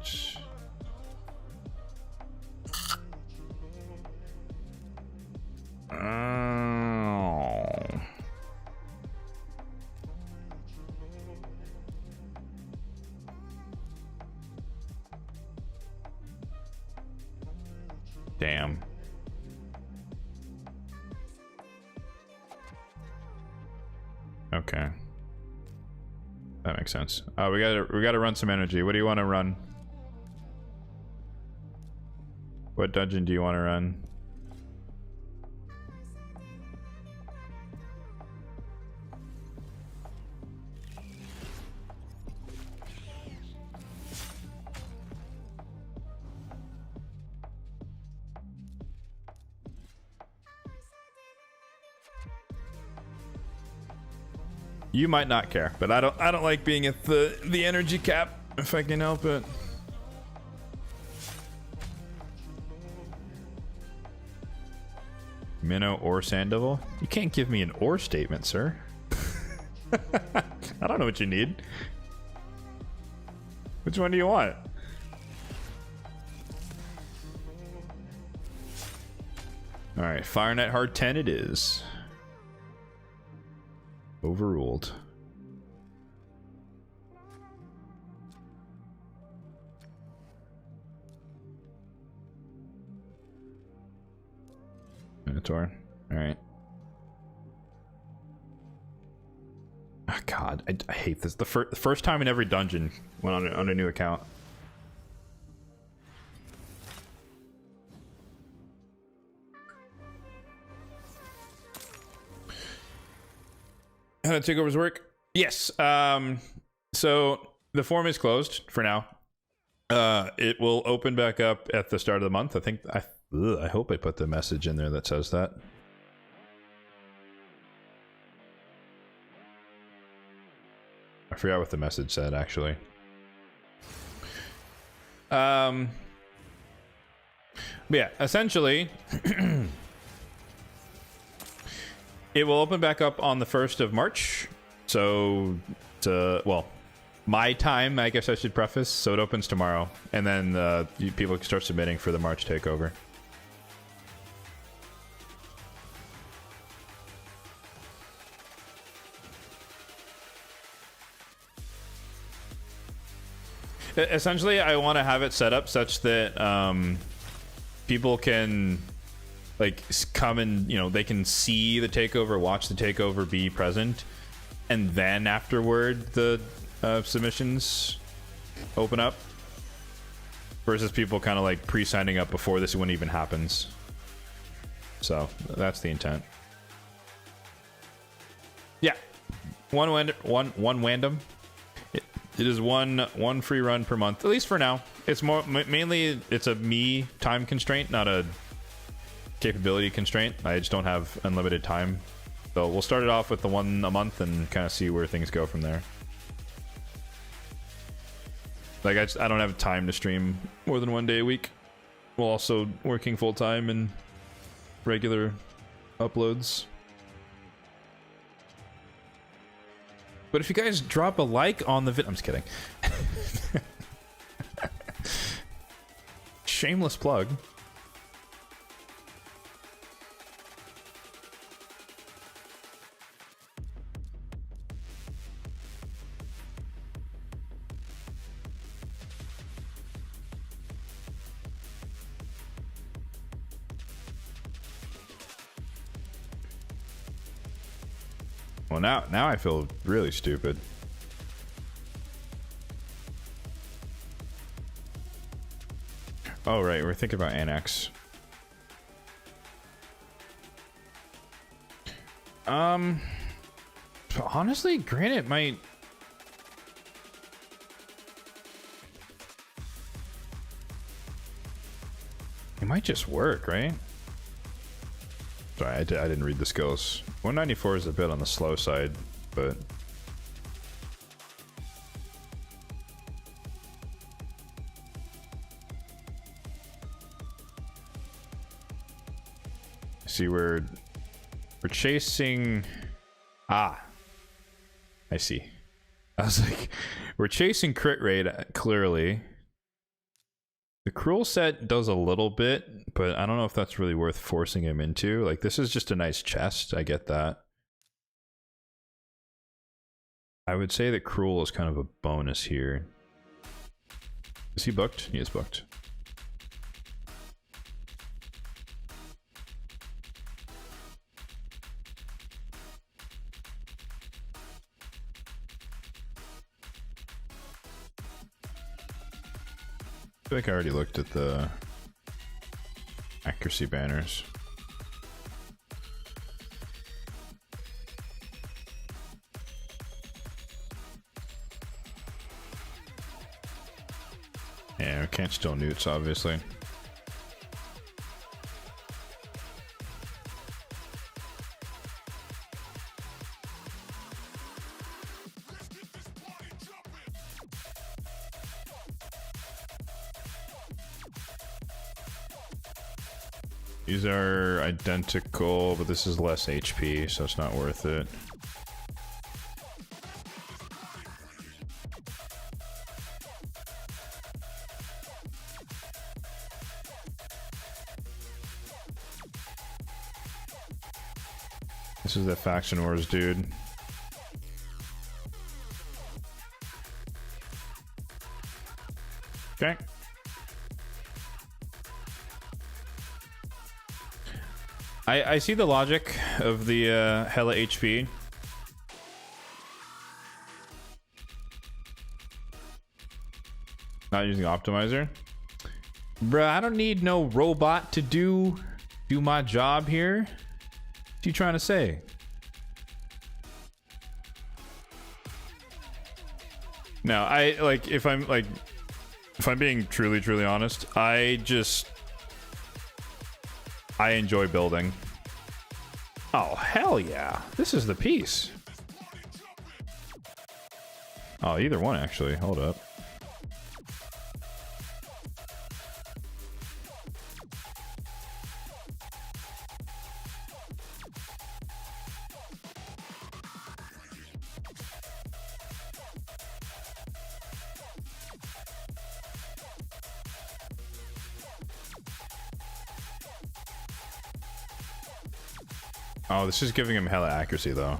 Oh. Damn. Okay. That makes sense. We gotta run some energy. What do you want to run? What dungeon do you want to run? You might not care, but I don't like being at the energy cap if I can help it. Minnow or Sandoval? You can't give me an or statement, sir. I don't know what you need. Which one do you want? Alright, Firenet Hard 10 it is. Overruled. Minotaur. Alright. Oh, God, I hate this. The first time in every dungeon when on a new account. How do takeovers work? Yes. So the form is closed for now. It will open back up at the start of the month. I think I hope I put the message in there that says that. I forgot what the message said actually. But yeah, essentially it will open back up on the 1st of March. So, well, my time, I guess I should preface. So it opens tomorrow. And then people can start submitting for the March takeover. Essentially, I want to have it set up such that people can like come and, you know, they can see the takeover, watch the takeover, be present, and then afterward the submissions open up, versus people kind of like pre-signing up before this one even happens. So that's the intent. Yeah, one random. It is one free run per month, at least for now. It's more mainly it's a me time constraint, not a capability constraint. I just don't have unlimited time, so we'll start it off with the one a month and kind of see where things go from there. Like I don't have time to stream more than one day a week, while also working full time and regular uploads. But if you guys drop a like on the I'm just kidding. Shameless plug. Well, now I feel really stupid. Oh, right, we're thinking about Annex. Honestly, Granite might... It might just work, right? Sorry, I didn't read the skills. 194 is a bit on the slow side, but... See, we're chasing... Ah. I see. I was like, we're chasing crit rate, clearly. The cruel set does a little bit, but I don't know if that's really worth forcing him into. Like, this is just a nice chest. I get that. I would say that cruel is kind of a bonus here. Is he booked? He is booked. I feel like I already looked at the accuracy banners. Yeah, we can't steal newts, obviously. These are identical, but this is less HP, so it's not worth it. This is the faction wars, dude. Okay. I see the logic of the hella HP. Not using optimizer. Bruh, I don't need no robot to do my job here. What you trying to say? No, I like if I'm being truly honest, I enjoy building. Oh, hell yeah. This is the piece. Oh, either one, actually. Hold up. Oh, this is giving him hella accuracy, though.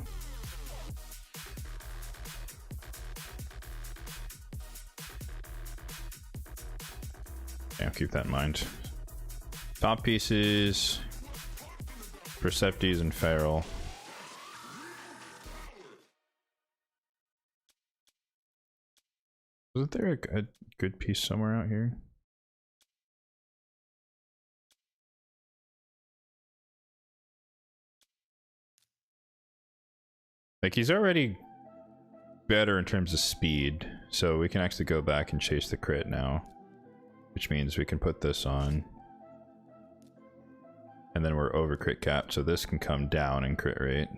Yeah, keep that in mind. Top pieces, Perceptes, and Feral. Wasn't there a good piece somewhere out here? Like, he's already better in terms of speed, so we can actually go back and chase the crit now. Which means we can put this on. And then we're over crit cap, so this can come down in crit rate.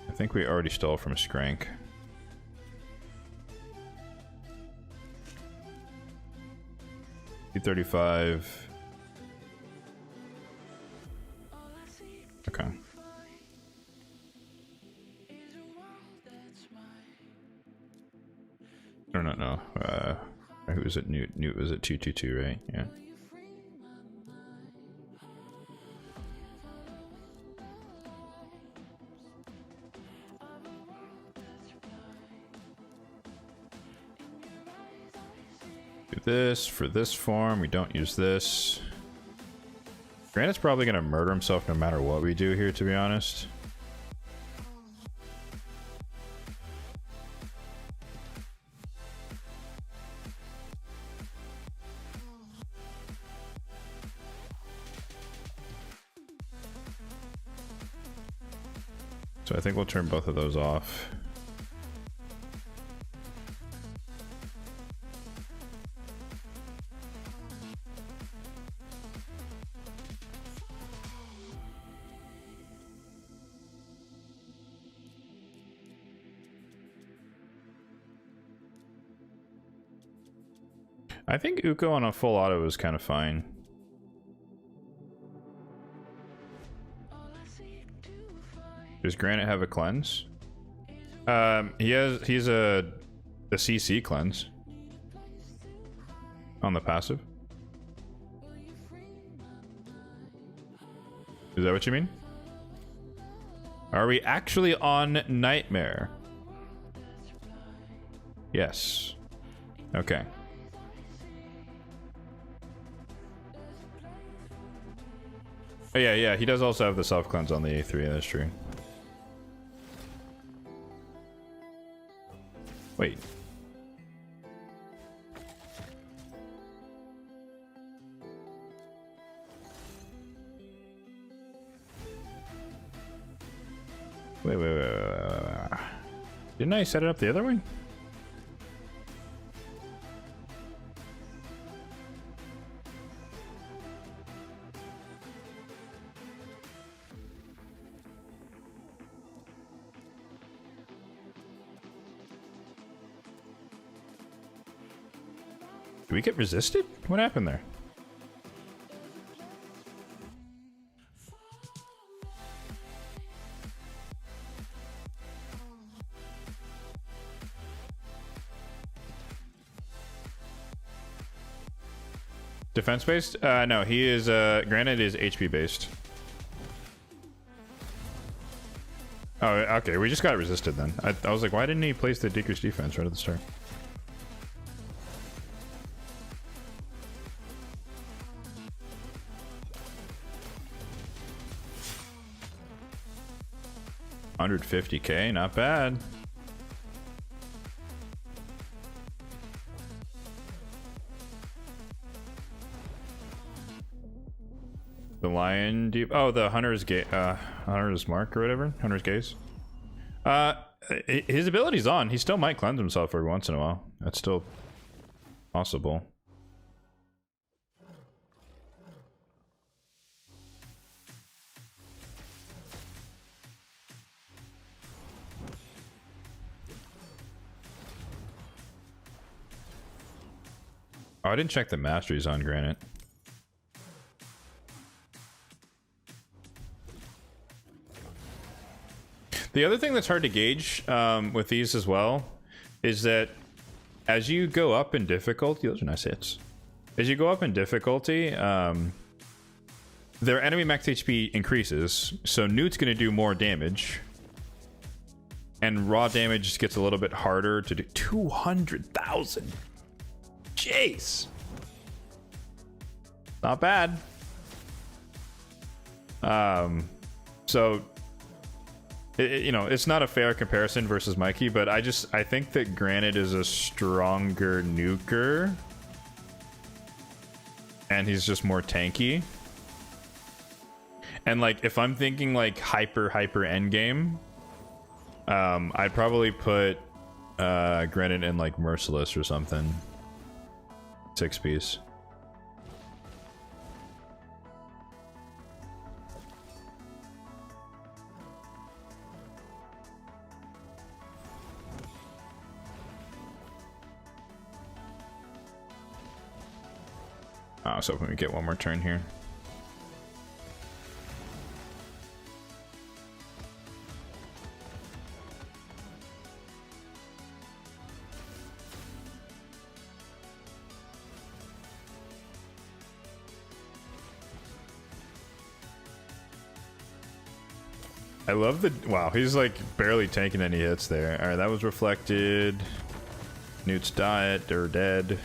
I think we already stole from Skrank. P35. Okay. No. Who was it? Newt was at 222, right? Yeah. Do this for this form. We don't use this. Granite's probably gonna murder himself no matter what we do here, to be honest. So I think we'll turn both of those off. I think Uko on a full auto is kind of fine. Does Granite have a cleanse? He's a CC cleanse on the passive. Is that what you mean? Are we actually on Nightmare? Yes. Okay. Oh yeah, he does also have the self cleanse on the A3, that's true. Wait. Wait. Didn't I set it up the other way? Did we get resisted? What happened there? Defense based? No, he is, Granite is HP based. Oh, okay, we just got resisted then. I was like, why didn't he place the decreased defense right at the start? $150K, not bad. The lion deep. Oh, the hunter's hunter's mark or whatever. Hunter's gaze. His ability's on. He still might cleanse himself every once in a while. That's still possible. Oh, I didn't check the masteries on Granite. The other thing that's hard to gauge with these as well is that as you go up in difficulty, those are nice hits. As you go up in difficulty, their enemy max HP increases, so Newt's going to do more damage. And raw damage just gets a little bit harder to do. 200,000. Jeez. Not bad. So, you know, it's not a fair comparison versus Mikey, but I think that Granite is a stronger nuker. And he's just more tanky. And like, if I'm thinking like hyper endgame, I'd probably put Granite in like Merciless or something. 6-piece. I was hoping we get one more turn here. I love the... Wow, he's like barely taking any hits there. Alright, that was reflected. Newt's diet, or dead.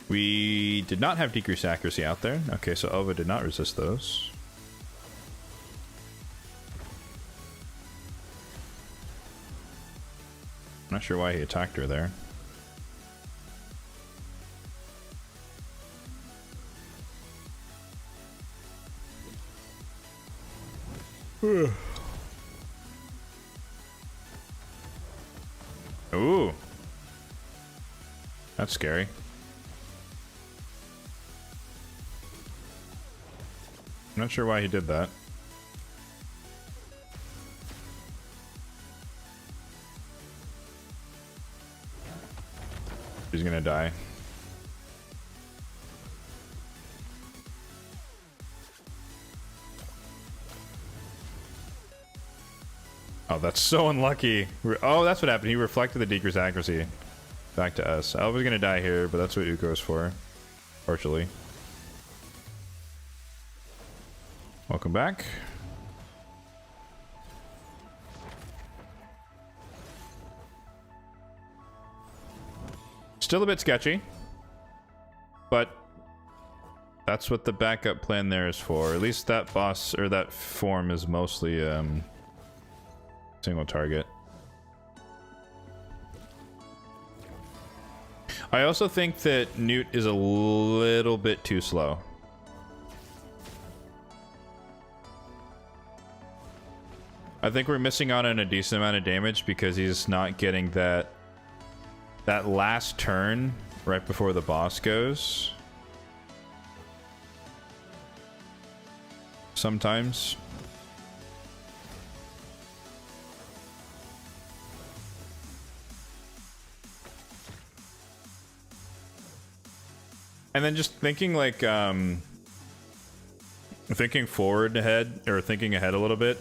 We did not have decreased accuracy out there. Okay, so Ova did not resist those. I'm not sure why he attacked her there. Ooh. That's scary. I'm not sure why he did that. He's gonna die. Oh, that's so unlucky. Oh, that's what happened. He reflected the Deeker's accuracy back to us. I was gonna die here, but that's what Uko's for. Partially. Welcome back. Still a bit sketchy, but that's what the backup plan there is for. At least that boss, or that form, is mostly single target. I also think that Newt is a little bit too slow. I think we're missing out on a decent amount of damage because he's not getting that last turn right before the boss goes. Sometimes. And then just thinking like thinking forward ahead, or thinking ahead a little bit.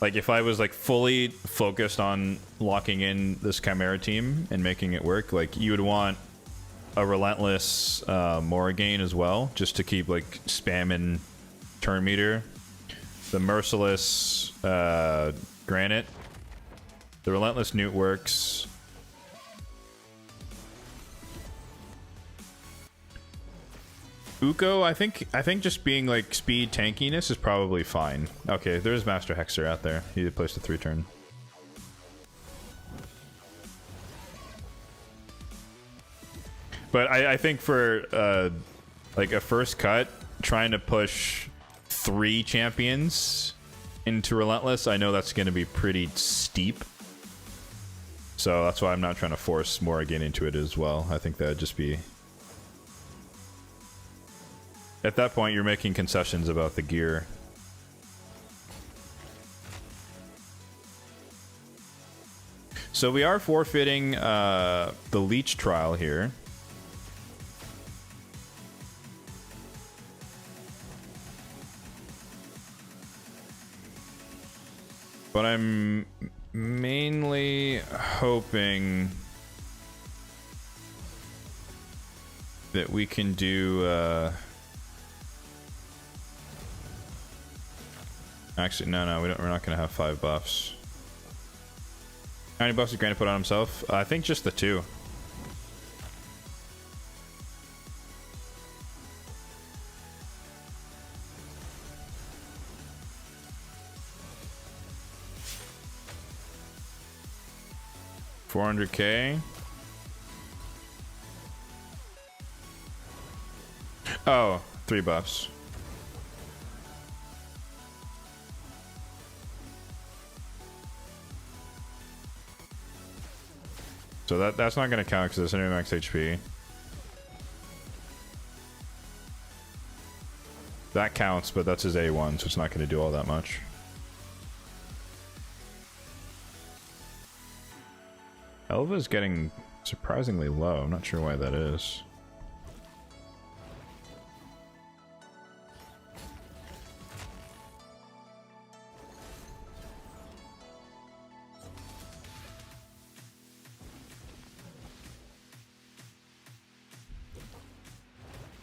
Like if I was like fully focused on locking in this Chimera team and making it work, like you would want a relentless Morrigan as well, just to keep like spamming turn meter. The merciless Granite. The relentless Newt works. Uko, I think just being like speed tankiness is probably fine. Okay, there's Master Hexer out there. He placed a 3-turn. But I think for like a first cut, trying to push 3 champions into Relentless, I know that's going to be pretty steep. So that's why I'm not trying to force Morrigan into it as well. I think that would just be... At that point, you're making concessions about the gear. So we are forfeiting the Leech trial here. But I'm mainly hoping that we can do... Actually, no, we're not going to have 5 buffs. How many buffs is Granite put on himself? I think just the 2. $400K. Oh, 3 buffs. So that's not going to count because it's under max HP. That counts, but that's his A1, so it's not going to do all that much. Elva's getting surprisingly low. I'm not sure why that is.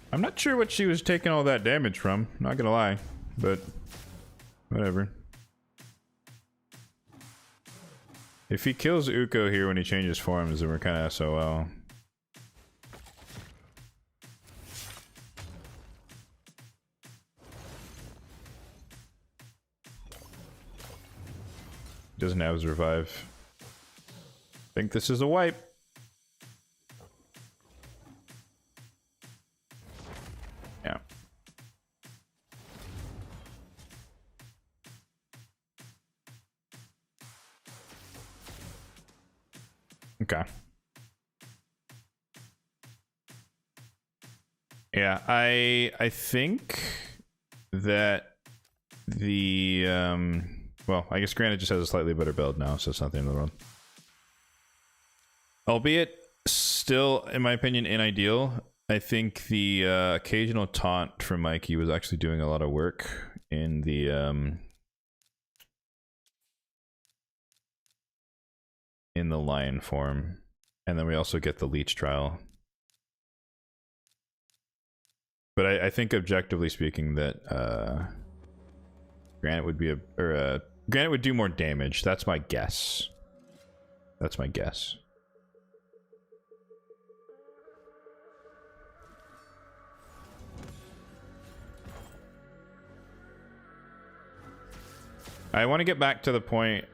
I'm not sure what she was taking all that damage from, not gonna lie, but whatever. If he kills Uko here when he changes forms, then we're kind of SOL. Doesn't have his revive. Think this is a wipe. Yeah. Okay. Yeah, I think that the well, I guess Granite just has a slightly better build now, so it's not the end of the world. Albeit still, in my opinion, unideal. I think the occasional taunt from Mikey was actually doing a lot of work in the in the lion form. And then we also get the leech trial. But I think objectively speaking that Granite would be Granite would do more damage. That's my guess. That's my guess. I want to get back to the point.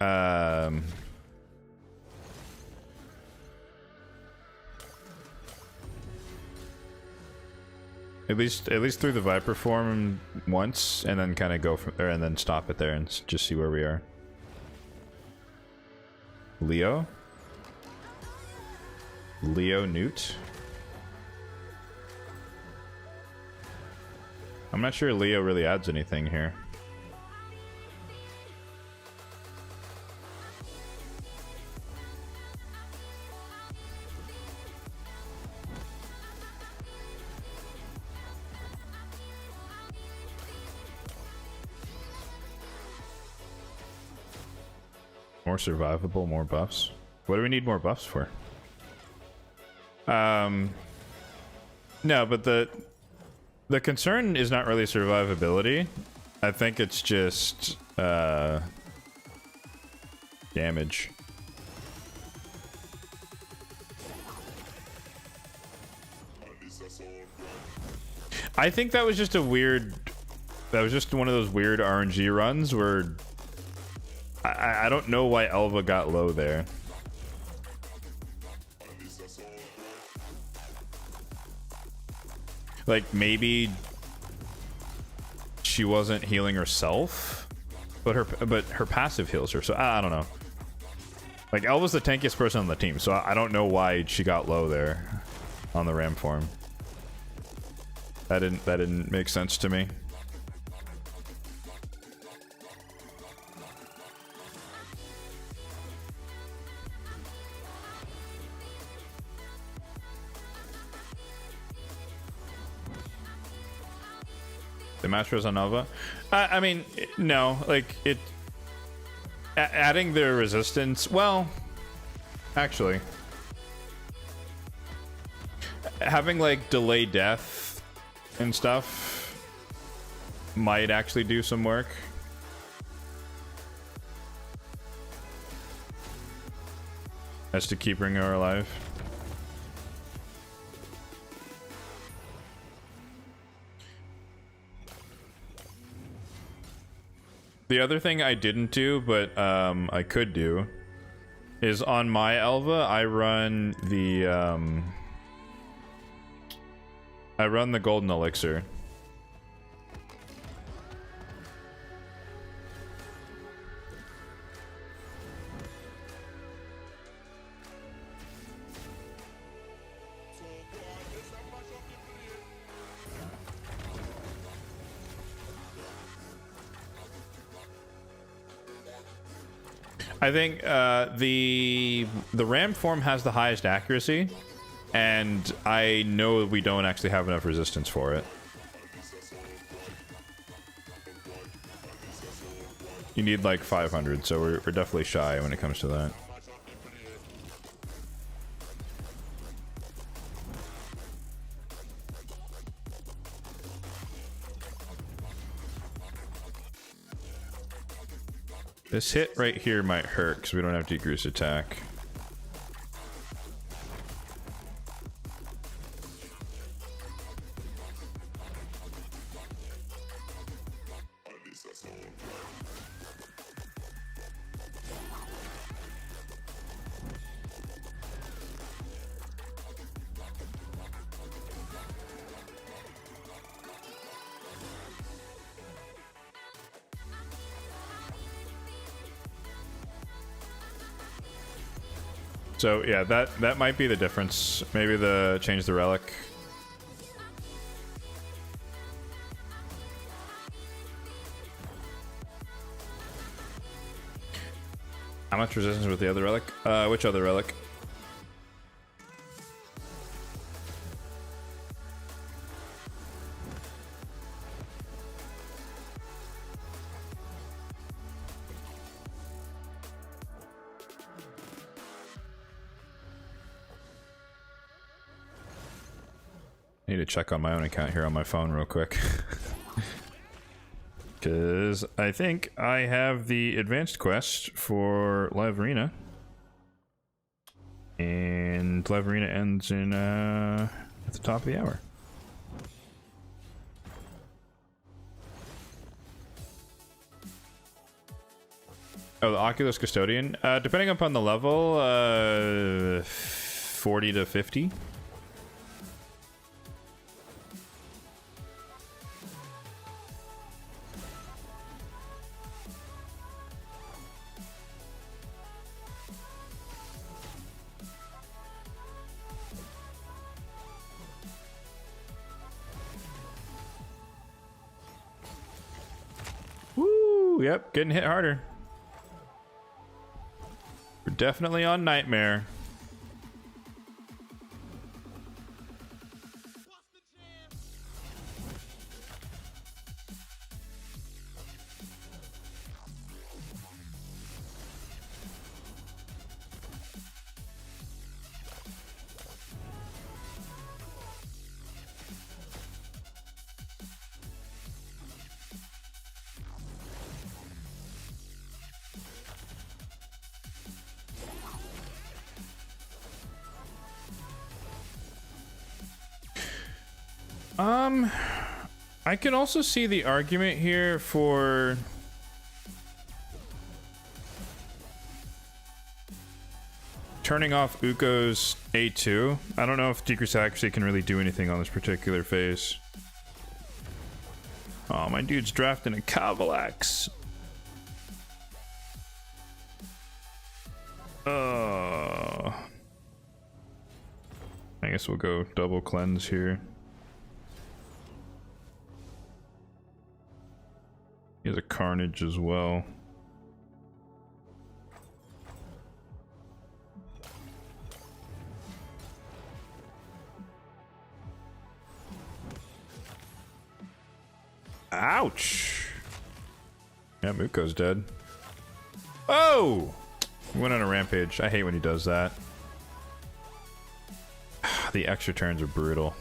At least through the Viper form once, and then kind of go from there, and then stop it there, and just see where we are. Leo Newt. I'm not sure Leo really adds anything here. More survivable, more buffs. What do we need more buffs for? No, but the concern is not really survivability. I think it's just damage. I think that was just a weird. That was just one of those weird RNG runs where I don't know why Elva got low there. Like maybe she wasn't healing herself, but her passive heals her. So I don't know. Like Elva's the tankiest person on the team, so I don't know why she got low there on the ram form. That didn't make sense to me. The Masters on Nova? I mean, no. Like, it... adding the resistance... Well... Actually... having, like, delay death and stuff might actually do some work. As to keeping her alive. The other thing I didn't do, but I could do, is on my Elva, I run the golden elixir. I think the ram form has the highest accuracy, and I know we don't actually have enough resistance for it. You need like 500, so we're definitely shy when it comes to that. This hit right here might hurt because we don't have decreased attack. So yeah, that might be the difference. Maybe change the relic. How much resistance with the other relic? Which other relic? need to check on my own account here on my phone real quick. Because I think I have the advanced quest for Live Arena. And Live Arena ends in, at the top of the hour. Oh, the Oculus Custodian? Depending upon the level, 40 to 50. Woo! Yep, getting hit harder. We're definitely on Nightmare. I can also see the argument here for turning off Uko's A2. I don't know if Decrease Accuracy can really do anything on this particular phase. Oh, my dude's drafting a Cavalax. I guess we'll go double cleanse here. He has a Carnage as well. Ouch! Yeah, Muko's dead. Oh! He went on a rampage. I hate when he does that. The extra turns are brutal.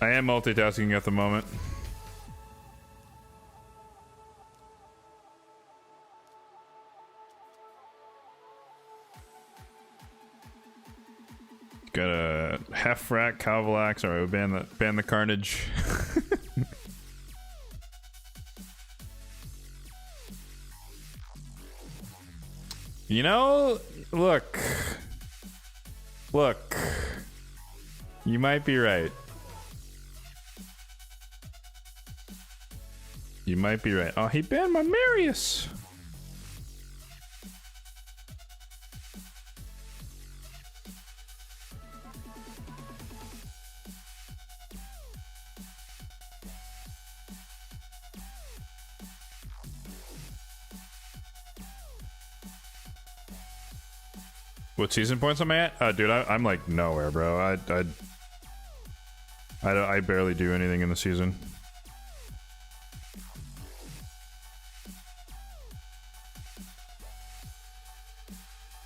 I am multitasking at the moment. Got a half rack Cavalax. Alright, we'll ban the Carnage. You know, look. You might be right. You might be right. Oh, he banned my Marius. What season points am I at? Dude, I'm like nowhere, bro. I barely do anything in the season.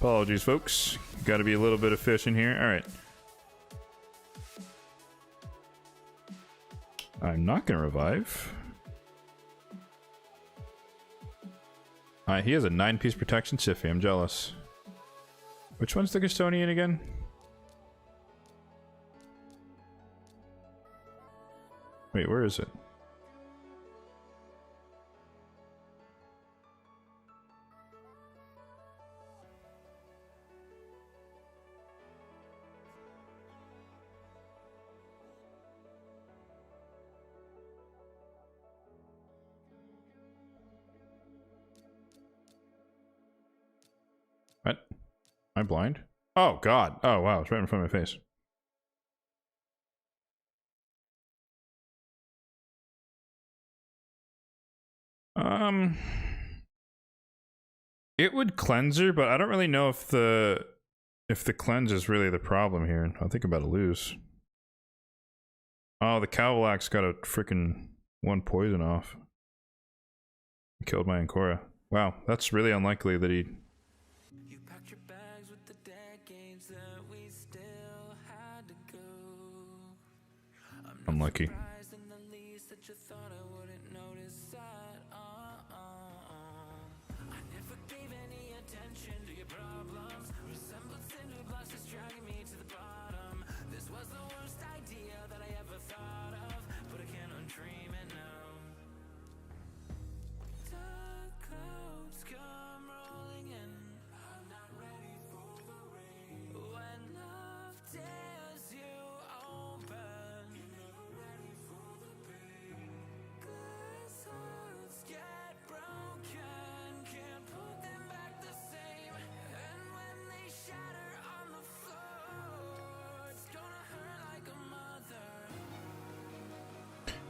Apologies, folks. Got to be a little bit efficient here. All right. I'm not gonna revive. All right, he has a 9-piece protection Siffy. I'm jealous. Which one's the Custodian again? Wait, where is it? What? Am I blind? Oh god. Oh wow, it's right in front of my face. It would cleanser, but I don't really know if the cleanse is really the problem here. I think I'm about to lose. Oh, the Cavalax got a freaking 1 poison off. Killed my Ancora. Wow, that's really unlikely that he... Unlucky.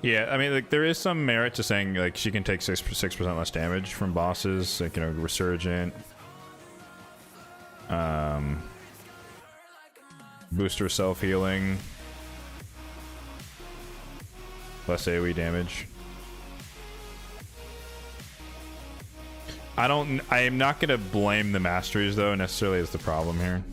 Yeah, I mean, like, there is some merit to saying, like, she can take 6% less damage from bosses, like, you know, Resurgent. Booster self-healing. Less AoE damage. I am not going to blame the masteries, though, necessarily as the problem here.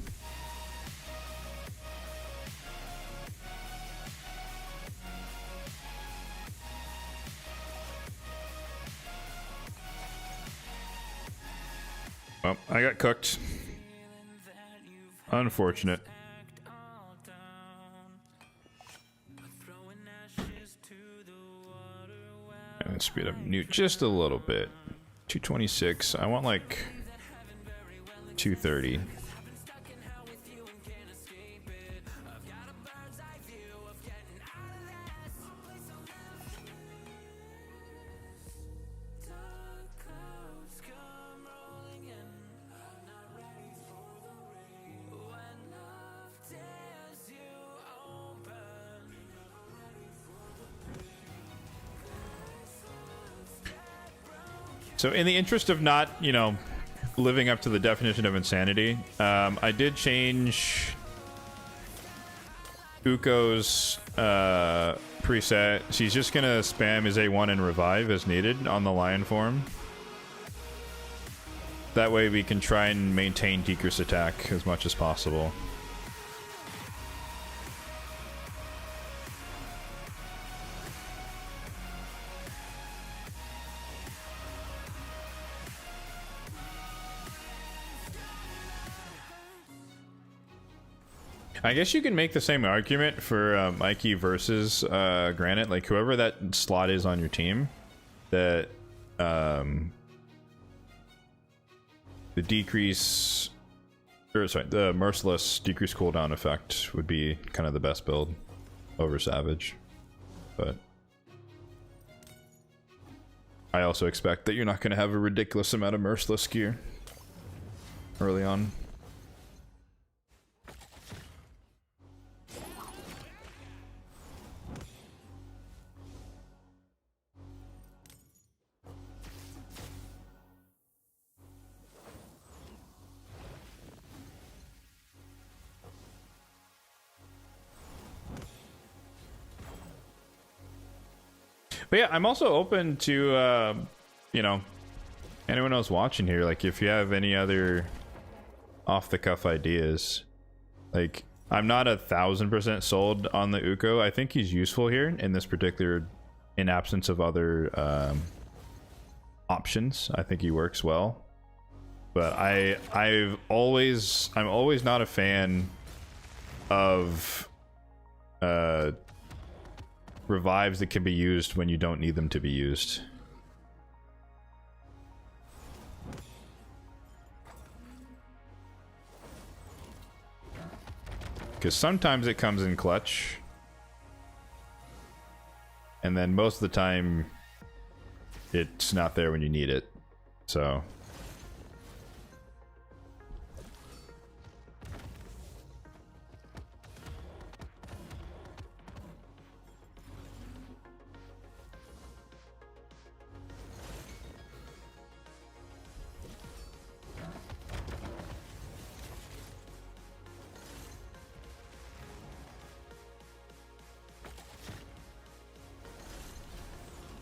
Well, I got cooked. Unfortunate. And speed up Newt just a little bit. 226. I want like 230. So in the interest of not, you know, living up to the definition of insanity, I did change Uko's preset. She's just going to spam his A1 and revive as needed on the lion form. That way we can try and maintain Decrease attack as much as possible. I guess you can make the same argument for Mikey versus Granite. Like, whoever that slot is on your team, that the decrease, or sorry, the merciless decrease cooldown effect would be kind of the best build over Savage. But I also expect that you're not going to have a ridiculous amount of merciless gear early on. But yeah, I'm also open to, you know, anyone else watching here. Like, if you have any other off-the-cuff ideas. Like, I'm not 1,000% sold on the Uko. I think he's useful here in this particular, in absence of other options. I think he works well. But I'm always not a fan of revives that can be used when you don't need them to be used. Because sometimes it comes in clutch, and then most of the time it's not there when you need it. So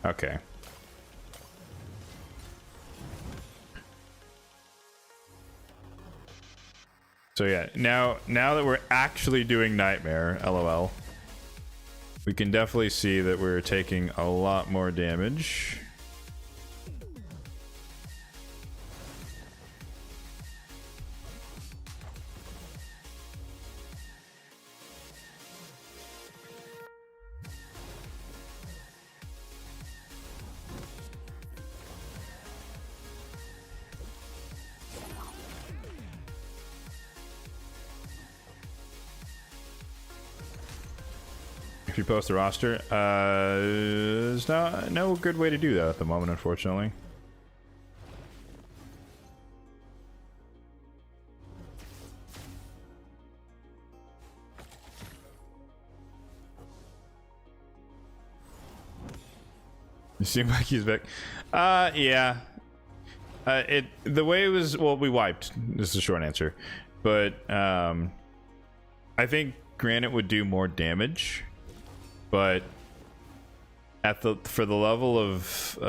okay. So yeah, now that we're actually doing Nightmare, LOL. we can definitely see that we're taking a lot more damage. If you post the roster, there's no good way to do that at the moment, unfortunately. You seem like he's back. Yeah. The way it was, well, we wiped. This is a short answer, but I think Granite would do more damage. But for the level of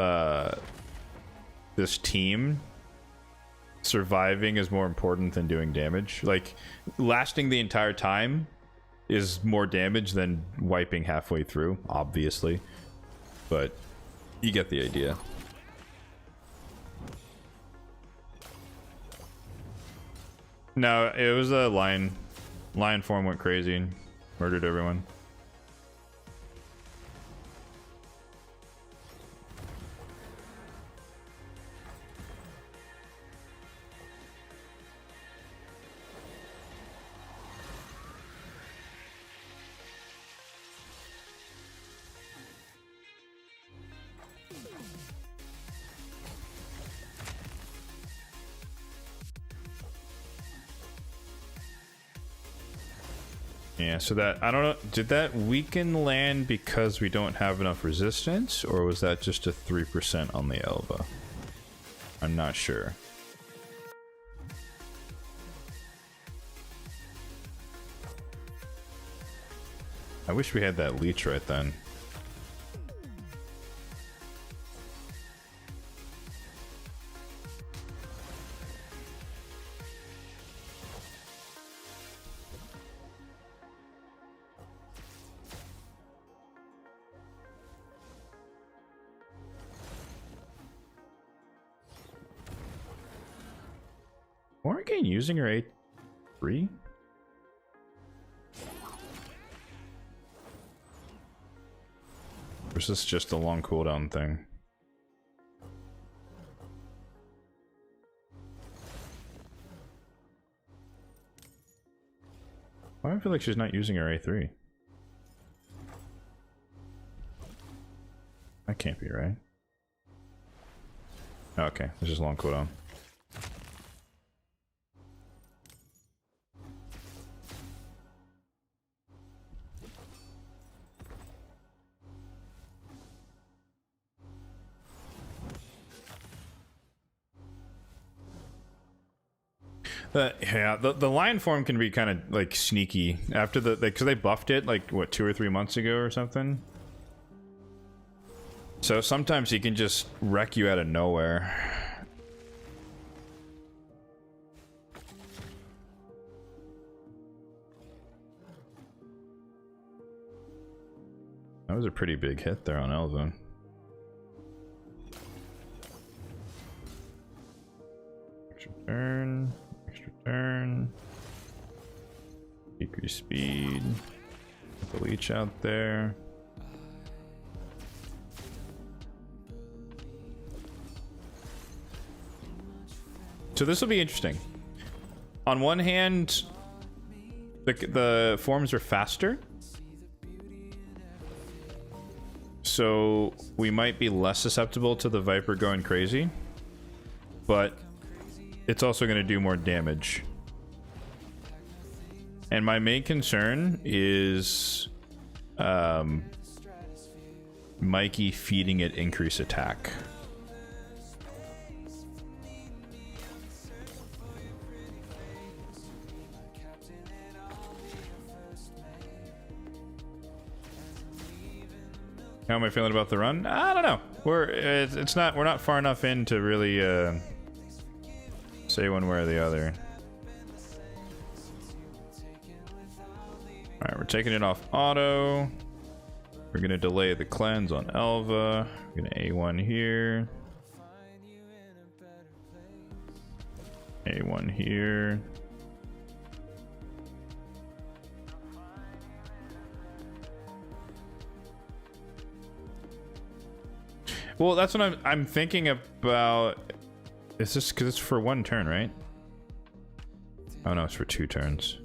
this team, surviving is more important than doing damage. Like, lasting the entire time is more damage than wiping halfway through, obviously. But you get the idea. No, it was a lion. Lion form went crazy and murdered everyone. Yeah, so that, I don't know, did that weaken land because we don't have enough resistance, or was that just a 3% on the Elva? I'm not sure. I wish we had that leech right then. Morgan using her A3? Or is this just a long cooldown thing? Why do I feel like she's not using her A3? That can't be right. Oh, okay, it's just long cooldown. Yeah, the lion form can be kind of like sneaky after the, because they buffed it like what, 2 or 3 months ago or something. So sometimes he can just wreck you out of nowhere. That was a pretty big hit there on Elva. Extra turn. Extra turn. Decrease speed. Put the leech out there. So this will be interesting. On one hand, the forms are faster. So we might be less susceptible to the Viper going crazy. But it's also going to do more damage. And my main concern is Mikey feeding it increase attack. How am I feeling about the run? I don't know. We're not far enough in to really say one way or the other. All right, we're taking it off auto. We're gonna delay the cleanse on Elva. We're gonna A1 here. A1 here. Well, that's what I'm thinking about. Is this because it's for one turn, right? Oh no, it's for 2 turns.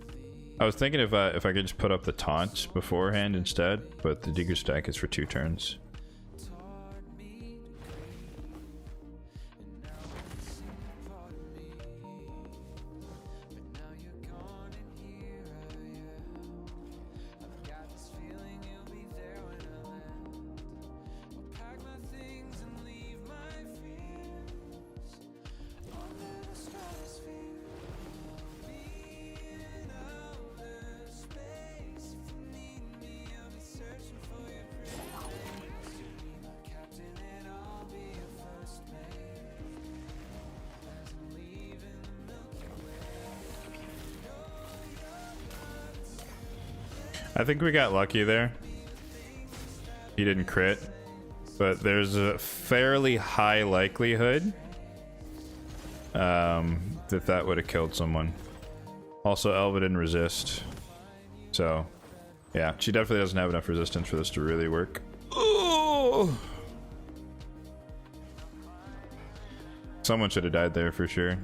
I was thinking if I could just put up the taunt beforehand instead, but the Digger stack is for 2 turns. I think we got lucky there. He didn't crit, but there's a fairly high likelihood that would have killed someone. Also, Elva didn't resist, so yeah, she definitely doesn't have enough resistance for this to really work. Oh! Someone should have died there for sure.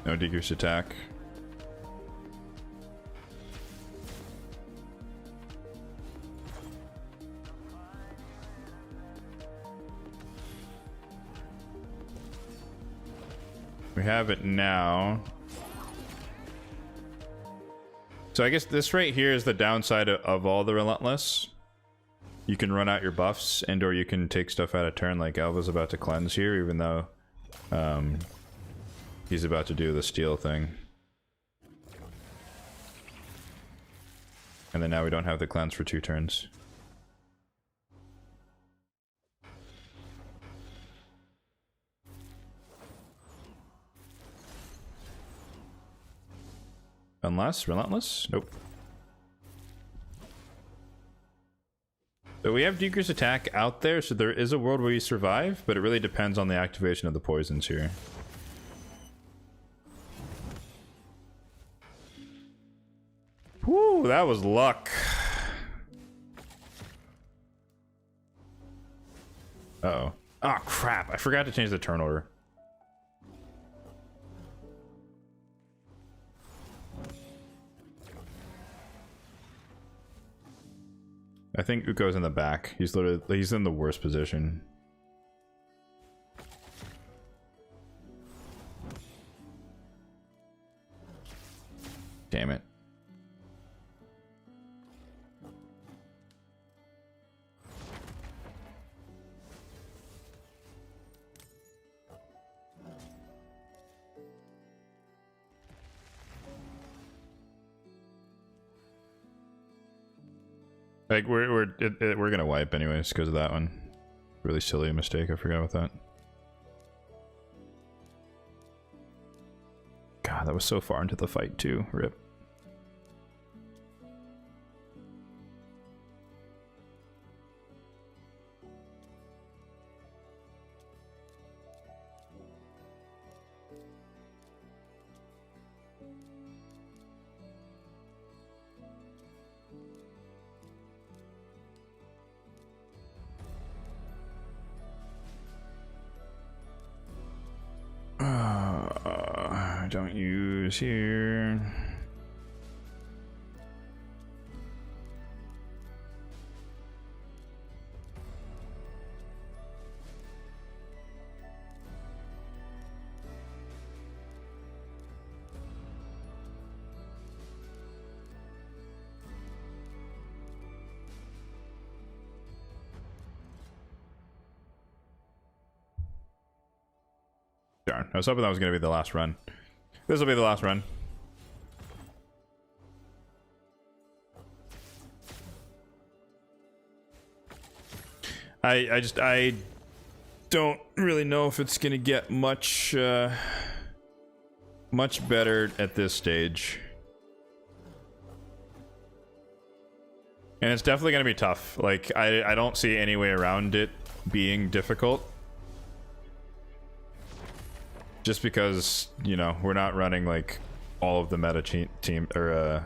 No Digger's attack. We have it now. So I guess this right here is the downside of all the Relentless. You can run out your buffs and or you can take stuff out of turn, like Elva's about to cleanse here, even though he's about to do the steal thing. And then now we don't have the cleanse for 2 turns. Unless Relentless? Nope. So we have Digger's attack out there, so there is a world where you survive, but it really depends on the activation of the poisons here. Woo, that was luck. Uh-oh. Oh, crap. I forgot to change the turn order. I think Uko's in the back. He's in the worst position. Damn it. Like we're gonna wipe anyways because of that one. Really silly mistake. I forgot about that. God, that was so far into the fight too. Rip. Don't use here. Darn, I was hoping that was going to be the last run. This will be the last run. I don't really know if it's gonna get much much better at this stage. And it's definitely going to be tough. Like, I don't see any way around it being difficult. Just because, you know, we're not running, like, all of the meta team, or,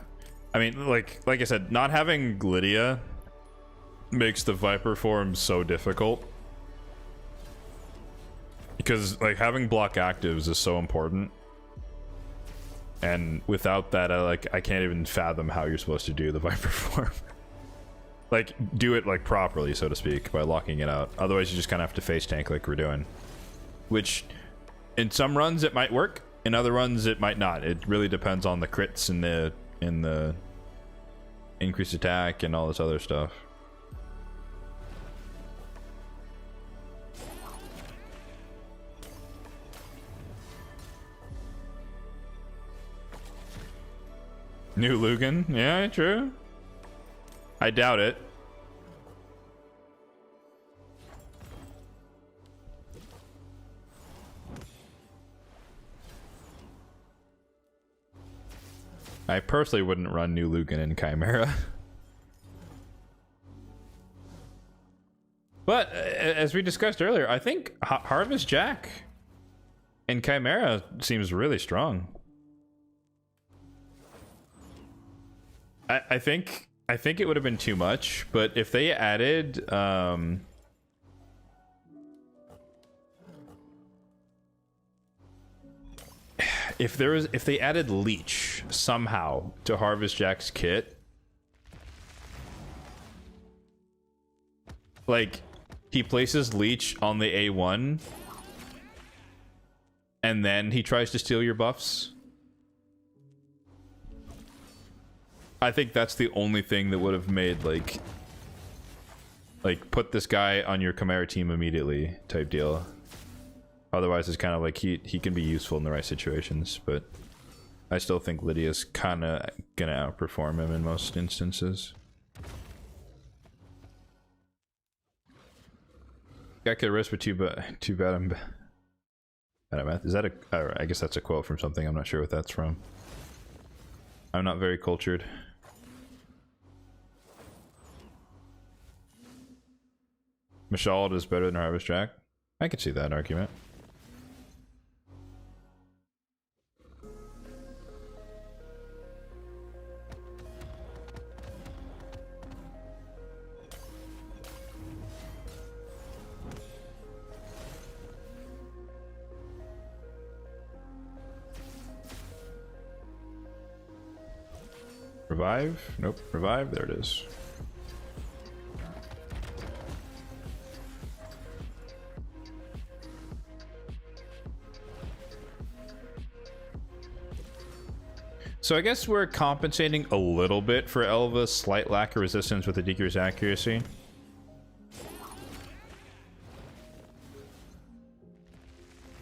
I mean, like I said, not having Lydia makes the Viper form so difficult. Because, like, having block actives is so important. And without that, I can't even fathom how you're supposed to do the Viper form. Like, do it, like, properly, so to speak, by locking it out. Otherwise, you just kind of have to face tank like we're doing. Which, in some runs, it might work. In other runs, it might not. It really depends on the crits and the increased attack and all this other stuff. New Lugan? Yeah, true. I doubt it. I personally wouldn't run New Lugan in Chimera. But, as we discussed earlier, I think Harvest Jack in Chimera seems really strong. I think it would have been too much, but if they added if they added Leech somehow to Harvest Jack's kit, like he places Leech on the A1 and then he tries to steal your buffs, I think that's the only thing that would have made like put this guy on your Chimera team immediately type deal. Otherwise, it's kind of like he can be useful in the right situations, but I still think Lydia's kind of gonna outperform him in most instances. I could risk, but too bad I'm bad at math. Is that I guess that's a quote from something. I'm not sure what that's from. I'm not very cultured. Mashald is better than Harvest Jack. I could see that argument. Revive? Nope. Revive. There it is. So I guess we're compensating a little bit for Elva's slight lack of resistance with the Deeker's accuracy.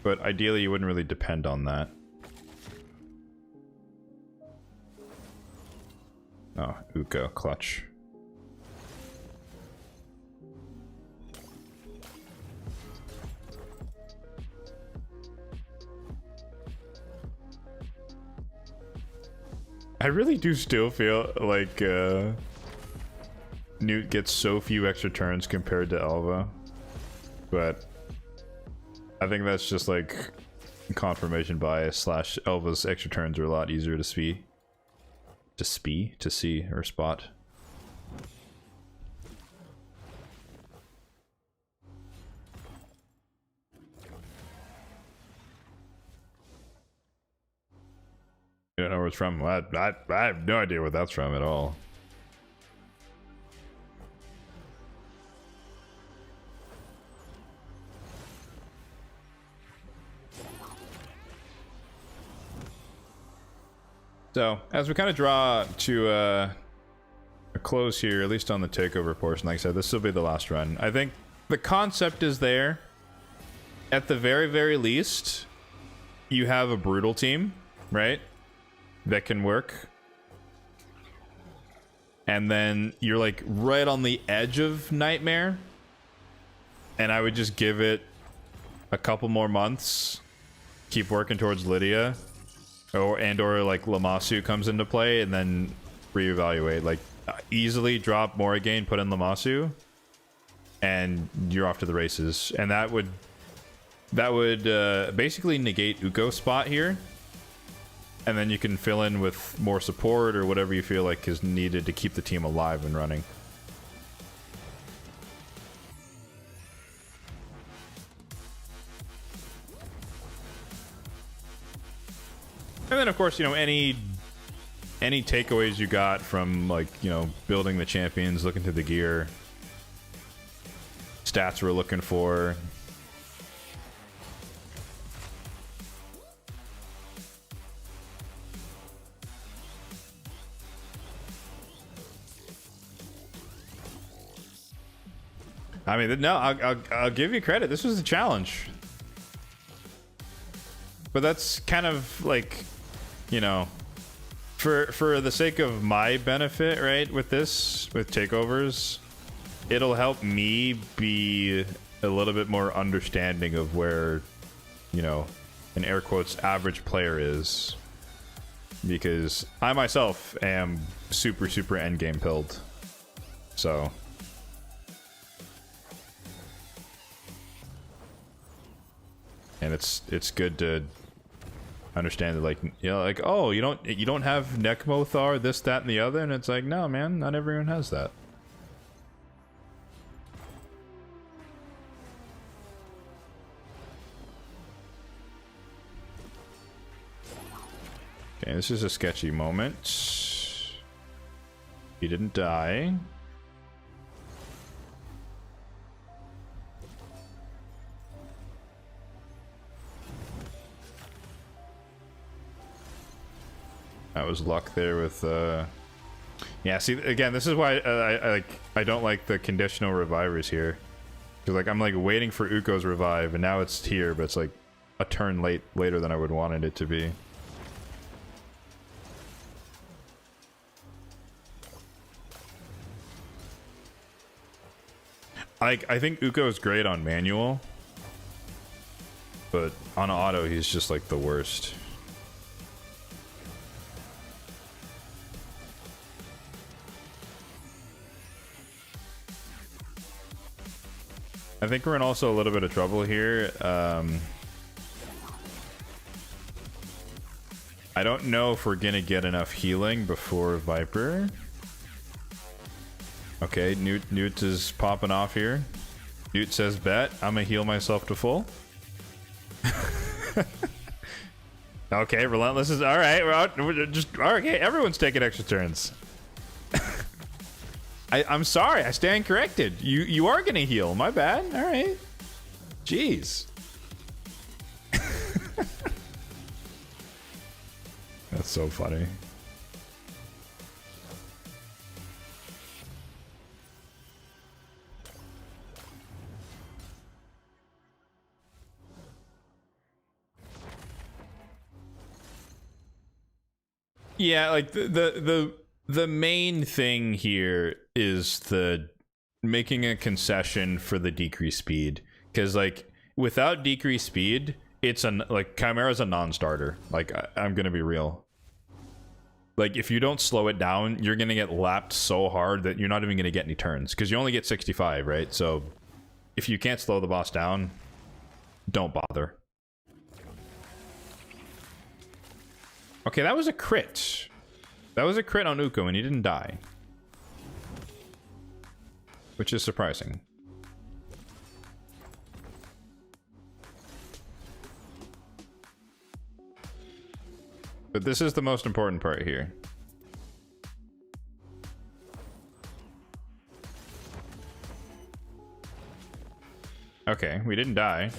But ideally you wouldn't really depend on that. Oh, Uka, clutch. I really do still feel like Newt gets so few extra turns compared to Elva, but I think that's just like confirmation bias slash Elva's extra turns are a lot easier to see or spot. You don't know where it's from? I have no idea what that's from at all. So, as we kind of draw to a close here, at least on the takeover portion, like I said, this will be the last run. I think the concept is there. At the very, very least, you have a brutal team, right? That can work. And then you're like right on the edge of Nightmare. And I would just give it a couple more months. Keep working towards Lydia. Or like Lamasu comes into play and then reevaluate. Like easily drop Morrigan, put in Lammasu, and you're off to the races. And that would basically negate Uko's spot here. And then you can fill in with more support or whatever you feel like is needed to keep the team alive and running. And then, of course, you know, any takeaways you got from, like, you know, building the champions, looking through the gear, stats we're looking for. I mean, no, I'll give you credit. This was a challenge. But that's kind of like, you know, for the sake of my benefit, right, with takeovers, it'll help me be a little bit more understanding of where, you know, in air quotes, average player is. Because I myself am super endgame pilled. So... and it's good to understand that, like, you know, like, oh, you don't have Nekmothar, this, that, and the other, and it's like, no, man, not everyone has that. Okay, this is a sketchy moment. He didn't die. That was luck there with, yeah, see, again, this is why I don't like the conditional revivers here. Because, like, I'm, like, waiting for Uko's revive, and now it's here, but it's, like, a turn later than I would wanted it to be. Like, I think Uko is great on manual, but on auto, he's just, like, the worst. I think we're in also a little bit of trouble here. I don't know if we're gonna get enough healing before Viper. Okay, Newt is popping off here. Newt says, bet, I'm gonna heal myself to full. Okay, Relentless is, alright, we're just, okay, everyone's taking extra turns. I'm sorry, I stand corrected. You are gonna heal. My bad. All right. Jeez. That's so funny. Yeah, like the main thing here is the making a concession for the decreased speed, because, like, without decreased speed, it's like, Chimera's a non-starter. Like, I'm gonna be real. Like, if you don't slow it down, you're gonna get lapped so hard that you're not even gonna get any turns, because you only get 65, right? So if you can't slow the boss down, don't bother. Okay, that was a crit. That was a crit on Uko, and he didn't die. Which is surprising. But this is the most important part here. Okay, we didn't die.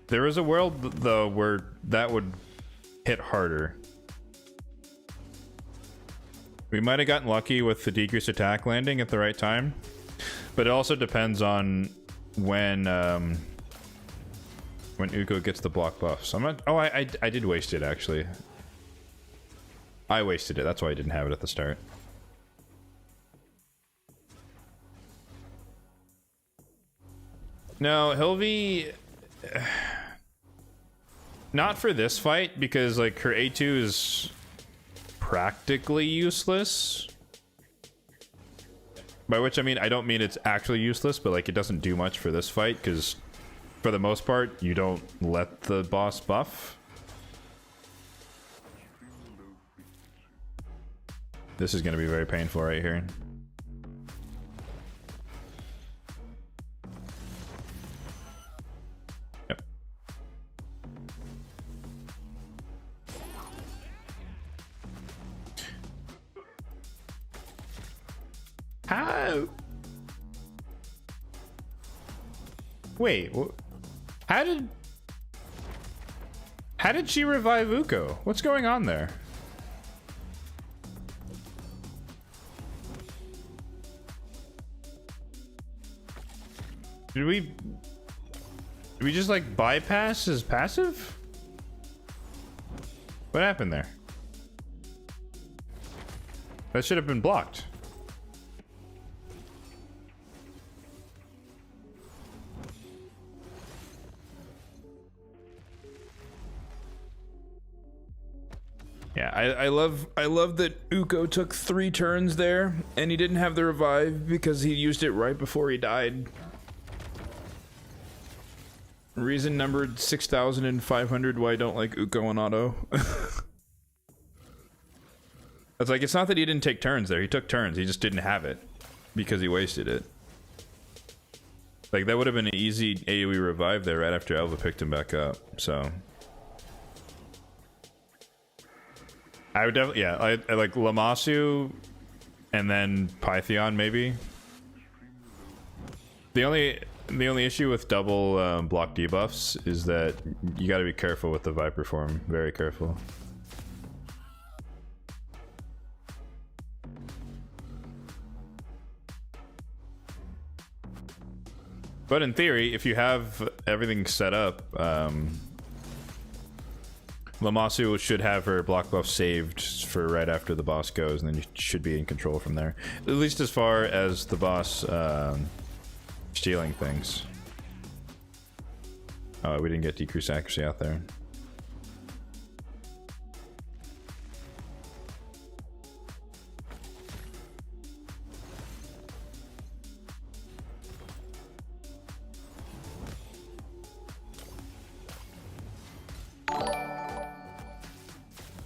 There is a world, though, where that would hit harder. We might have gotten lucky with the decreased attack landing at the right time, but it also depends on when Uko gets the block buff. So I'm not. Oh, I did waste it, actually. I wasted it. That's why I didn't have it at the start. No, Hilvi. Not for this fight, because, like, her A2 is practically useless. By which I mean, I don't mean it's actually useless, but like it doesn't do much for this fight because for the most part, you don't let the boss buff. This is going to be very painful right here. Yep. How? Wait, how did she revive Uko? What's going on there? Did we just like bypass his passive? What happened there? That should have been blocked. Yeah, I love that Uko took 3 turns there and he didn't have the revive because he used it right before he died. Reason numbered 6,500 why I don't like Uko and auto. It's like, it's not that he didn't take turns there. He took turns. He just didn't have it because he wasted it. Like, that would have been an easy AoE revive there right after Elva picked him back up. So I would definitely, yeah, I like Lammasu and then Pythion maybe. The only issue with double block debuffs is that you got to be careful with the Viper form. Very careful. But in theory, if you have everything set up, Lammasu should have her block buff saved for right after the boss goes, and then you should be in control from there. At least as far as the boss stealing things. Oh, we didn't get decreased accuracy out there.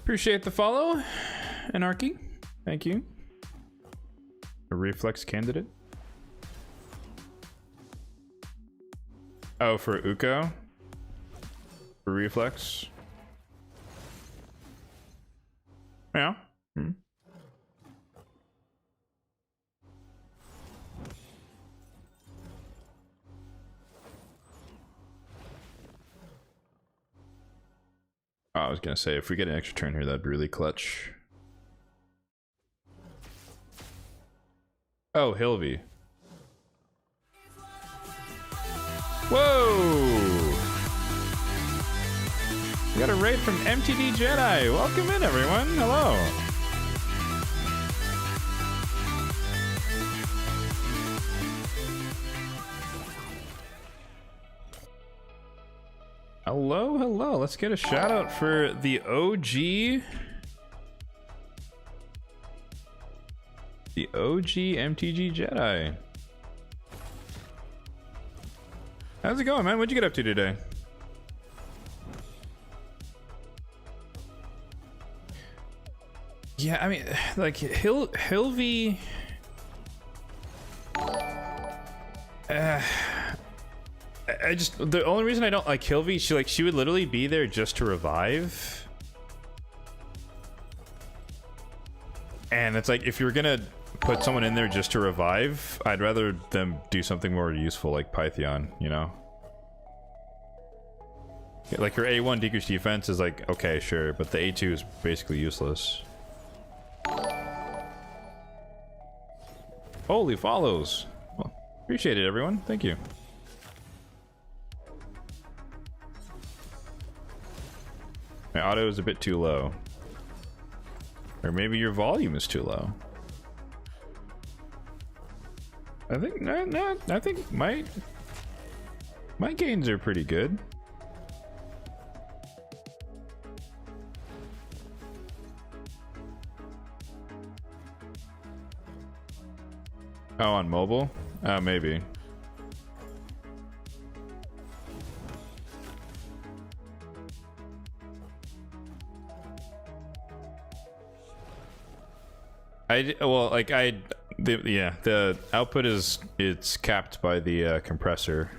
Appreciate the follow, Anarchy. Thank you. A reflex candidate. Oh, for Uko? For reflex? Yeah. Hmm. Oh, I was gonna say, if we get an extra turn here, that'd be really clutch. Oh, Hilvy. Whoa! We got a raid from MTD Jedi. Welcome in, everyone. Hello. Hello, hello. Let's get a shout out for the OG. The OG MTG Jedi. How's it going, man? What'd you get up to today? Yeah, I mean, like, Hilvy... I just, the only reason I don't like Hilvy, she would literally be there just to revive. And it's like, if you were gonna put someone in there just to revive, I'd rather them do something more useful like Pythion, you know? Like her A1 decreased defense is like, okay, sure, but the A2 is basically useless. Holy follows. Well, appreciate it, everyone. Thank you. My auto is a bit too low. Or maybe your volume is too low. I think no, I think my gains are pretty good. Oh, on mobile? Maybe. The output it's capped by the compressor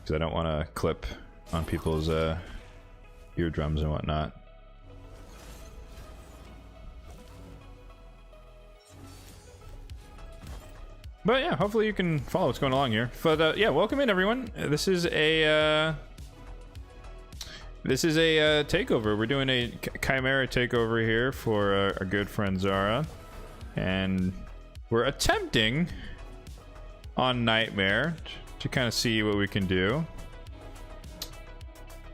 because I don't want to clip on people's eardrums and whatnot. But yeah, hopefully you can follow what's going along here. But yeah, welcome in everyone. This is a takeover. We're doing a Chimera takeover here for our good friend Zara, and we're attempting on Nightmare to kind of see what we can do.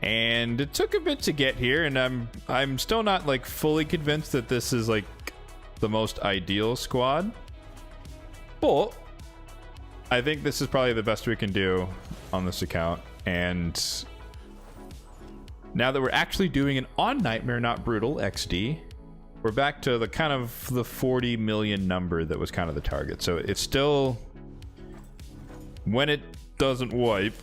And it took a bit to get here, and I'm still not like fully convinced that this is like the most ideal squad. But I think this is probably the best we can do on this account. And now that we're actually doing an on Nightmare, not Brutal XD, we're back to the kind of the 40 million number that was kind of the target. So it's still, when it doesn't wipe,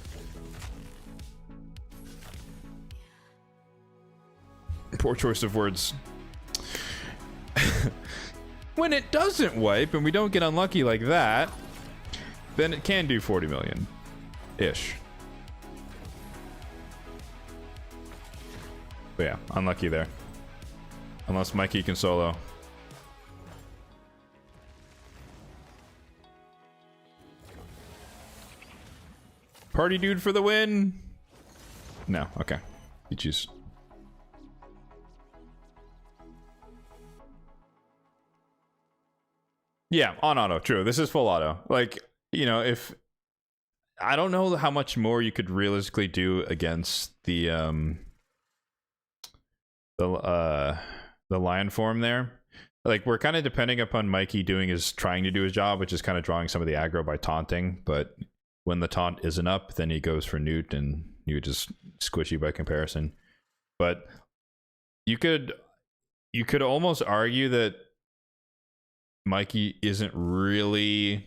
poor choice of words. When it doesn't wipe and we don't get unlucky like that, then it can do 40 million ish. But yeah, unlucky there. Unless Mikey can solo. Party dude for the win. No, okay. You choose. Yeah, on auto, true. This is full auto. Like, you know, if I don't know how much more you could realistically do against the lion form there. Like, we're kind of depending upon Mikey trying to do his job, which is kind of drawing some of the aggro by taunting. But when the taunt isn't up, then he goes for Newt, and you just squishy by comparison. But you could almost argue that Mikey isn't really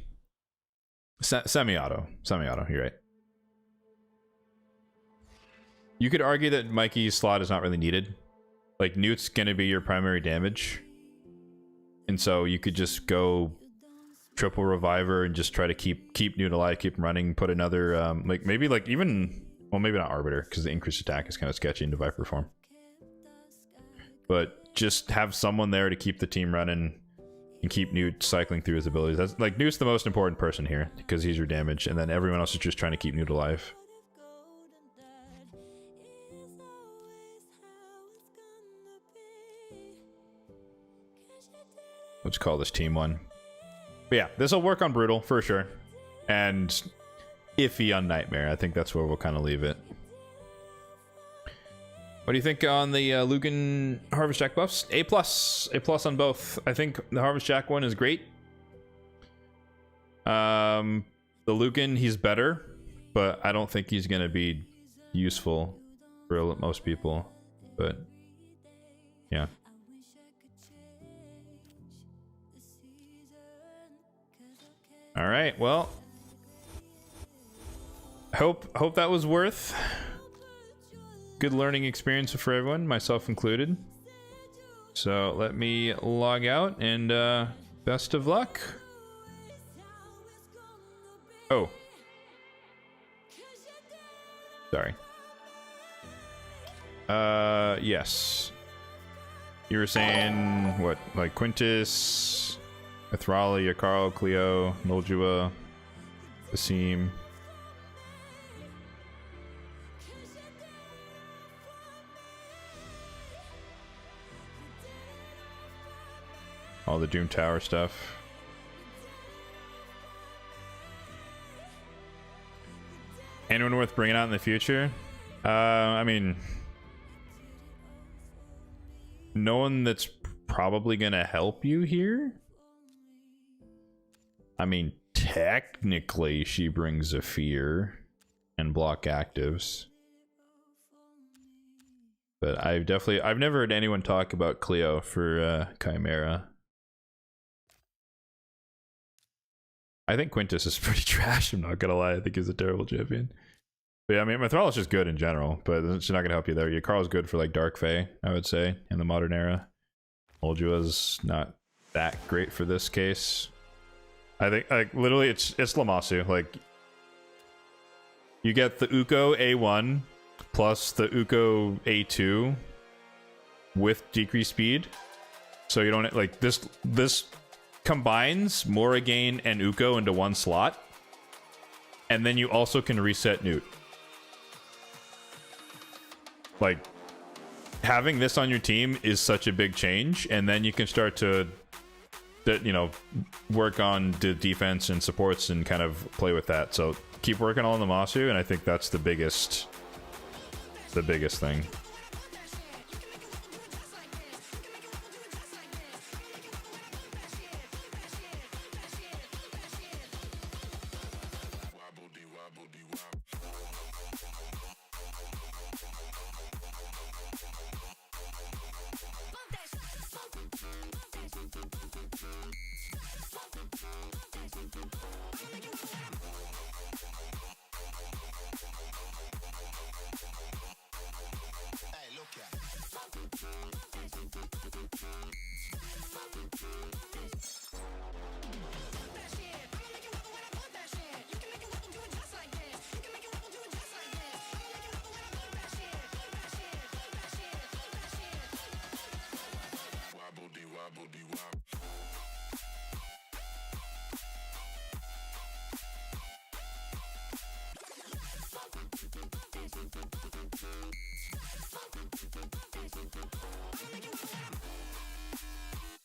semi-auto. You're right. You could argue that Mikey's slot is not really needed. Like, Newt's gonna be your primary damage, and so you could just go triple reviver and just try to keep Newt alive, keep him running. Put another maybe even, well, maybe not Arbiter because the increased attack is kind of sketchy into Viper form. But just have someone there to keep the team running and keep Newt cycling through his abilities. That's like, Newt's the most important person here because he's your damage, and then everyone else is just trying to keep Newt alive. Let's call this team one. But yeah, this will work on Brutal for sure, and iffy on Nightmare. I think that's where we'll kind of leave it. What do you think on the Lugan Harvest Jack buffs? A plus on both. I think the Harvest Jack one is great. The Lugan, he's better, but I don't think he's gonna be useful for most people. But yeah. All right. Well, hope that was worth. Good learning experience for everyone, myself included. So let me log out, and best of luck. Oh. Sorry. Yes. You were saying what, like Quintus, Athrali, Carl, Cleo, Noljua, Asim. All the Doom Tower stuff. Anyone worth bringing out in the future? I mean, no one that's probably gonna help you here. I mean, technically she brings a fear and block actives. But I've never heard anyone talk about Cleo for Chimera. I think Quintus is pretty trash. I'm not gonna lie. I think he's a terrible champion. But yeah, I mean, Mithril is just good in general, but it's not gonna help you there. Your Carl's good for like Dark Fae, I would say, in the modern era. Moldua's not that great for this case. I think like literally it's Lammasu. Like you get the Uko A1 plus the Uko A2 with decreased speed. So you don't like this combines Morrigan and Uko into one slot. And then you also can reset Newt. Like having this on your team is such a big change, and then you can start to you know, work on the defense and supports and kind of play with that. So keep working on the Masu, and I think that's the biggest thing.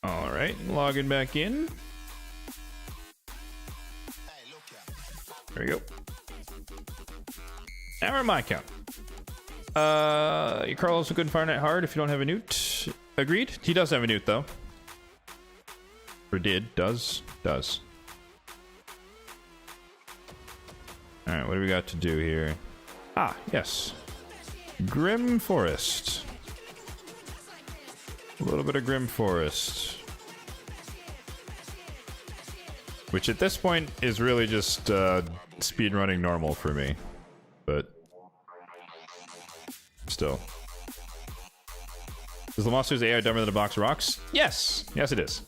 All right, logging back in. There we go. Now we're my account. Carl also couldn't fire Night hard if you don't have a newt. Agreed. He does have a newt though. Or did. Does. Alright, what do we got to do here? Ah, yes. Grim Forest. A little bit of Grim Forest. Which at this point is really just speedrunning normal for me. But still. Is Lamasu's AI dumber than a box of rocks? Yes! Yes it is.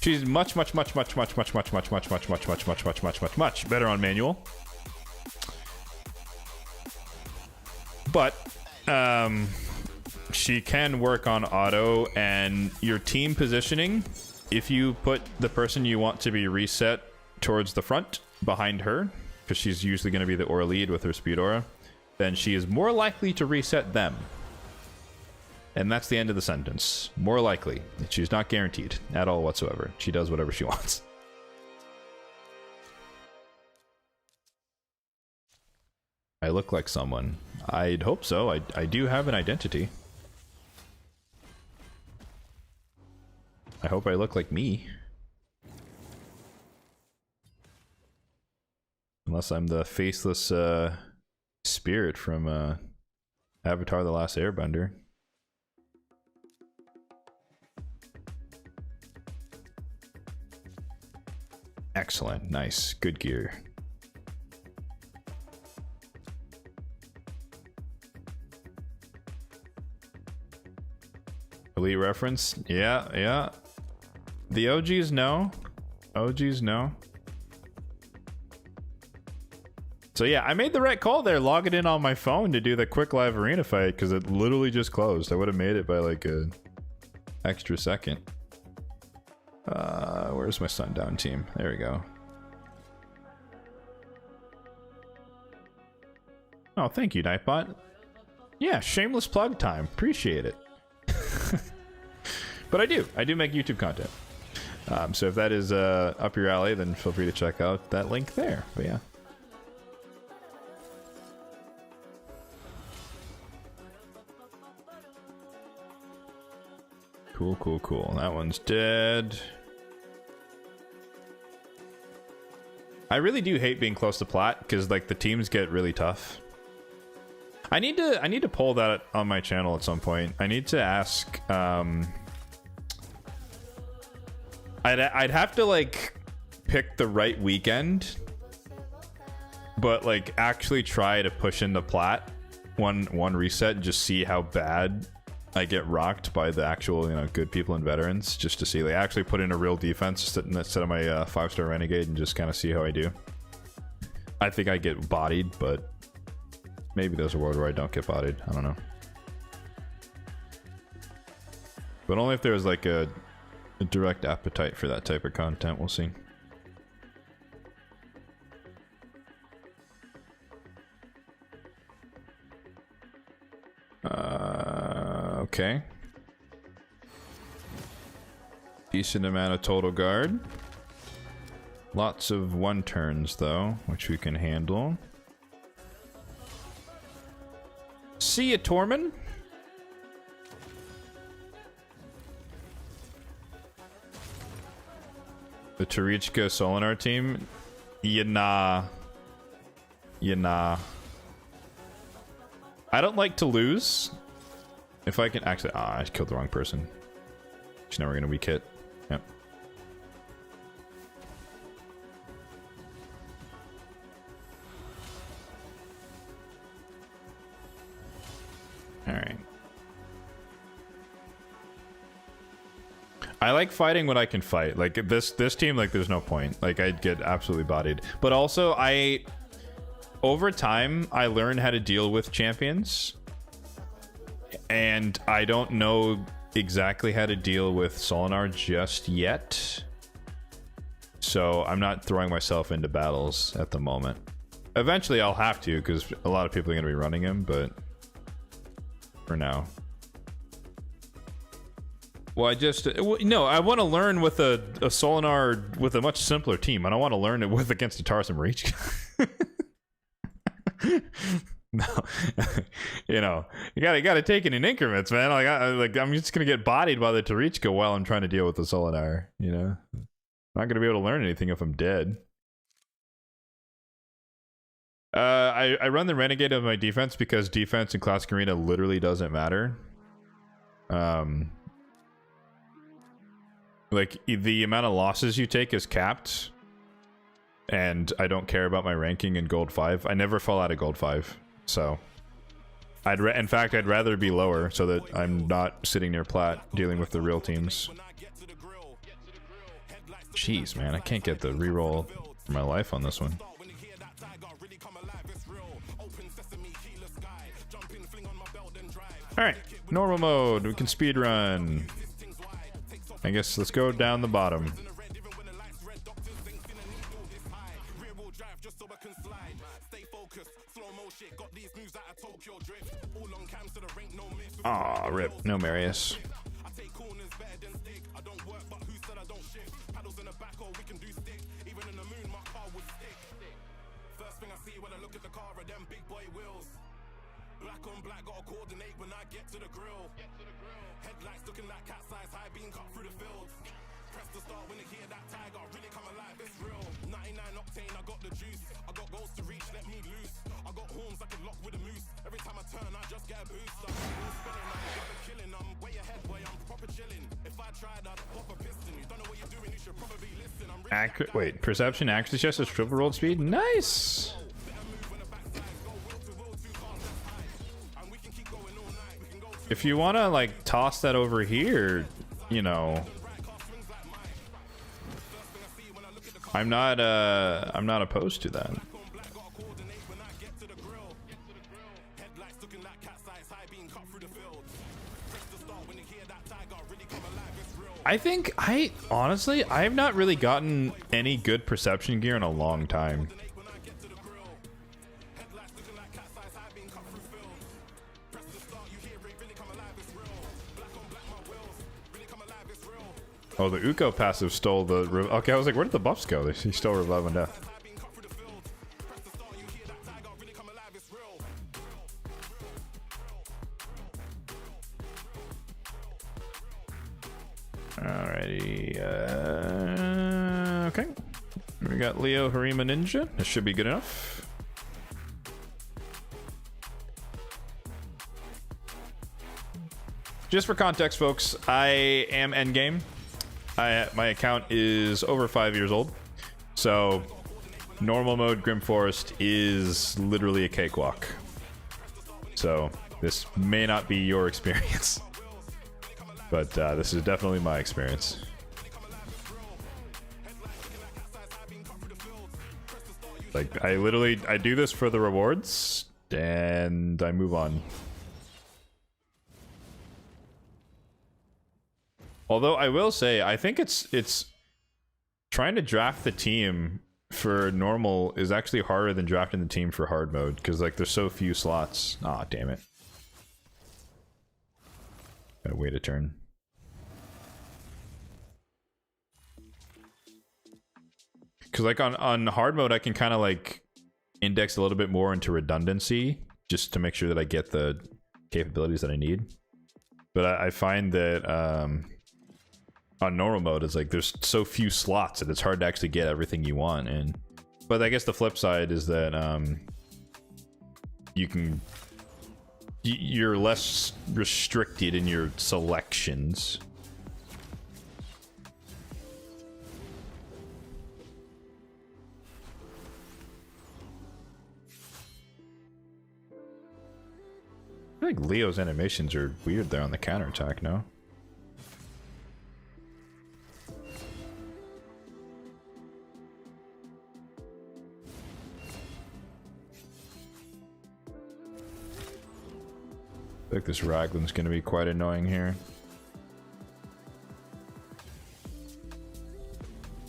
She's much better on manual. But she can work on auto, and your team positioning, if you put the person you want to be reset towards the front behind her, because she's usually going to be the aura lead with her speed aura, then she is more likely to reset them. And that's the end of the sentence. More likely. She's not guaranteed at all whatsoever. She does whatever she wants. I look like someone. I'd hope so. I do have an identity. I hope I look like me. Unless I'm the faceless spirit from Avatar: The Last Airbender. Excellent. Nice. Good gear. Elite reference? Yeah. The OGs know. OGs know. So yeah, I made the right call there, logging in on my phone to do the quick live arena fight, because it literally just closed. I would have made it by like a extra second. Where's my Sundown team? There we go. Oh, thank you, Nightbot. Yeah, shameless plug time. Appreciate it. But I do make YouTube content. So if that is up your alley, then feel free to check out that link there. But yeah. Cool. That one's dead. I really do hate being close to plat, because like the teams get really tough. I need to poll that on my channel at some point. I need to ask I'd have to like pick the right weekend, but like actually try to push into plat one reset and just see how bad I get rocked by the actual, you know, good people and veterans, just to see, like, actually put in a real defense instead of my 5-star renegade and just kind of see how I do. I think I get bodied, but maybe there's a world where I don't get bodied. I don't know. But only if there's like a direct appetite for that type of content. We'll see. Okay. Decent amount of total guard. Lots of 1 turns though, which we can handle. See ya, Tormund. The Tarichka Solinar team? Yeah, nah. I don't like to lose. If I can actually... I killed the wrong person. She's never gonna weak hit. Yep. Alright. I like fighting when I can fight. Like this team, like there's no point. Like I'd get absolutely bodied. But also over time I learned how to deal with champions. And I don't know exactly how to deal with Solinar just yet. So I'm not throwing myself into battles at the moment. Eventually I'll have to, because a lot of people are going to be running him, but for now. Well, no, I want to learn with a Solinar with a much simpler team. I don't want to learn it with against a Taurus and Marichka. No, you know, you gotta take it in increments, man. Like I'm just gonna get bodied by the Tarichka while I'm trying to deal with the Solinar. You know, I'm not gonna be able to learn anything if I'm dead. I run the Renegade of my defense because defense in Classic Arena literally doesn't matter. Like the amount of losses you take is capped, and I don't care about my ranking in Gold 5. I never fall out of Gold 5. So, in fact, I'd rather be lower so that I'm not sitting near plat dealing with the real teams. Jeez, man, I can't get the reroll for my life on this one. Alright, normal mode. We can speed run. I guess let's go down the bottom. Aw, rip. No Marius. Black on black, gotta coordinate when I get to the grill. Headlights looking like cat's eyes, high beam cut through the field. Press the start when you hear that tiger, really come alive, it's real. 99 octane, I got the juice. I got goals to reach, let me loose. I got horns I can lock with a moose. Every time I turn, I just get a boost. I'm spinning, I'm killing, I'm way ahead, boy, I'm proper chilling. If I tried, I'd pop a piston. You don't know what you're doing, you should probably listen. I'm really wait, perception, accuracy chest is triple rolled speed? Nice! If you want to like toss that over here, you know, I'm not opposed to that. Honestly, I have not really gotten any good perception gear in a long time. Oh, the Uko passive stole the... Okay, I was like, where did the buffs go? He stole Revive on Death. Alrighty. Okay. We got Leo Harima Ninja. This should be good enough. Just for context, folks, I am endgame. My account is over 5 years old. So normal mode Grim Forest is literally a cakewalk. So this may not be your experience, but this is definitely my experience. Like, I do this for the rewards, and I move on. Although I will say, I think it's trying to draft the team for normal is actually harder than drafting the team for hard mode, because like there's so few slots. Aw, damn it. Gotta wait a turn. Because like on hard mode, I can kind of like index a little bit more into redundancy just to make sure that I get the capabilities that I need. But I find that on normal mode, it's like there's so few slots that it's hard to actually get everything you want. And but I guess the flip side is that you're less restricted in your selections. I feel like Leo's animations are weird there on the counterattack, no? I feel like this Raglan's gonna be quite annoying here.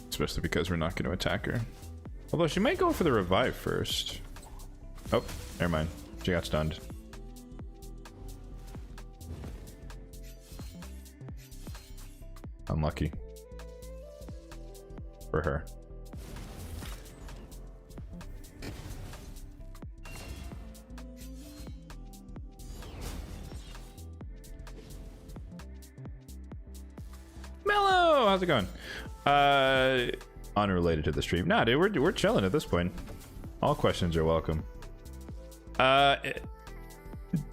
Especially because we're not gonna attack her. Although she might go for the revive first. Oh, never mind. She got stunned. Unlucky. For her. Mello! How's it going? Unrelated to the stream. Nah, dude, we're chilling at this point. All questions are welcome.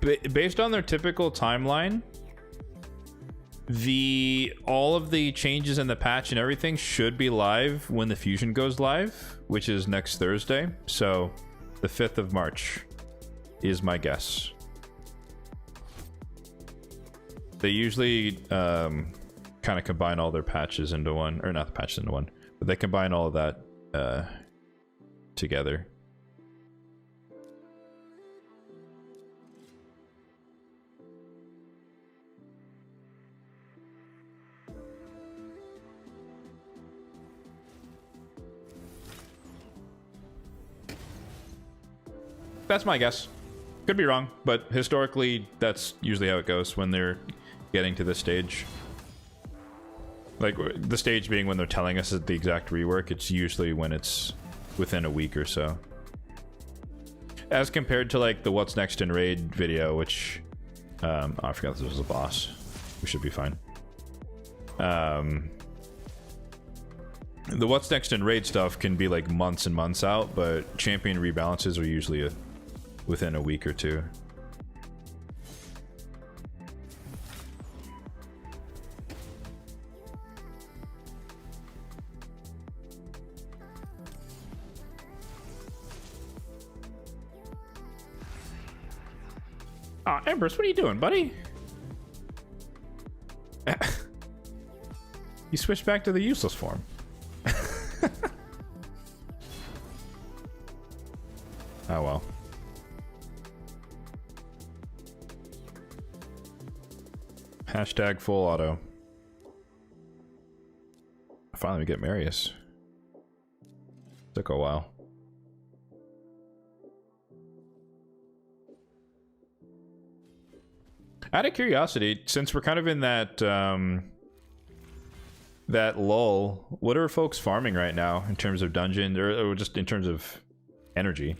Based on their typical timeline, all of the changes in the patch and everything should be live when the fusion goes live, which is next Thursday. So the 5th of March is my guess. They usually kind of combine all their patches into one, or not the patches into one, but they combine all of that together. That's my guess. Could be wrong, but historically, that's usually how it goes when they're getting to this stage. Like, the stage being when they're telling us the exact rework, it's usually when it's within a week or so. As compared to, like, the What's Next in Raid video, which... oh, I forgot this was a boss. We should be fine. The What's Next in Raid stuff can be, like, months and months out, but champion rebalances are usually within a week or two. Aw, Embers, what are you doing, buddy? You switched back to the useless form. Oh well. Hashtag full auto. Finally we get Marius. Took a while. Out of curiosity, since we're kind of in that that lull, what are folks farming right now in terms of dungeon, or just in terms of energy?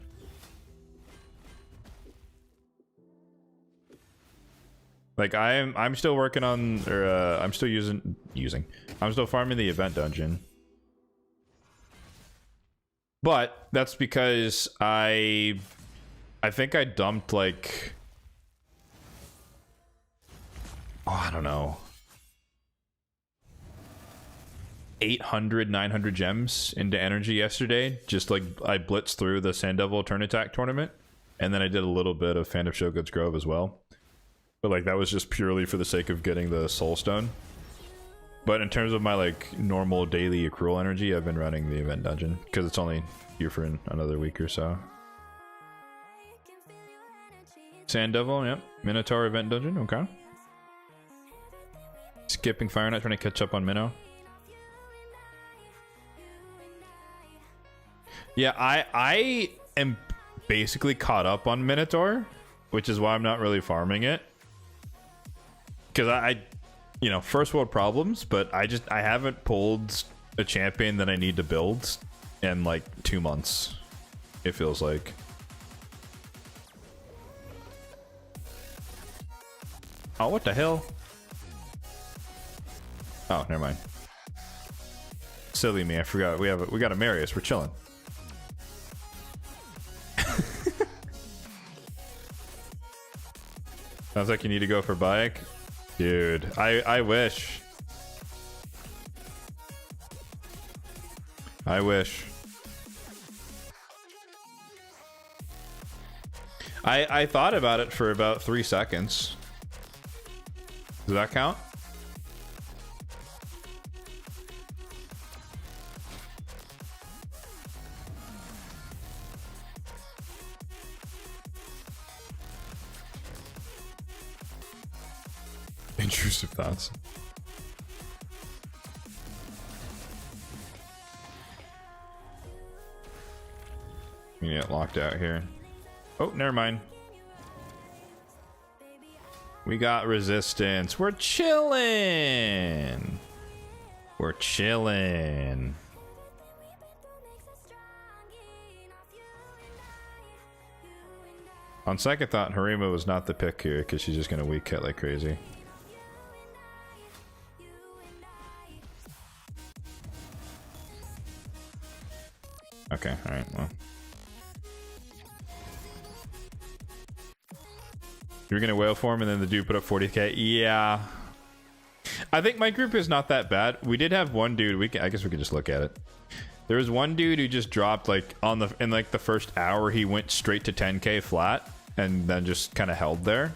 Like I'm still working on, or I'm still I'm still farming the event dungeon. But that's because I think I dumped like, oh, I don't know, 800, 900 gems into energy yesterday. Just like I blitzed through the Sand Devil Turn Attack tournament, and then I did a little bit of Fan of Shogun's Grove as well. But like that was just purely for the sake of getting the Soul Stone. But in terms of my like normal daily accrual energy, I've been running the event dungeon because it's only here for another week or so. Sand Devil, yep. Minotaur event dungeon, okay. Skipping Fire Knight, trying to catch up on Minnow. Yeah, I am basically caught up on Minotaur, which is why I'm not really farming it. Because I you know, first world problems, but I haven't pulled a champion that I need to build in like 2 months, it feels like. Oh, what the hell? Oh, never mind. Silly me, I forgot. We got a Marius. We're chilling. Sounds like you need to go for bike. Dude, I wish. I wish. I thought about it for about 3 seconds. Does that count? Intrusive thoughts. We get locked out here. Oh, never mind. We got resistance. We're chilling. We're chilling. On second thought, Harima was not the pick here because she's just going to weak cut like crazy. Okay, alright, well. You're gonna whale form and then the dude put up 40k? Yeah. I think my group is not that bad. We did have one dude, I guess we could just look at it. There was one dude who just dropped like in like the first hour, he went straight to 10k flat and then just kind of held there.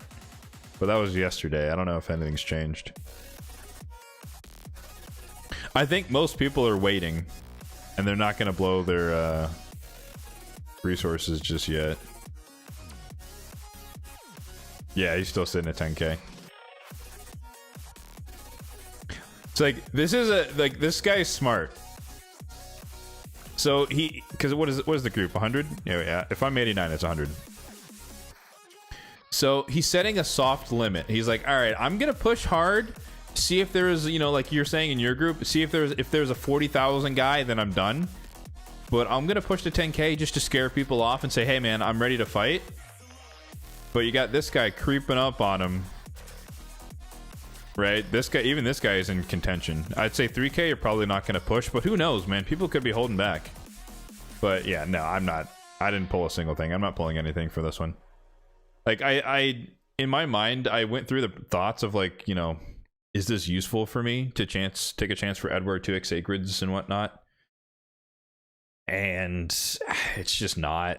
But that was yesterday. I don't know if anything's changed. I think most people are waiting and they're not gonna blow their resources just yet. Yeah, he's still sitting at 10k. It's like this guy's smart. So because what is the group? 100? Yeah. If I'm 89, it's 100. So he's setting a soft limit. He's like, all right, I'm gonna push hard. See if there's, you know, like you're saying in your group. See if there's a 40,000 guy, then I'm done. But I'm gonna push to 10k just to scare people off and say, hey man, I'm ready to fight. But you got this guy creeping up on him, right? Even this guy is in contention. I'd say 3k you're probably not going to push, but who knows, man? People could be holding back. But yeah, no, I'm not. I didn't pull a single thing. I'm not pulling anything for this one. Like I in my mind, I went through the thoughts of like, you know, is this useful for me to take a chance for Edward 2x Sacreds and whatnot? And it's just not.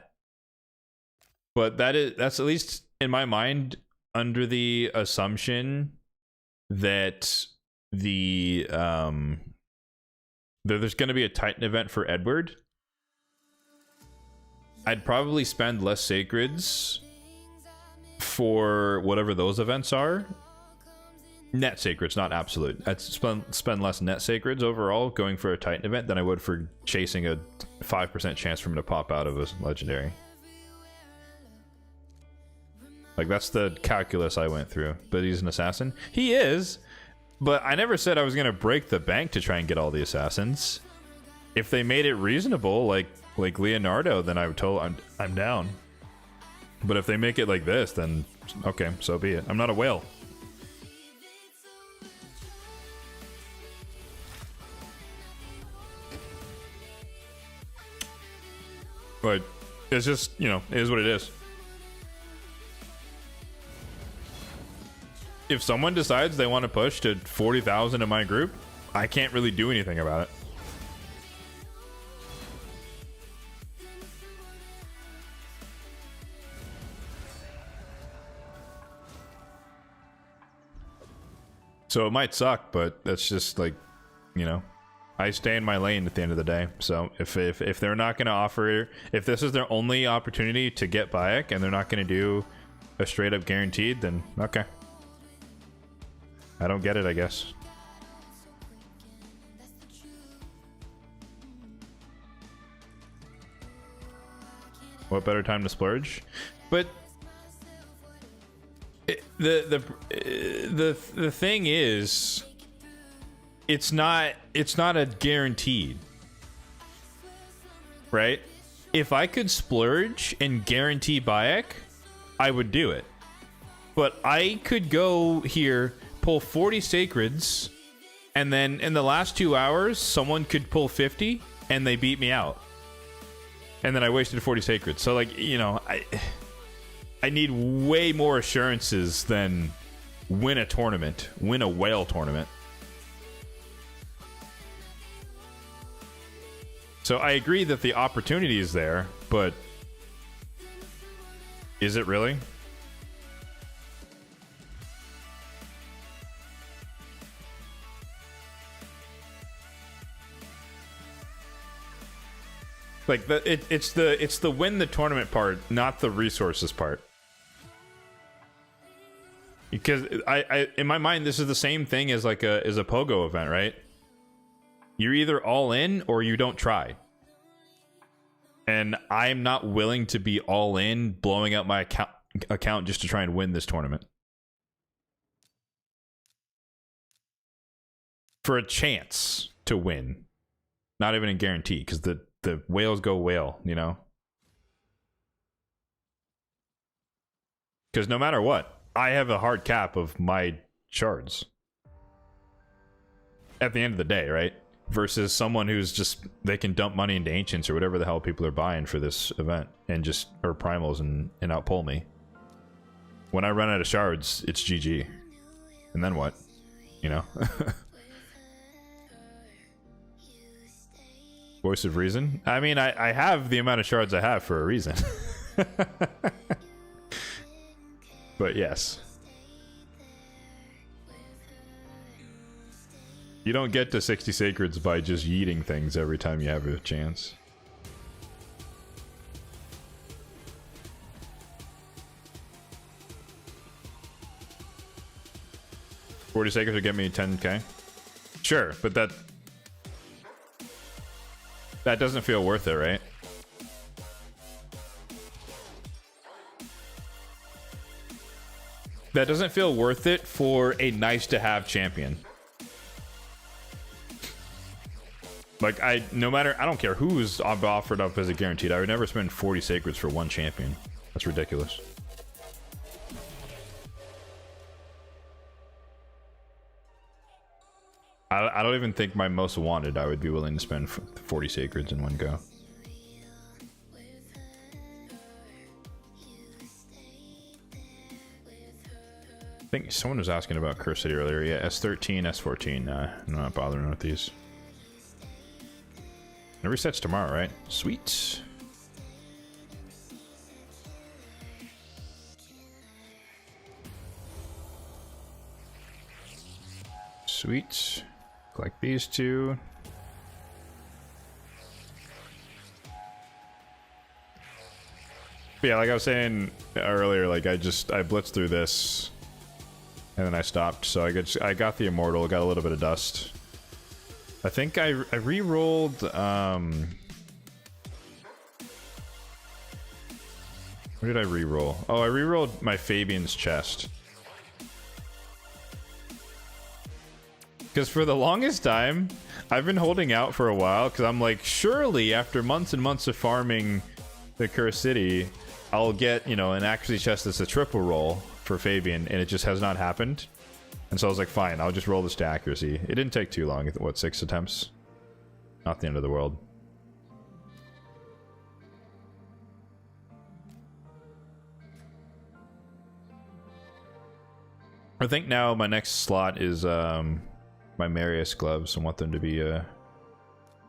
But that's at least in my mind under the assumption that there's going to be a Titan event for Edward. I'd probably spend less Sacreds for whatever those events are. Net Sacreds, not absolute. I'd spend less net Sacreds overall going for a Titan event than I would for chasing a 5% chance for him to pop out of a legendary. Like, that's the calculus I went through. But he's an assassin? He is! But I never said I was going to break the bank to try and get all the assassins. If they made it reasonable, like Leonardo, then I would I'm down. But if they make it like this, then okay, so be it. I'm not a whale. But it's just, you know, it is what it is. If someone decides they want to push to 40,000 in my group, I can't really do anything about it. So it might suck, but that's just like, you know, I stay in my lane at the end of the day. So if they're not going to offer, if this is their only opportunity to get Bayek and they're not going to do a straight up guaranteed, then okay. I don't get it, I guess. What better time to splurge? But the thing is, it's not a guaranteed, right? If I could splurge and guarantee Bayek, I would do it. But I could go here, pull 40 sacreds, and then in the last 2 hours, someone could pull 50 and they beat me out. And then I wasted 40 sacreds. So like, you know, I need way more assurances than win a tournament, win a whale tournament. So I agree that the opportunity is there, but is it really? Like it's the win the tournament part, not the resources part. Because I in my mind this is the same thing as like a pogo event, right? You're either all in or you don't try. And I'm not willing to be all in, blowing up my account just to try and win this tournament. For a chance to win. Not even a guarantee, because the whales go whale, you know? Because no matter what, I have a hard cap of my shards. At the end of the day, right? Versus someone who's just, they can dump money into ancients or whatever the hell people are buying for this event and just, or primals and outpull me. When I run out of shards, it's GG. And then what? You know? Voice of reason? I mean, I have the amount of shards I have for a reason. But yes. You don't get to 60 sacreds by just yeeting things every time you have a chance. $40 sacreds would get me 10k? Sure, but that doesn't feel worth it, right? That doesn't feel worth it for a nice to have champion. Like, no matter, I don't care who's offered up as a guaranteed, I would never spend 40 sacreds for one champion. That's ridiculous. I don't even think my most wanted I would be willing to spend 40 sacreds in one go. I think someone was asking about Curse City earlier. Yeah, S13, S14. I'm not bothering with these. It resets tomorrow, right? Sweet. Sweet. Collect these two. But yeah, like I was saying earlier, like I blitzed through this and then I stopped. So I got the Immortal, got a little bit of dust. I think I re-rolled what did I re-roll? Oh, I re-rolled my Fabian's chest. Because for the longest time, I've been holding out for a while because I'm like, surely after months and months of farming the Cursed City, I'll get, you know, an accuracy chest that's a triple roll for Fabian, and it just has not happened. And so I was like, fine, I'll just roll this to accuracy. It didn't take too long. What, 6 attempts? Not the end of the world. I think now my next slot is my Marius gloves. I want them to be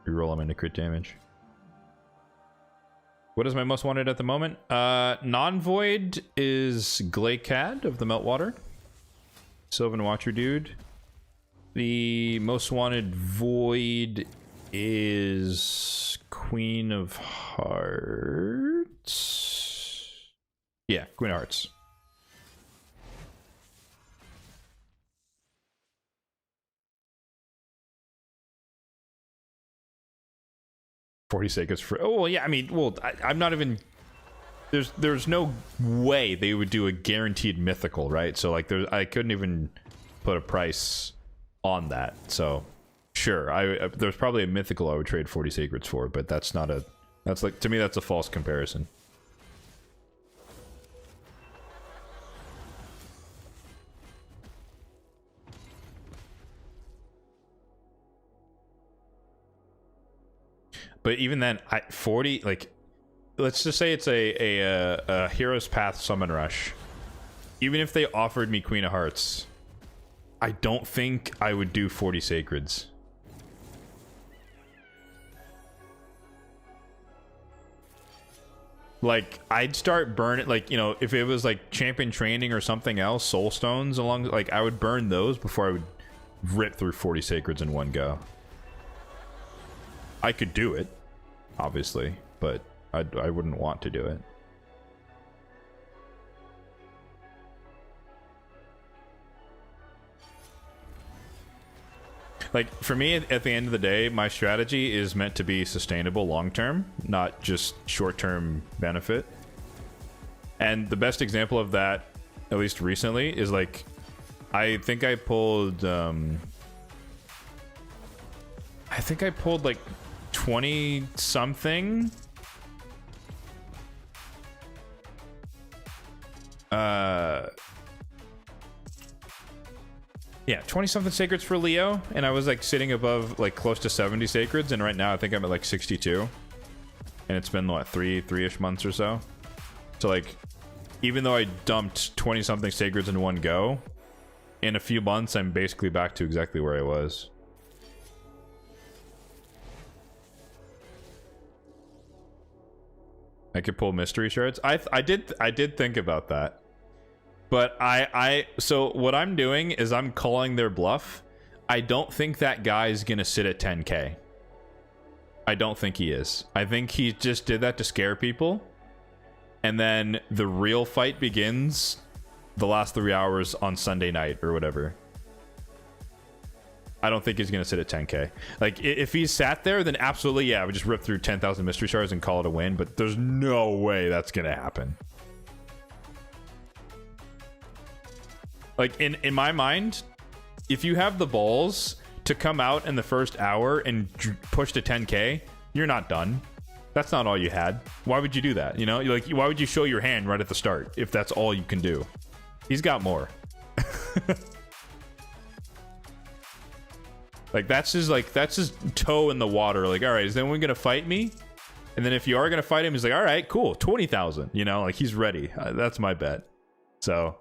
reroll them into crit damage. What is my most wanted at the moment? Non-void is Glaykad of the Meltwater. Sylvan Watcher dude. The most wanted void is Queen of Hearts. Yeah, Queen of Hearts. $40 seconds for. Oh well, yeah. I mean, well, I'm not even. There's no way they would do a guaranteed mythical, right? So like, I couldn't even put a price on that. So sure, there's probably a mythical I would trade 40 sacreds for, but that's not a. That's like, to me, that's a false comparison. But even then, 40, like, let's just say it's a Hero's Path Summon Rush. Even if they offered me Queen of Hearts, I don't think I would do 40 Sacreds. Like, I'd start burning, like, you know, if it was like Champion Training or something else, Soul Stones along, like, I would burn those before I would rip through 40 Sacreds in one go. I could do it, obviously, but I wouldn't want to do it. Like, for me, at the end of the day, my strategy is meant to be sustainable long-term, not just short-term benefit. And the best example of that, at least recently, is like, I think I pulled like 20 something. Yeah, 20 something sacreds for Leo, and I was like sitting above like close to 70 sacreds, and right now I think I'm at like 62. And it's been what, three-ish months or so. So like, even though I dumped 20 something sacreds in one go, in a few months I'm basically back to exactly where I was. I could pull mystery shards. I did think about that. But so what I'm doing is I'm calling their bluff. I don't think that guy's gonna sit at 10k. I don't think he is. I think he just did that to scare people. And then the real fight begins the last 3 hours on Sunday night or whatever. I don't think he's gonna sit at 10k. Like, if he sat there, then absolutely, yeah, I would just rip through 10,000 mystery shards and call it a win. But there's no way that's gonna happen. Like, in my mind, if you have the balls to come out in the first hour and push to 10k, you're not done. That's not all you had. Why would you do that? You know, like, why would you show your hand right at the start if that's all you can do? He's got more. Like, that's his toe in the water. Like, all right, is anyone gonna fight me? And then if you are gonna fight him, he's like, all right, cool, 20,000. You know, like, he's ready. That's my bet. So.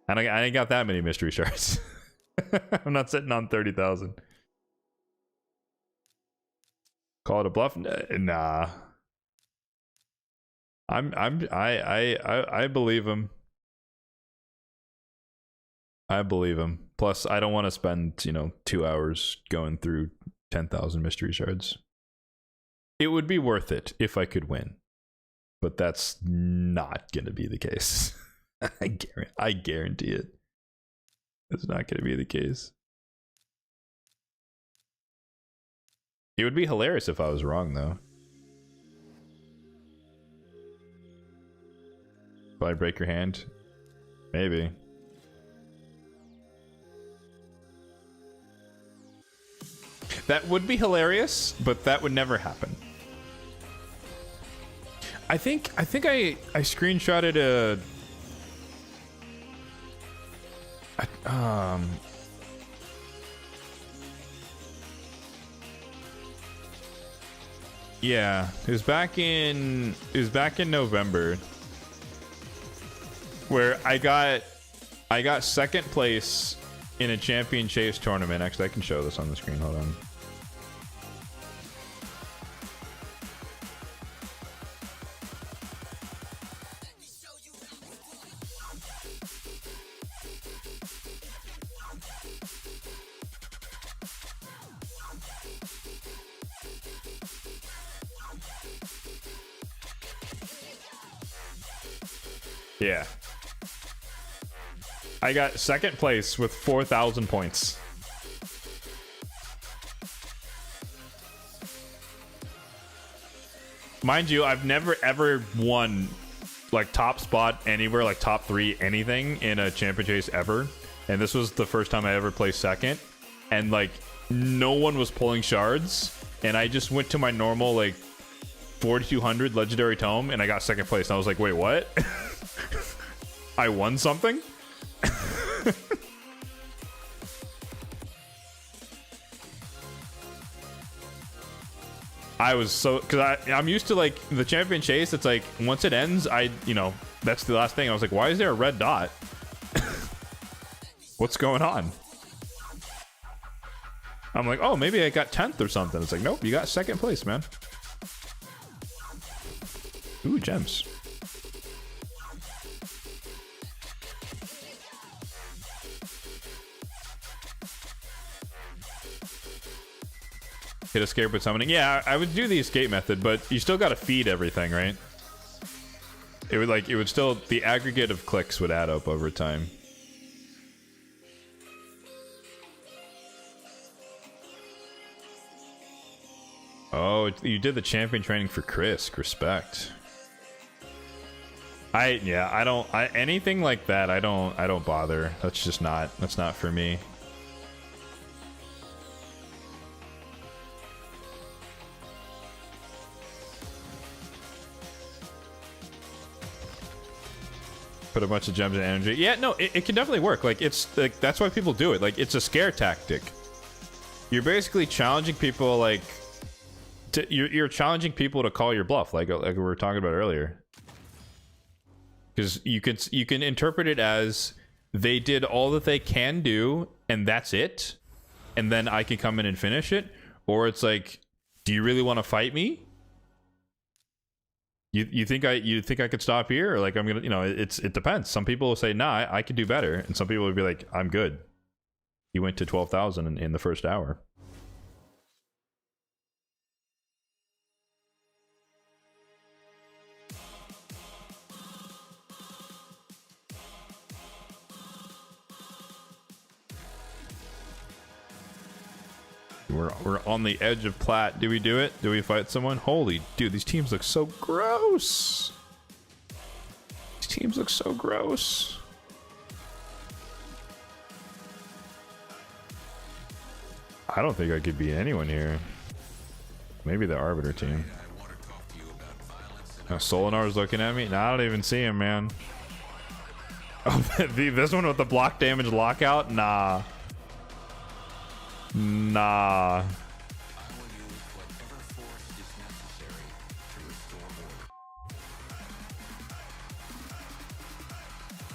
And I ain't got that many mystery shards. I'm not sitting on 30,000. Call it a bluff? Nah. I believe him. I believe him. Plus, I don't want to spend, 2 hours going through 10,000 mystery shards. It would be worth it if I could win. But that's not going to be the case. I guarantee it. It's not going to be the case. It would be hilarious if I was wrong, though. Will I break your hand? Maybe. That would be hilarious, but that would never happen. I think I screenshotted a yeah, it was back in November where I got second place in a champion chase tournament. Actually, I can show this on the screen. Hold on. Yeah. I got second place with 4,000 points. Mind you, I've never ever won like top spot anywhere, like top 3 anything in a champion chase ever. And this was the first time I ever placed second. And like no one was pulling shards. And I just went to my normal like 4,200 legendary tome and I got second place. And I was like, wait, what? I won something? I was so, because I'm used to like the champion chase. It's like once it ends, you know, that's the last thing. I was like, why is there a red dot? What's going on? I'm like, oh, maybe I got 10th or something. It's like, nope, you got second place, man. Ooh, gems. Hit escape with summoning. Yeah, I would do the escape method, but you still got to feed everything, right? It would still, the aggregate of clicks would add up over time. Oh, you did the champion training for Chris. Respect. Anything like that, I don't bother. That's not for me. Put a bunch of gems and energy. Yeah, no, it can definitely work. Like, it's like, that's why people do it. Like, it's a scare tactic. You're basically challenging people, like, you're challenging people to call your bluff, like we were talking about earlier. Because you can interpret it as they did all that they can do, and that's it, and then I can come in and finish it. Or it's like, do you really want to fight me? You think I could stop here, or like I'm gonna, you know, it depends. Some people will say, nah, I could do better, and some people will be like, I'm good. You went to 12,000 in the first hour. We're on the edge of plat. Do we do it? Do we fight someone? Holy dude, these teams look so gross. These teams look so gross. I don't think I could beat anyone here. Maybe the Arbiter team. Oh, Solinar's looking at me. No, I don't even see him, man. Oh, this one with the block damage lockout? Nah. Nah.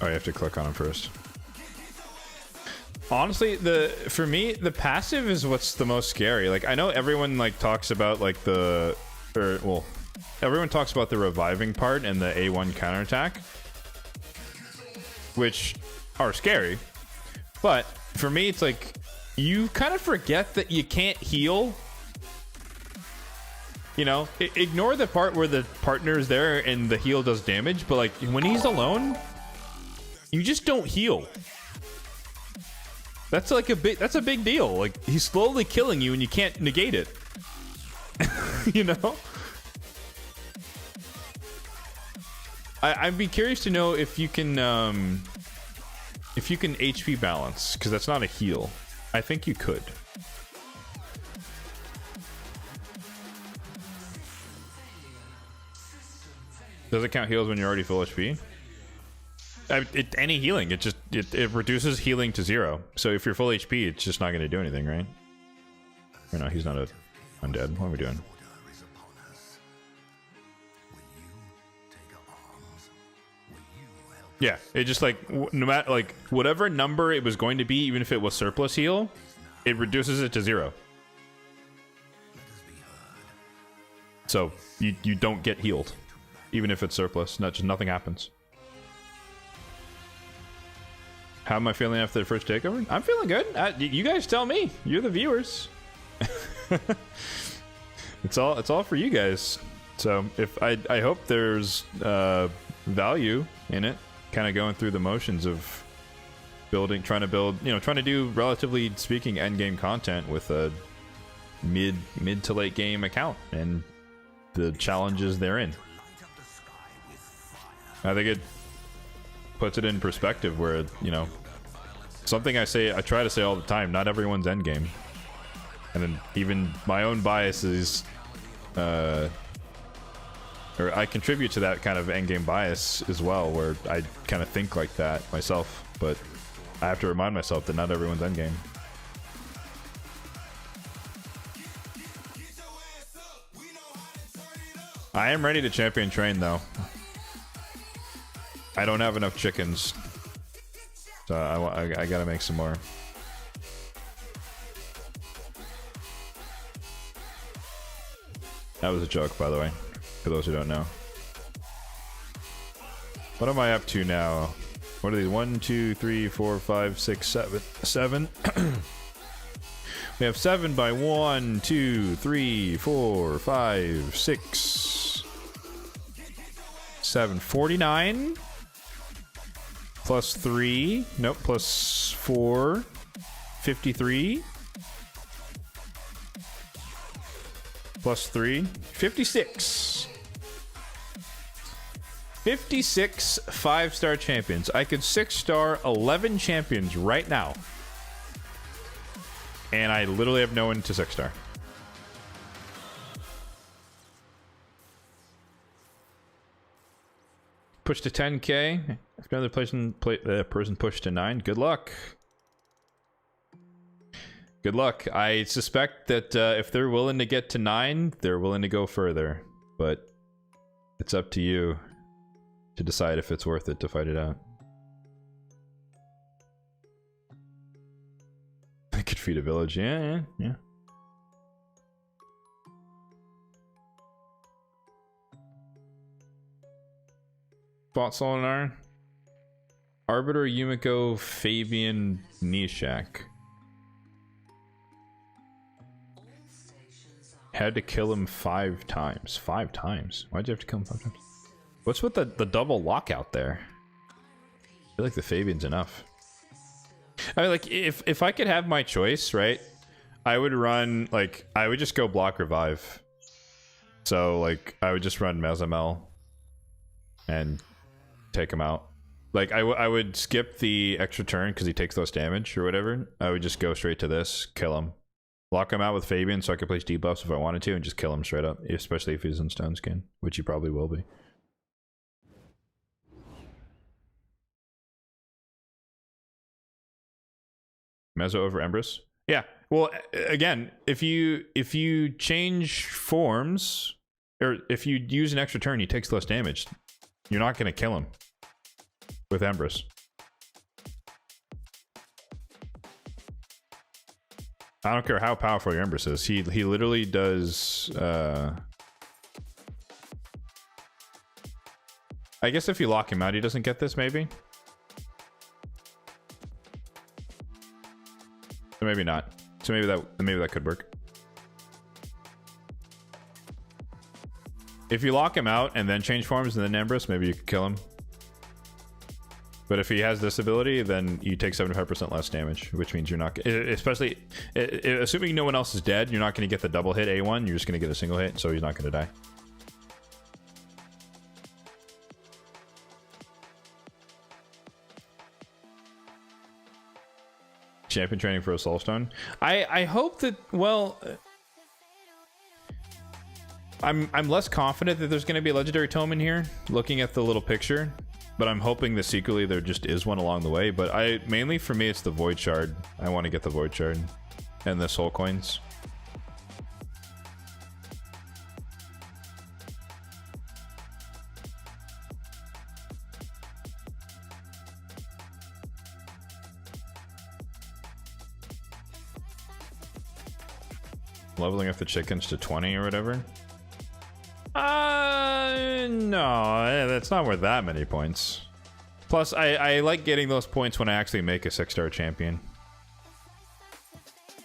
Oh, you have to click on him first. Honestly, for me, the passive is what's the most scary. Like, I know everyone like talks about like everyone talks about the reviving part and the A1 counterattack, which are scary. But for me, it's like, you kind of forget that you can't heal. You know, ignore the part where the partner is there and the heal does damage, but like when he's alone, you just don't heal. That's like that's a big deal. Like, he's slowly killing you and you can't negate it. You know? I'd be curious to know if you can HP balance, because that's not a heal. I think you could. Does it count heals when you're already full HP? Any healing, it reduces healing to 0. So if you're full HP, it's just not going to do anything, right? Or no, he's not a undead. What are we doing? Yeah, it just like, no matter, like, whatever number it was going to be, even if it was surplus heal, it reduces it to 0. So you don't get healed, even if it's surplus. Nothing happens. How am I feeling after the first takeover? I'm feeling good. You guys tell me. You're the viewers. It's all for you guys. So if I hope there's value in it. kind of going through the motions of building, trying to build, you know, trying to do, relatively speaking, end game content with a mid to late game account and the challenges therein. I think it puts it in perspective where, you know, something I try to say all the time, not everyone's end game. And then even my own biases, or I contribute to that kind of end game bias as well, where I kind of think like that myself, but I have to remind myself that not everyone's end game. I am ready to champion train though. I don't have enough chickens, so I gotta make some more. That was a joke, by the way, for those who don't know. What am I up to now? What are these? 1, 2, 3, 4, 5, 6, 7. 7. We have 7 by 1, 2, 3, 4, 5, 6, 7. 49 plus 3. Nope, plus 4. 53. Plus 3. 56. 56 5-star champions. I could 6-star 11 champions right now. And I literally have no one to 6-star. Push to 10k. If another person pushed to 9, good luck. Good luck. I suspect that if they're willing to get to 9, they're willing to go further. But it's up to you to decide if it's worth it to fight it out. I could feed a village. Yeah. Fought Solinar. Arbiter, Yumiko, Fabian, Nishak. Had to kill him 5 times. 5 times? Why'd you have to kill him 5 times? What's with the double lockout there? I feel like the Fabian's enough. I mean, like, if I could have my choice, right? I would run, like, I would just go block revive. So, like, I would just run Mezamel and take him out. Like, I would skip the extra turn because he takes less damage or whatever. I would just go straight to this, kill him. Lock him out with Fabian so I could place debuffs if I wanted to and just kill him straight up. Especially if he's in Stone Skin, which he probably will be. Mezzo over Empress? Yeah. Well, again, if you change forms, or if you use an extra turn, he takes less damage. You're not going to kill him with Empress. I don't care how powerful your Empress is. He literally does. I guess if you lock him out, he doesn't get this. Maybe. So maybe not. So maybe that could work. If you lock him out and then change forms and then Empress, maybe you could kill him. But if he has this ability, then you take 75% less damage, which means you're not, especially assuming no one else is dead, you're not going to get the double hit A1. You're just going to get a single hit, so he's not going to die. Champion training for a Soulstone. I hope that, well, I'm less confident that there's going to be a legendary tome in here, looking at the little picture, but I'm hoping that secretly there just is one along the way. But mainly for me, it's the Void Shard. I want to get the Void Shard and the Soul Coins. Leveling up the chickens to 20 or whatever. No, that's not worth that many points. Plus, I like getting those points when I actually make a 6-star champion.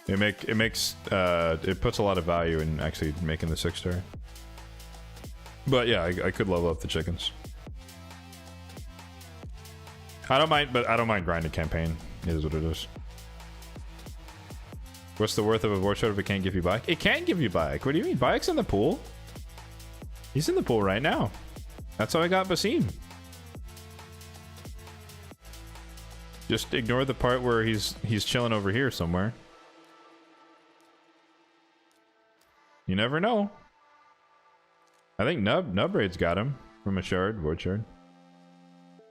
It puts a lot of value in actually making the 6-star. But yeah, I could level up the chickens. I don't mind, but I don't mind grinding campaign. It is what it is. What's the worth of a war shot if it can't give you bike? It can give you bike. What do you mean? Bike's in the pool. He's in the pool right now. That's how I got Basim. Just ignore the part where he's chilling over here somewhere. You never know. I think Nub Raid's got him from a shard, ward shard.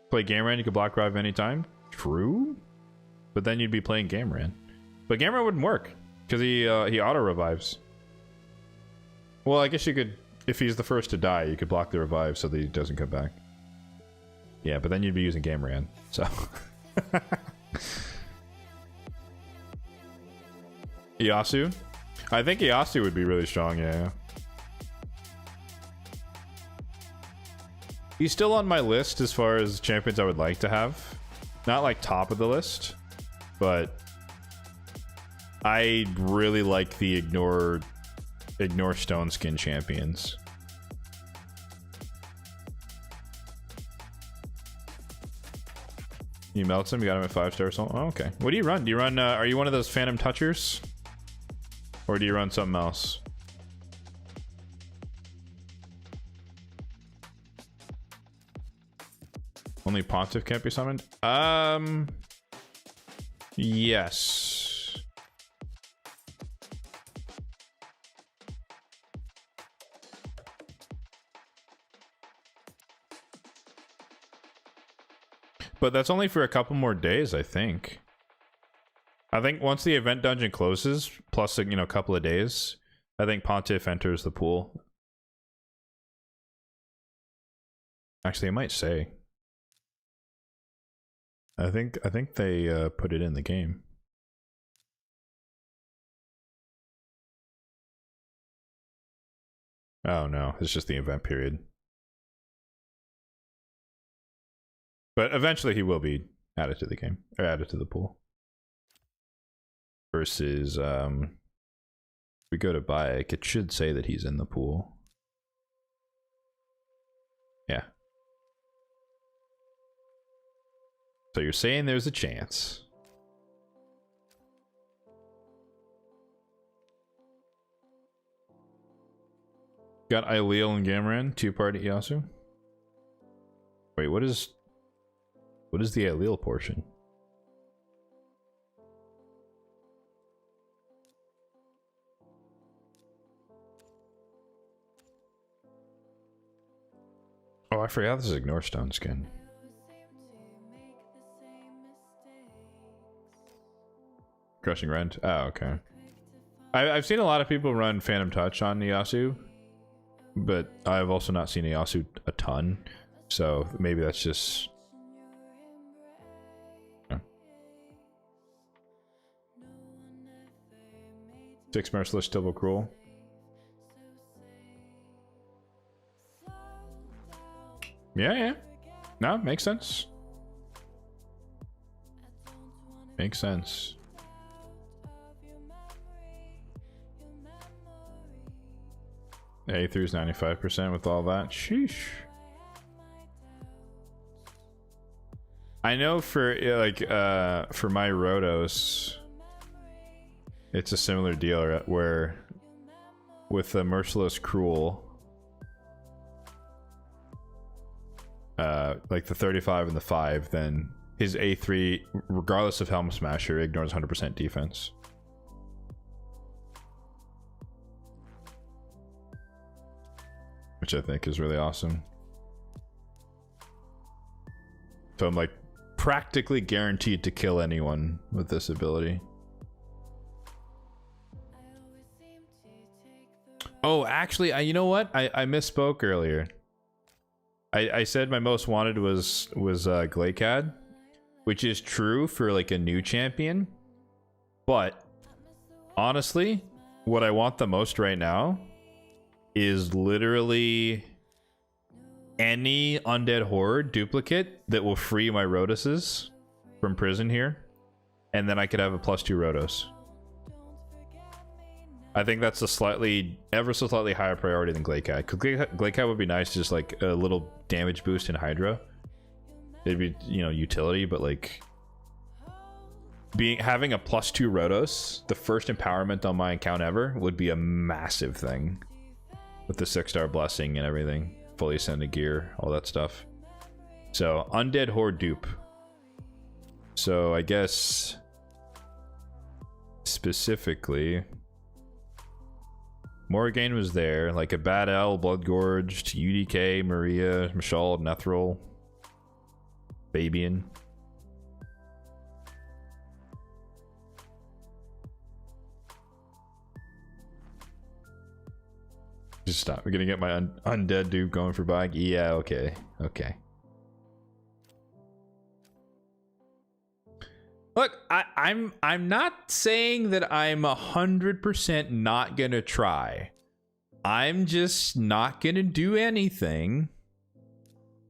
Play Gameran, you could block revive anytime. True, but then you'd be playing Gameran. But Gameran wouldn't work because he auto revives. Well, I guess you could, if he's the first to die, you could block the revive so that he doesn't come back. Yeah, but then you'd be using Gameran, so. Yasu? I think Yasu would be really strong, yeah. He's still on my list as far as champions I would like to have. Not like top of the list, but I really like the ignore stone skin champions. You melts him, you got him at 5-star or something. Oh, okay. What do you run? Do you run are you one of those Phantom Touchers? Or do you run something else? Only Pontiff can't be summoned? Yes. But that's only for a couple more days, I think. I think once the event dungeon closes, plus, you know, a couple of days, I think Pontiff enters the pool. Actually, I might say. I think they put it in the game. Oh no, it's just the event period. But eventually he will be added to the game, or added to the pool. Versus, we go to bike, it should say that he's in the pool. Yeah. So you're saying there's a chance. Got Ileal and Gameran, 2-party Yasu. Wait, what is the Ileal portion? Oh, I forgot this is Ignore Stone skin. Crushing Rend. Oh, okay. I've seen a lot of people run Phantom Touch on Yasu, but I've also not seen Yasu a ton, so maybe that's just. Yeah. 6 Merciless, Double Cruel. Yeah. No, makes sense. Makes sense. A3's 95% with all that. Sheesh. I know for like for my Rotos, it's a similar deal where with the Merciless Cruel, like the 35 and the 5, then his A3, regardless of Helm Smasher, ignores 100% defense. Which I think is really awesome. So I'm like practically guaranteed to kill anyone with this ability. Oh, actually, you know what? I misspoke earlier. I said my most wanted was Glaikad, which is true for like a new champion. But honestly, what I want the most right now is literally any undead horde duplicate that will free my Rotoses from prison here, and then I could have a +2 Rotos. I think that's a ever so slightly higher priority than Glaikad, because Glaikad would be nice, just like a little damage boost in Hydra. it'd be, you know, utility, but like having a +2 Rotos, the first empowerment on my account ever, would be a massive thing with the 6-star blessing and everything, fully ascended gear, all that stuff. So undead horde dupe. So I guess specifically Morrigan was there, like a Bad L, Blood Gorged, UDK, Maria, Mashal, Nethril, Fabian. Just stop. We're gonna get my undead dupe going for bike. Yeah, okay. Okay. Look, I'm not saying that I'm 100% not gonna try. I'm just not gonna do anything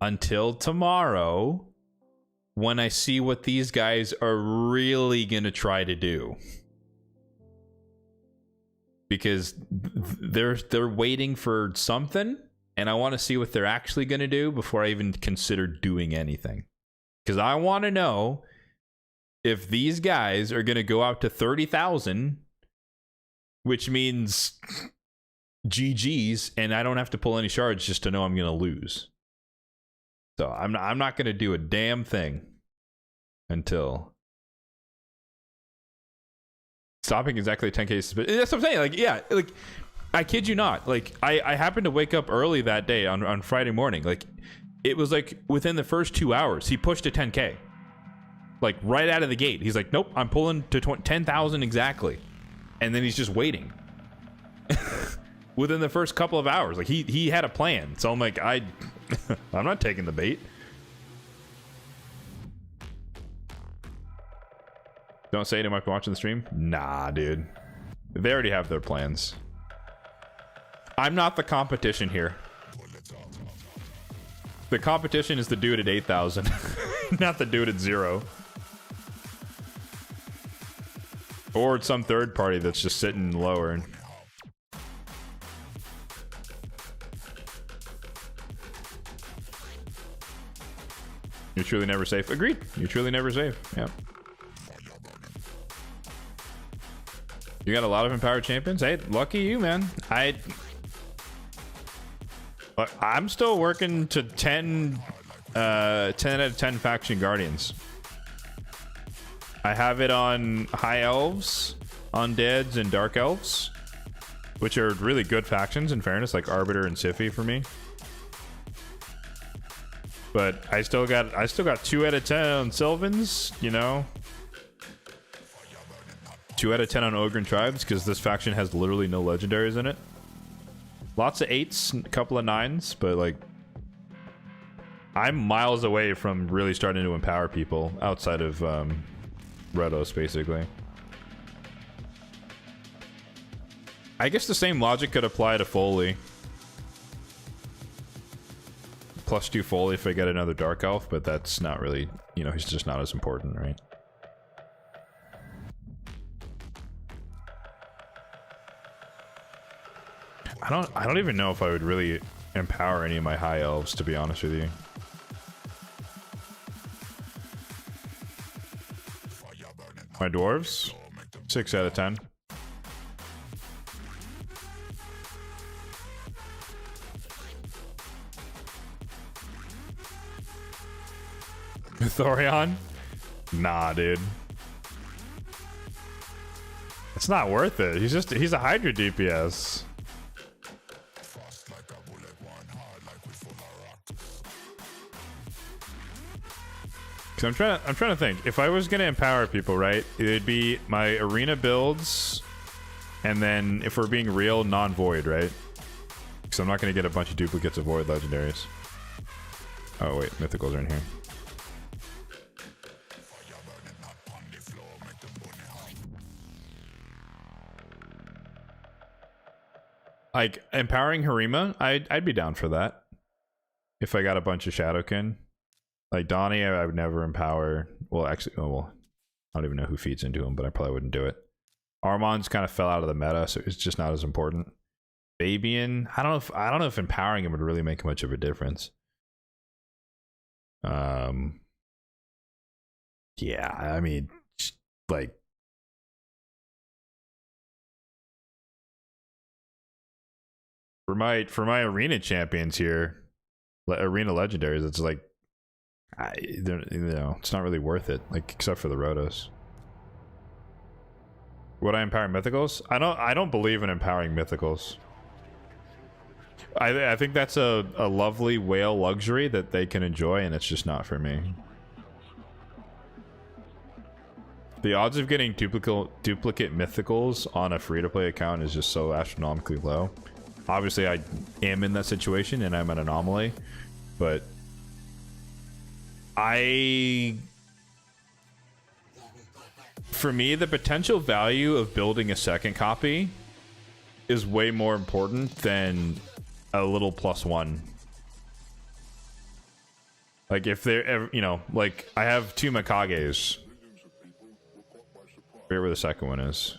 until tomorrow when I see what these guys are really gonna try to do. Because they're waiting for something, and I want to see what they're actually gonna do before I even consider doing anything. Because I want to know if these guys are going to go out to 30,000, which means GG's, and I don't have to pull any shards just to know I'm going to lose. So I'm not going to do a damn thing until stopping exactly 10k. But that's what I'm saying. Like, yeah, like I kid you not. Like I happened to wake up early that day on Friday morning. Like it was like within the first 2 hours, he pushed to 10k. Like right out of the gate, he's like, "Nope, I'm pulling to 10,000 exactly," and then he's just waiting. Within the first couple of hours, like he had a plan. So I'm like, I'm not taking the bait. Don't say they might be watching the stream. Nah, dude, they already have their plans. I'm not the competition here. The competition is the dude at 8,000, not the dude at 0. Or it's some third party that's just sitting lower. You're truly never safe. Agreed. You're truly never safe. Yeah. You got a lot of empowered champions. Hey, lucky you, man. I'm still working to 10 out of 10 faction guardians. I have it on high elves, undeads, and dark elves, which are really good factions in fairness, like Arbiter and Siphi for me. But I still got 2 out of 10 on Sylvans, you know. 2 out of 10 on Ogre Tribes, because this faction has literally no legendaries in it. Lots of 8s, a couple of 9s, but like I'm miles away from really starting to empower people outside of Redos, basically. I guess the same logic could apply to Foley. +2 Foley if I get another Dark Elf, but that's not really, you know, he's just not as important, right? I don't even know if I would really empower any of my high elves, to be honest with you. My dwarves, 6 out of 10. Thorion? Nah, dude. It's not worth it. He's a Hydra DPS. So I'm trying to think. If I was gonna empower people, right, it'd be my arena builds, and then if we're being real, non-void, right? Because I'm not gonna get a bunch of duplicates of void legendaries. Oh wait, mythicals are in here. Like empowering Harima, I'd be down for that. If I got a bunch of Shadowkin. Like Donnie, I would never empower. Well, actually, well, I don't even know who feeds into him, but I probably wouldn't do it. Armand's kind of fell out of the meta, so it's just not as important. Fabian, I don't know if empowering him would really make much of a difference. Yeah, I mean, like, for my arena champions here, arena legendaries, it's like, it's not really worth it, like, except for the rotos. Would I empower mythicals? I don't believe in empowering mythicals. I think that's a lovely whale luxury that they can enjoy, and it's just not for me. The odds of getting duplicate mythicals on a free-to-play account is just so astronomically low. Obviously, I am in that situation, and I'm an anomaly, but for me, the potential value of building a second copy is way more important than a little +1. Like, if they're ever, you know, like, I have 2 Mikages. I forget where the second one is.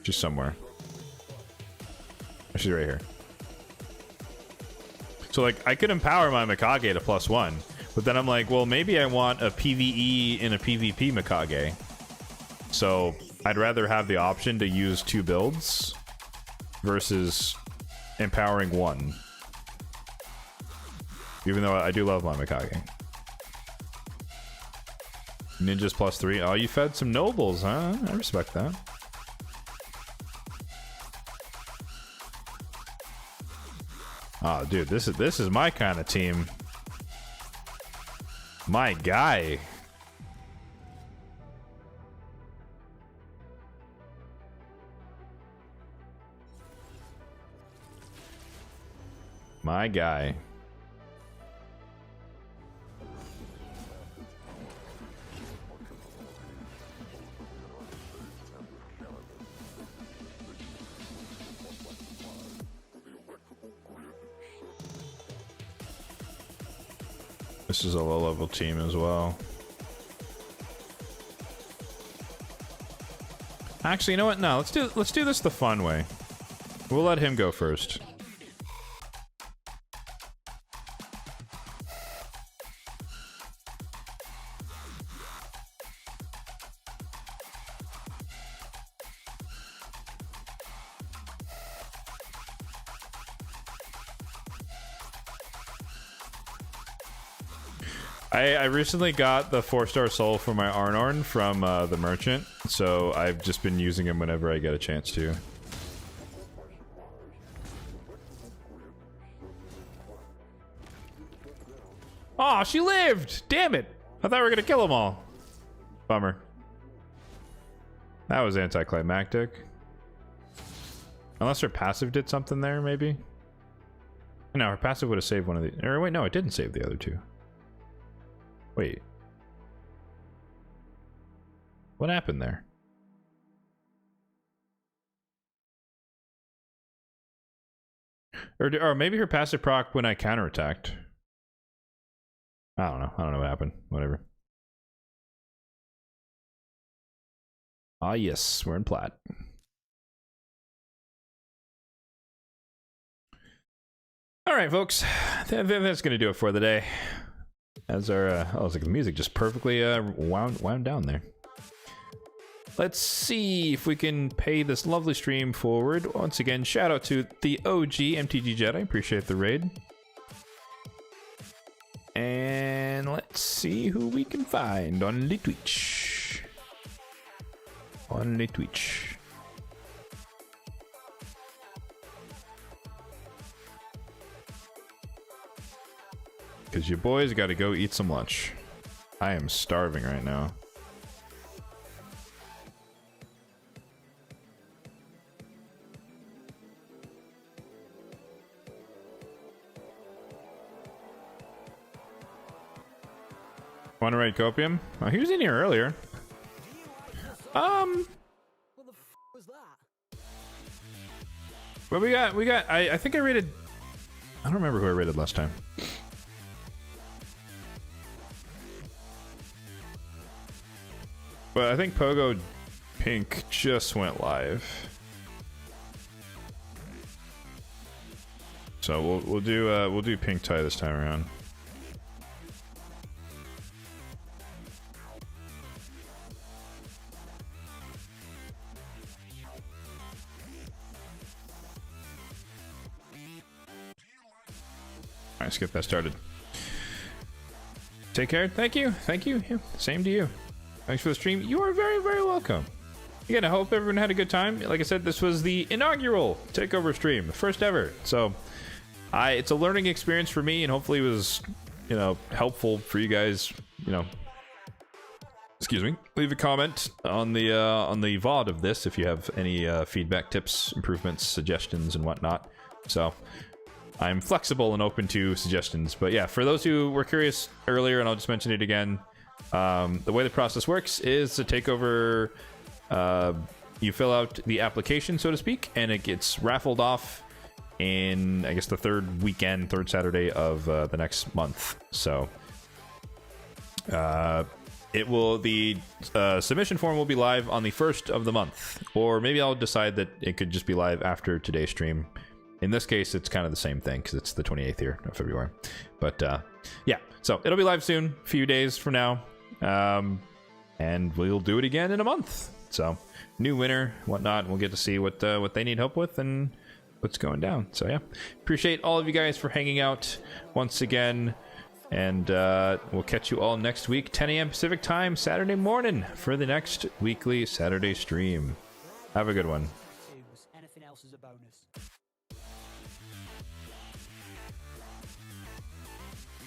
Just somewhere. She's right here. So, like, I could empower my Mikage to +1, but then I'm like, well, maybe I want a PvE and a PvP Mikage. So, I'd rather have the option to use 2 builds versus empowering 1. Even though I do love my Mikage. Ninjas +3. Oh, you fed some nobles, huh? I respect that. Oh, dude, this is my kind of team. My guy. My guy. This is a low-level team as well. Actually, you know what? No, let's do this the fun way. We'll let him go first. I recently got the 4-star soul for my Arnorn from the merchant, so I've just been using him whenever I get a chance to. Oh, she lived! Damn it! I thought we were gonna kill them all. Bummer. That was anticlimactic. Unless her passive did something there, maybe? No, her passive would have saved one of the... Or wait, no, it didn't save the other 2. Wait. What happened there? Or maybe her passive proc when I counterattacked. I don't know. I don't know what happened. Whatever. Ah, yes. We're in plat. All right, folks. That's going to do it for the day. As our, oh, it's like the music just perfectly wound down there. Let's see if we can pay this lovely stream forward. Once again, shout out to the OG MTG Jedi. Appreciate the raid. And let's see who we can find on the Twitch. On the Twitch. Because your boys got to go eat some lunch. I am starving right now. Want to raid Copium? Oh, he was in here earlier. What the f was that? Well, we got. I think I raided. I don't remember who I raided last time. But I think Pogo Pink just went live. So we'll do Pink Tie this time around. let's get that started. Take care. Thank you. Thank you. Yeah, same to you. Thanks for the stream. You are very, very welcome. Again, I hope everyone had a good time. Like I said, this was the inaugural Takeover stream, the first ever. So, it's a learning experience for me, and hopefully it was, helpful for you guys. Excuse me. Leave a comment on the VOD of this if you have any feedback, tips, improvements, suggestions, and whatnot. So, I'm flexible and open to suggestions. But yeah, for those who were curious earlier, and I'll just mention it again, the way the process works is the Takeover. You fill out the application, so to speak, and it gets raffled off in, I guess, the third Saturday of the next month. So, the submission form will be live on the 1st of the month, or maybe I'll decide that it could just be live after today's stream. In this case, it's kind of the same thing because it's the 28th here of February. But yeah, so it'll be live soon, a few days from now, and we'll do it again in a month. So new winner, whatnot, we'll get to see what they need help with and what's going down. So yeah, appreciate all of you guys for hanging out once again. And we'll catch you all next week, 10 a.m. Pacific time, Saturday morning, for the next weekly Saturday stream. Have a good one. Anything else is a bonus.